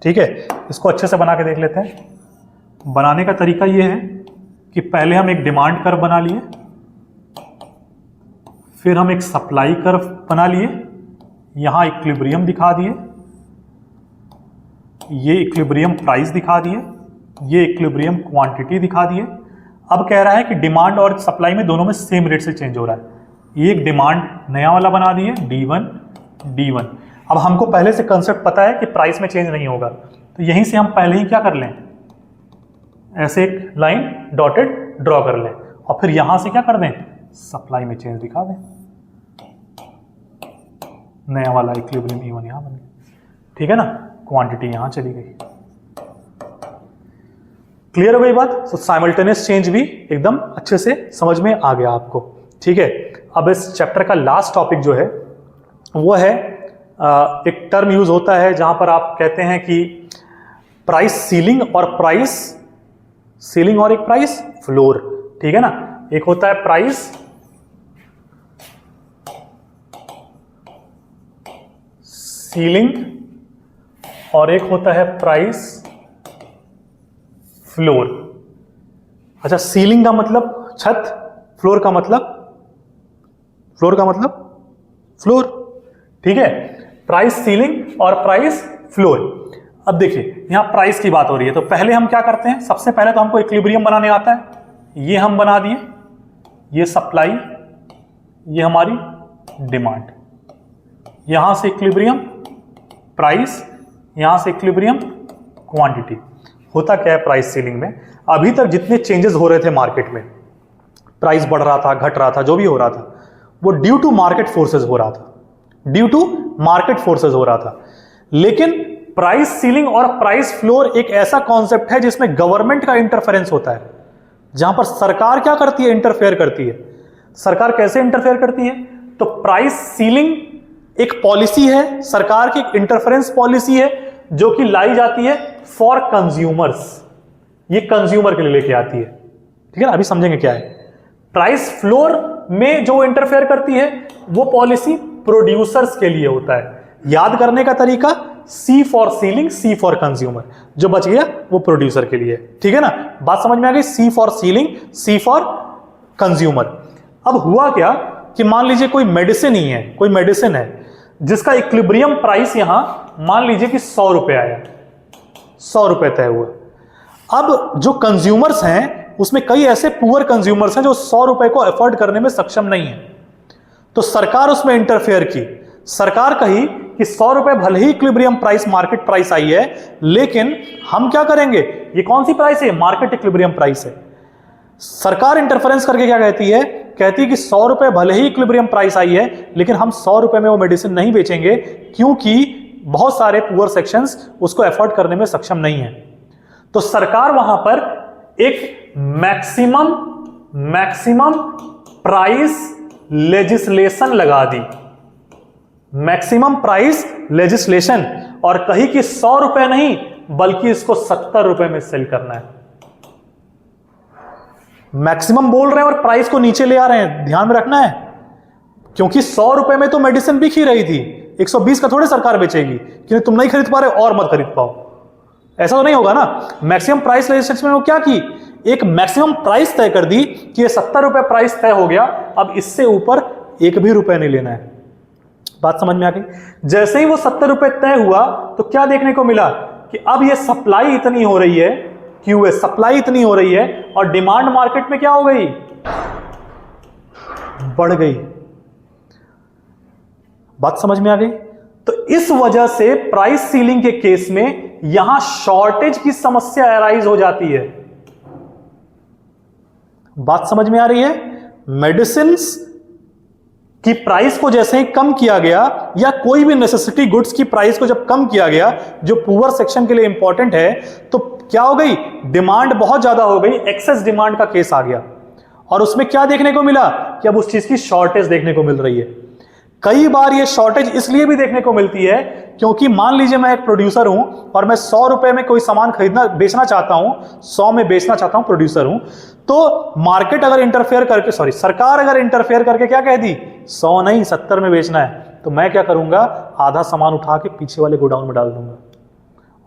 ठीक है, इसको अच्छे से बना के देख लेते हैं। बनाने का तरीका ये है कि पहले हम एक डिमांड कर्व बना लिए, फिर हम एक सप्लाई कर्व बना लिए, यहां इक्विलिब्रियम दिखा दिए, ये इक्विलिब्रियम प्राइस दिखा दिए, ये इक्विलिब्रियम क्वांटिटी दिखा दिए। अब कह रहा है कि डिमांड और सप्लाई में दोनों में सेम रेट से चेंज हो रहा है। ये एक डिमांड नया वाला बना दिए, D1। अब हमको पहले से कंसेप्ट पता है कि प्राइस में चेंज नहीं होगा, तो यहीं से हम पहले ही क्या कर लें, ऐसे एक लाइन डॉटेड ड्रॉ कर लें, और फिर यहां से क्या कर दें, सप्लाई में चेंज दिखा दें। नया वाला इक्विलिब्रियम E1 यहां बन गया। ठीक है ना। क्वांटिटी यहां चली गई। क्लियर हो गई बात? तो साइमल्टेनियस चेंज भी एकदम अच्छे से समझ में आ गया आपको। ठीक है। अब इस चैप्टर का लास्ट टॉपिक जो है वो है एक टर्म यूज होता है जहां पर आप कहते हैं कि प्राइस सीलिंग और प्राइस सीलिंग और एक प्राइस फ्लोर। ठीक है ना। एक होता है प्राइस सीलिंग और एक होता है प्राइस फ्लोर। अच्छा, सीलिंग का मतलब छत, फ्लोर का मतलब फ्लोर। ठीक है। प्राइस सीलिंग और प्राइस फ्लोर। अब देखिए यहां प्राइस की बात हो रही है, तो पहले हम क्या करते हैं, सबसे पहले तो हमको इक्विलिब्रियम बनाने आता है। ये हम बना दिए, ये सप्लाई, ये हमारी डिमांड, यहां से इक्विलिब्रियम प्राइस, यहां से इक्विलिब्रियम क्वांटिटी। होता क्या है प्राइस सीलिंग में, अभी तक जितने चेंजेस हो रहे थे मार्केट में, प्राइस बढ़ रहा था, घट रहा था, जो भी हो रहा था, वो ड्यू टू मार्केट फोर्सेस हो रहा था, ड्यू टू मार्केट फोर्सेस हो रहा था। लेकिन प्राइस सीलिंग और प्राइस फ्लोर एक ऐसा कॉन्सेप्ट है जिसमें गवर्नमेंट का इंटरफेरेंस होता है, जहां पर सरकार क्या करती है, इंटरफेयर करती है। सरकार कैसे इंटरफेयर करती है, तो प्राइस सीलिंग एक पॉलिसी है, सरकार की एक इंटरफेरेंस पॉलिसी है जो कि लाई जाती है फॉर कंज्यूमर्स, ये कंज्यूमर के लिए लेके आती है। ठीक है ना। अभी समझेंगे क्या है। प्राइस फ्लोर में जो इंटरफेयर करती है वो पॉलिसी प्रोड्यूसर्स के लिए होता है। याद करने का तरीका, C for ceiling, C for consumer, जो बच गया वो प्रोड्यूसर के लिए। ठीक है ना। बात समझ में आ गई। C for ceiling, C for consumer. अब हुआ क्या कि मान लीजिए कोई मेडिसिन ही है, कोई मेडिसिन है जिसका इक्विलिब्रियम प्राइस यहां मान लीजिए कि 100 रुपए आया, 100 रुपए तय हुआ। अब जो कंज्यूमर्स हैं उसमें कई ऐसे पुअर कंज्यूमर्स हैं जो 100 रुपए को अफोर्ड करने में सक्षम नहीं है, तो सरकार उसमें इंटरफेयर की। सरकार कही कि 100 रुपए भले ही इक्विलिब्रियम प्राइस, मार्केट प्राइस आई है, लेकिन हम क्या करेंगे, ये कौन सी प्राइस है, मार्केट इक्विलिब्रियम प्राइस है, सरकार इंटरफेरेंस करके क्या कहती है, कहती है कि 100 रुपए भले ही इक्विलिब्रियम प्राइस आई है, लेकिन हम 100 रुपए में वो मेडिसिन नहीं बेचेंगे, क्योंकि बहुत सारे पुअर सेक्शंस उसको एफोर्ड करने में सक्षम नहीं है। तो सरकार वहां पर एक मैक्सिमम प्राइस लेजिस्लेशन लगा दी, मैक्सिमम प्राइस लेजिस्लेशन, और कही कि 100 रुपए नहीं बल्कि इसको 70 रुपए में सेल करना है। मैक्सिमम बोल रहे हैं और प्राइस को नीचे ले आ रहे हैं, ध्यान में रखना है, क्योंकि 100 रुपए में तो मेडिसिन बिक ही रही थी, 120 का थोड़े सरकार बेचेगी, क्योंकि तुम नहीं खरीद पा रहे और मत खरीद पाओ, ऐसा तो नहीं होगा ना। मैक्सिमम प्राइस लेजिस्लेशन में वो क्या की, एक मैक्सिमम प्राइस तय कर दी कि ये 70 रुपए प्राइस तय हो गया, अब इससे ऊपर एक भी रुपए नहीं लेना है। बात समझ में आ गई। जैसे ही वो 70 रुपए तय हुआ तो क्या देखने को मिला कि अब ये सप्लाई इतनी हो रही है, क्यों सप्लाई इतनी हो रही है और डिमांड मार्केट में क्या हो गई, बढ़ गई। बात समझ में आ गई। तो इस वजह से प्राइस सीलिंग के केस में यहां शॉर्टेज की समस्या अराइज हो जाती है। बात समझ में आ रही है। मेडिसिन्स की प्राइस को जैसे ही कम किया गया, या कोई भी नेसेसिटी गुड्स की प्राइस को जब कम किया गया जो पुअर सेक्शन के लिए इंपॉर्टेंट है, तो क्या हो गई, डिमांड बहुत ज्यादा हो गई, एक्सेस डिमांड का केस आ गया, और उसमें क्या देखने को मिला कि अब उस चीज की शॉर्टेज देखने को मिल रही है। कई बार ये शॉर्टेज इसलिए भी देखने को मिलती है क्योंकि मान लीजिए मैं एक प्रोड्यूसर हूं और मैं 100 रुपए में कोई सामान बेचना चाहता हूं, 100 में बेचना चाहता हूं, प्रोड्यूसर हूं, तो मार्केट अगर इंटरफेयर करके, सरकार अगर इंटरफेयर करके क्या कह दी, 100 नहीं 70 में बेचना है, तो मैं क्या करूंगा, आधा सामान उठा के पीछे वाले गोडाउन में डाल दूंगा,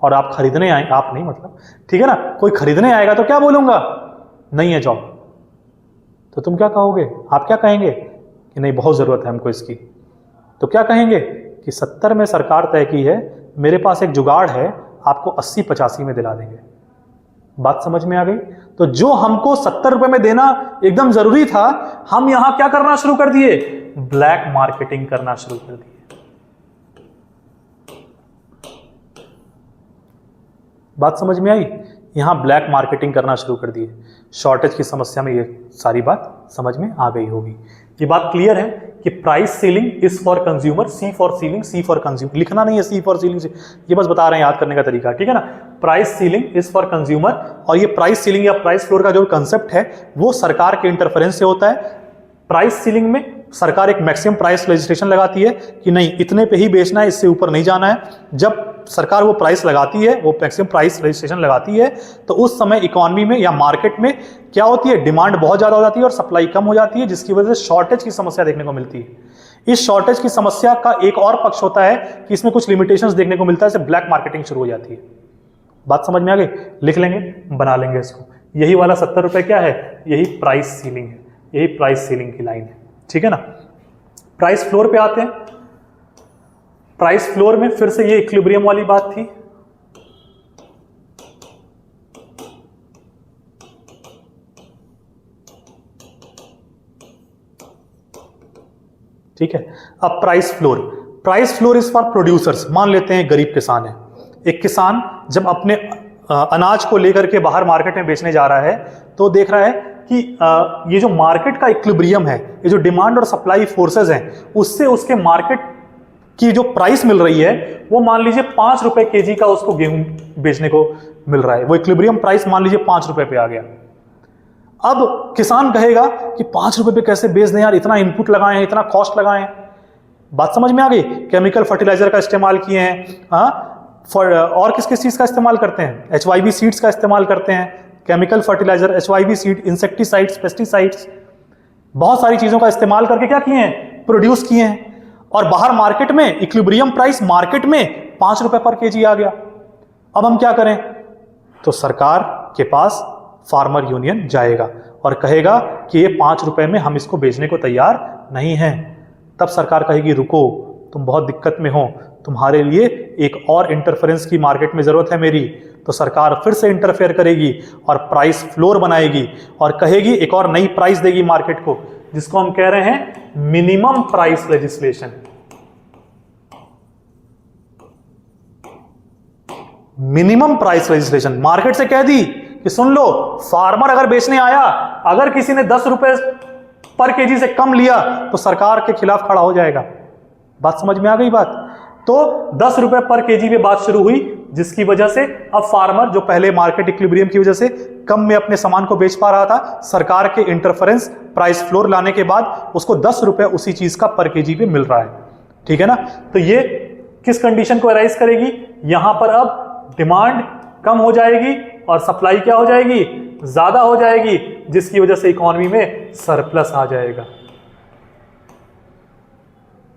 और आप खरीदने आए, आप नहीं मतलब, ठीक है ना, कोई खरीदने आएगा तो क्या बोलूंगा, नहीं है जॉब, तो तुम क्या कहोगे, आप क्या कहेंगे कि नहीं बहुत जरूरत है हमको इसकी, तो क्या कहेंगे कि 70 में सरकार तय की है, मेरे पास एक जुगाड़ है, आपको 80-85 में दिला देंगे। बात समझ में आ गई। तो जो हमको 70 रुपए में देना एकदम जरूरी था, हम यहां क्या करना शुरू कर दिए, ब्लैक मार्केटिंग करना शुरू कर दिए। बात समझ में आई। यहां ब्लैक मार्केटिंग करना शुरू कर दिए। शॉर्टेज की समस्या में ये सारी बात समझ में आ गई होगी। ये बात क्लियर है कि price ceiling is for consumer, C for ceiling, C for consumer, लिखना नहीं है सी फॉर सीलिंग, ये बस बता रहे हैं याद करने का तरीका, ठीक है ना। Price ceiling is for consumer, और ये प्राइस सीलिंग या प्राइस फ्लोर का जो कंसेप्ट है वो सरकार के इंटरफेरेंस से होता है। प्राइस सीलिंग में सरकार एक मैक्सिमम प्राइस लेजिस्लेशन लगाती है कि नहीं इतने पे ही बेचना है, इससे ऊपर नहीं जाना है। जब सरकार वो प्राइस लगाती है, वो मैक्सिमम प्राइस लेजिस्लेशन लगाती है, तो उस समय इकोनॉमी में या मार्केट में क्या होती है, डिमांड बहुत ज्यादा हो जाती है और सप्लाई कम हो जाती है, जिसकी वजह से शॉर्टेज की समस्या देखने को मिलती है। इस शॉर्टेज की समस्या का एक और पक्ष होता है कि इसमें कुछ लिमिटेशंस देखने को मिलता है, जैसे ब्लैक मार्केटिंग शुरू हो जाती है। बात समझ में आ गई। लिख लेंगे, बना लेंगे इसको। यही वाला 70 रुपए क्या है, यही प्राइस सीलिंग है, यही प्राइस सीलिंग की लाइन है, ठीक है ना। प्राइस फ्लोर पे आते हैं। प्राइस फ्लोर में फिर से ये इक्विलिब्रियम वाली बात थी। ठीक है। अब price floor is for producers. मान लेते हैं गरीब किसान है, एक किसान जब अपने अनाज को लेकर के बाहर मार्केट में बेचने जा रहा है, तो देख रहा है कि ये जो मार्केट का इक्विलिब्रियम है, ये जो डिमांड और सप्लाई फोर्सेस हैं, उससे उसके मार्केट की जो प्राइस मिल रही है वो मान लीजिए 5 रुपए केजी का उसको गेहूं बेचने को मिल रहा है। वो इक्विलिब्रियम प्राइस मान लीजिए 5 रुपए पे आ गया। अब किसान कहेगा कि 5 रुपए पे कैसे बेच दें यार, इतना इनपुट लगाए हैं, इतना कॉस्ट लगाए हैं। बात समझ में आ गई। केमिकल फर्टिलाइजर का इस्तेमाल किए हैं, और किस किस चीज का इस्तेमाल करते हैं, HYV सीड्स का इस्तेमाल करते हैं, chemical fertiliser, HYV seed, insecticides, pesticides, बहुत सारी चीजों का इस्तेमाल करके क्या किए हैं, प्रोड्यूस किए हैं। और बाहर मार्केट में इक्विलिब्रियम प्राइस मार्केट में 5 रुपए पर केजी आ गया। अब हम क्या करें, तो सरकार के पास फार्मर यूनियन जाएगा और कहेगा कि ये 5 रुपए में हम इसको बेचने को तैयार नहीं हैं। तब सरकार कहेगी रुको, तुम बहुत दिक्कत में हो, तुम्हारे लिए एक और इंटरफेरेंस की मार्केट में जरूरत है मेरी। तो सरकार फिर से इंटरफेयर करेगी और प्राइस फ्लोर बनाएगी और कहेगी, एक और नई प्राइस देगी मार्केट को, जिसको हम कह रहे हैं minimum price legislation. Minimum price legislation market से कह दी कि सुन लो, फार्मर अगर बेचने आया, अगर किसी ने 10 रुपए पर केजी से कम लिया तो सरकार के खिलाफ खड़ा हो जाएगा। बात समझ में आ गई बात? तो 10 रुपए पर केजी पे बात शुरू हुई, जिसकी वजह से अब फार्मर जो पहले मार्केट इक्विलिब्रियम की वजह से कम में अपने सामान को बेच पा रहा था, सरकार के इंटरफेरेंस प्राइस फ्लोर लाने के बाद उसको 10 रुपए उसी चीज का पर केजी पे मिल रहा है। ठीक है ना? तो ये किस कंडीशन को अराइज करेगी? यहां पर अब डिमांड कम हो जाएगी और सप्लाई क्या हो जाएगी? ज्यादा हो जाएगी, जिसकी वजह से इकोनॉमी में सरप्लस आ जाएगा।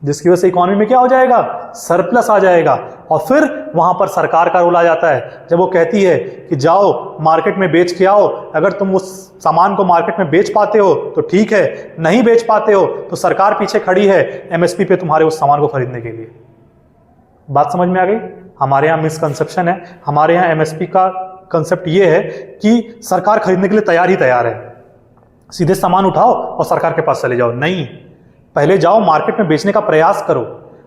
जिसकी वजह से इकोनॉमी में क्या हो जाएगा? सरप्लस आ जाएगा। और फिर वहां पर सरकार का रोल आ जाता है, जब वो कहती है कि जाओ मार्केट में बेच के आओ, अगर तुम उस सामान को मार्केट में बेच पाते हो तो ठीक है, नहीं बेच पाते हो तो सरकार पीछे खड़ी है एमएसपी पे तुम्हारे उस सामान को खरीदने के लिए। बात समझ में आ गई? हमारे यहाँ मिसकंसेप्शन है, हमारे यहाँ एमएसपी का कंसेप्ट ये है कि सरकार खरीदने के लिए तैयार ही तैयार है, सीधे सामान उठाओ और सरकार के पास चले जाओ। नहीं, पहले जाओ मार्केट में बेचने का प्रयास करो,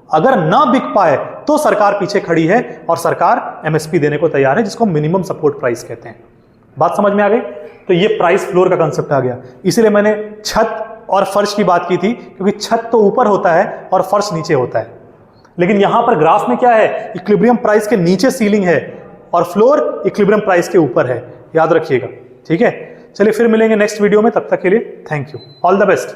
अगर ना बिक पाए तो सरकार पीछे खड़ी है और सरकार एमएसपी देने को तैयार है, जिसको मिनिमम सपोर्ट प्राइस कहते हैं। बात समझ में आ गई? तो ये प्राइस फ्लोर का कंसेप्ट आ गया। इसीलिए मैंने छत और फर्श की बात की थी, क्योंकि छत तो ऊपर होता है और फर्श नीचे होता है, लेकिन यहां पर ग्राफ में क्या है? इक्विलिब्रियम प्राइस के नीचे सीलिंग है और फ्लोर इक्विलिब्रियम प्राइस के ऊपर है। याद रखिएगा। ठीक है, चलिए फिर मिलेंगे नेक्स्ट वीडियो में, तब तक के लिए thank you, all the best.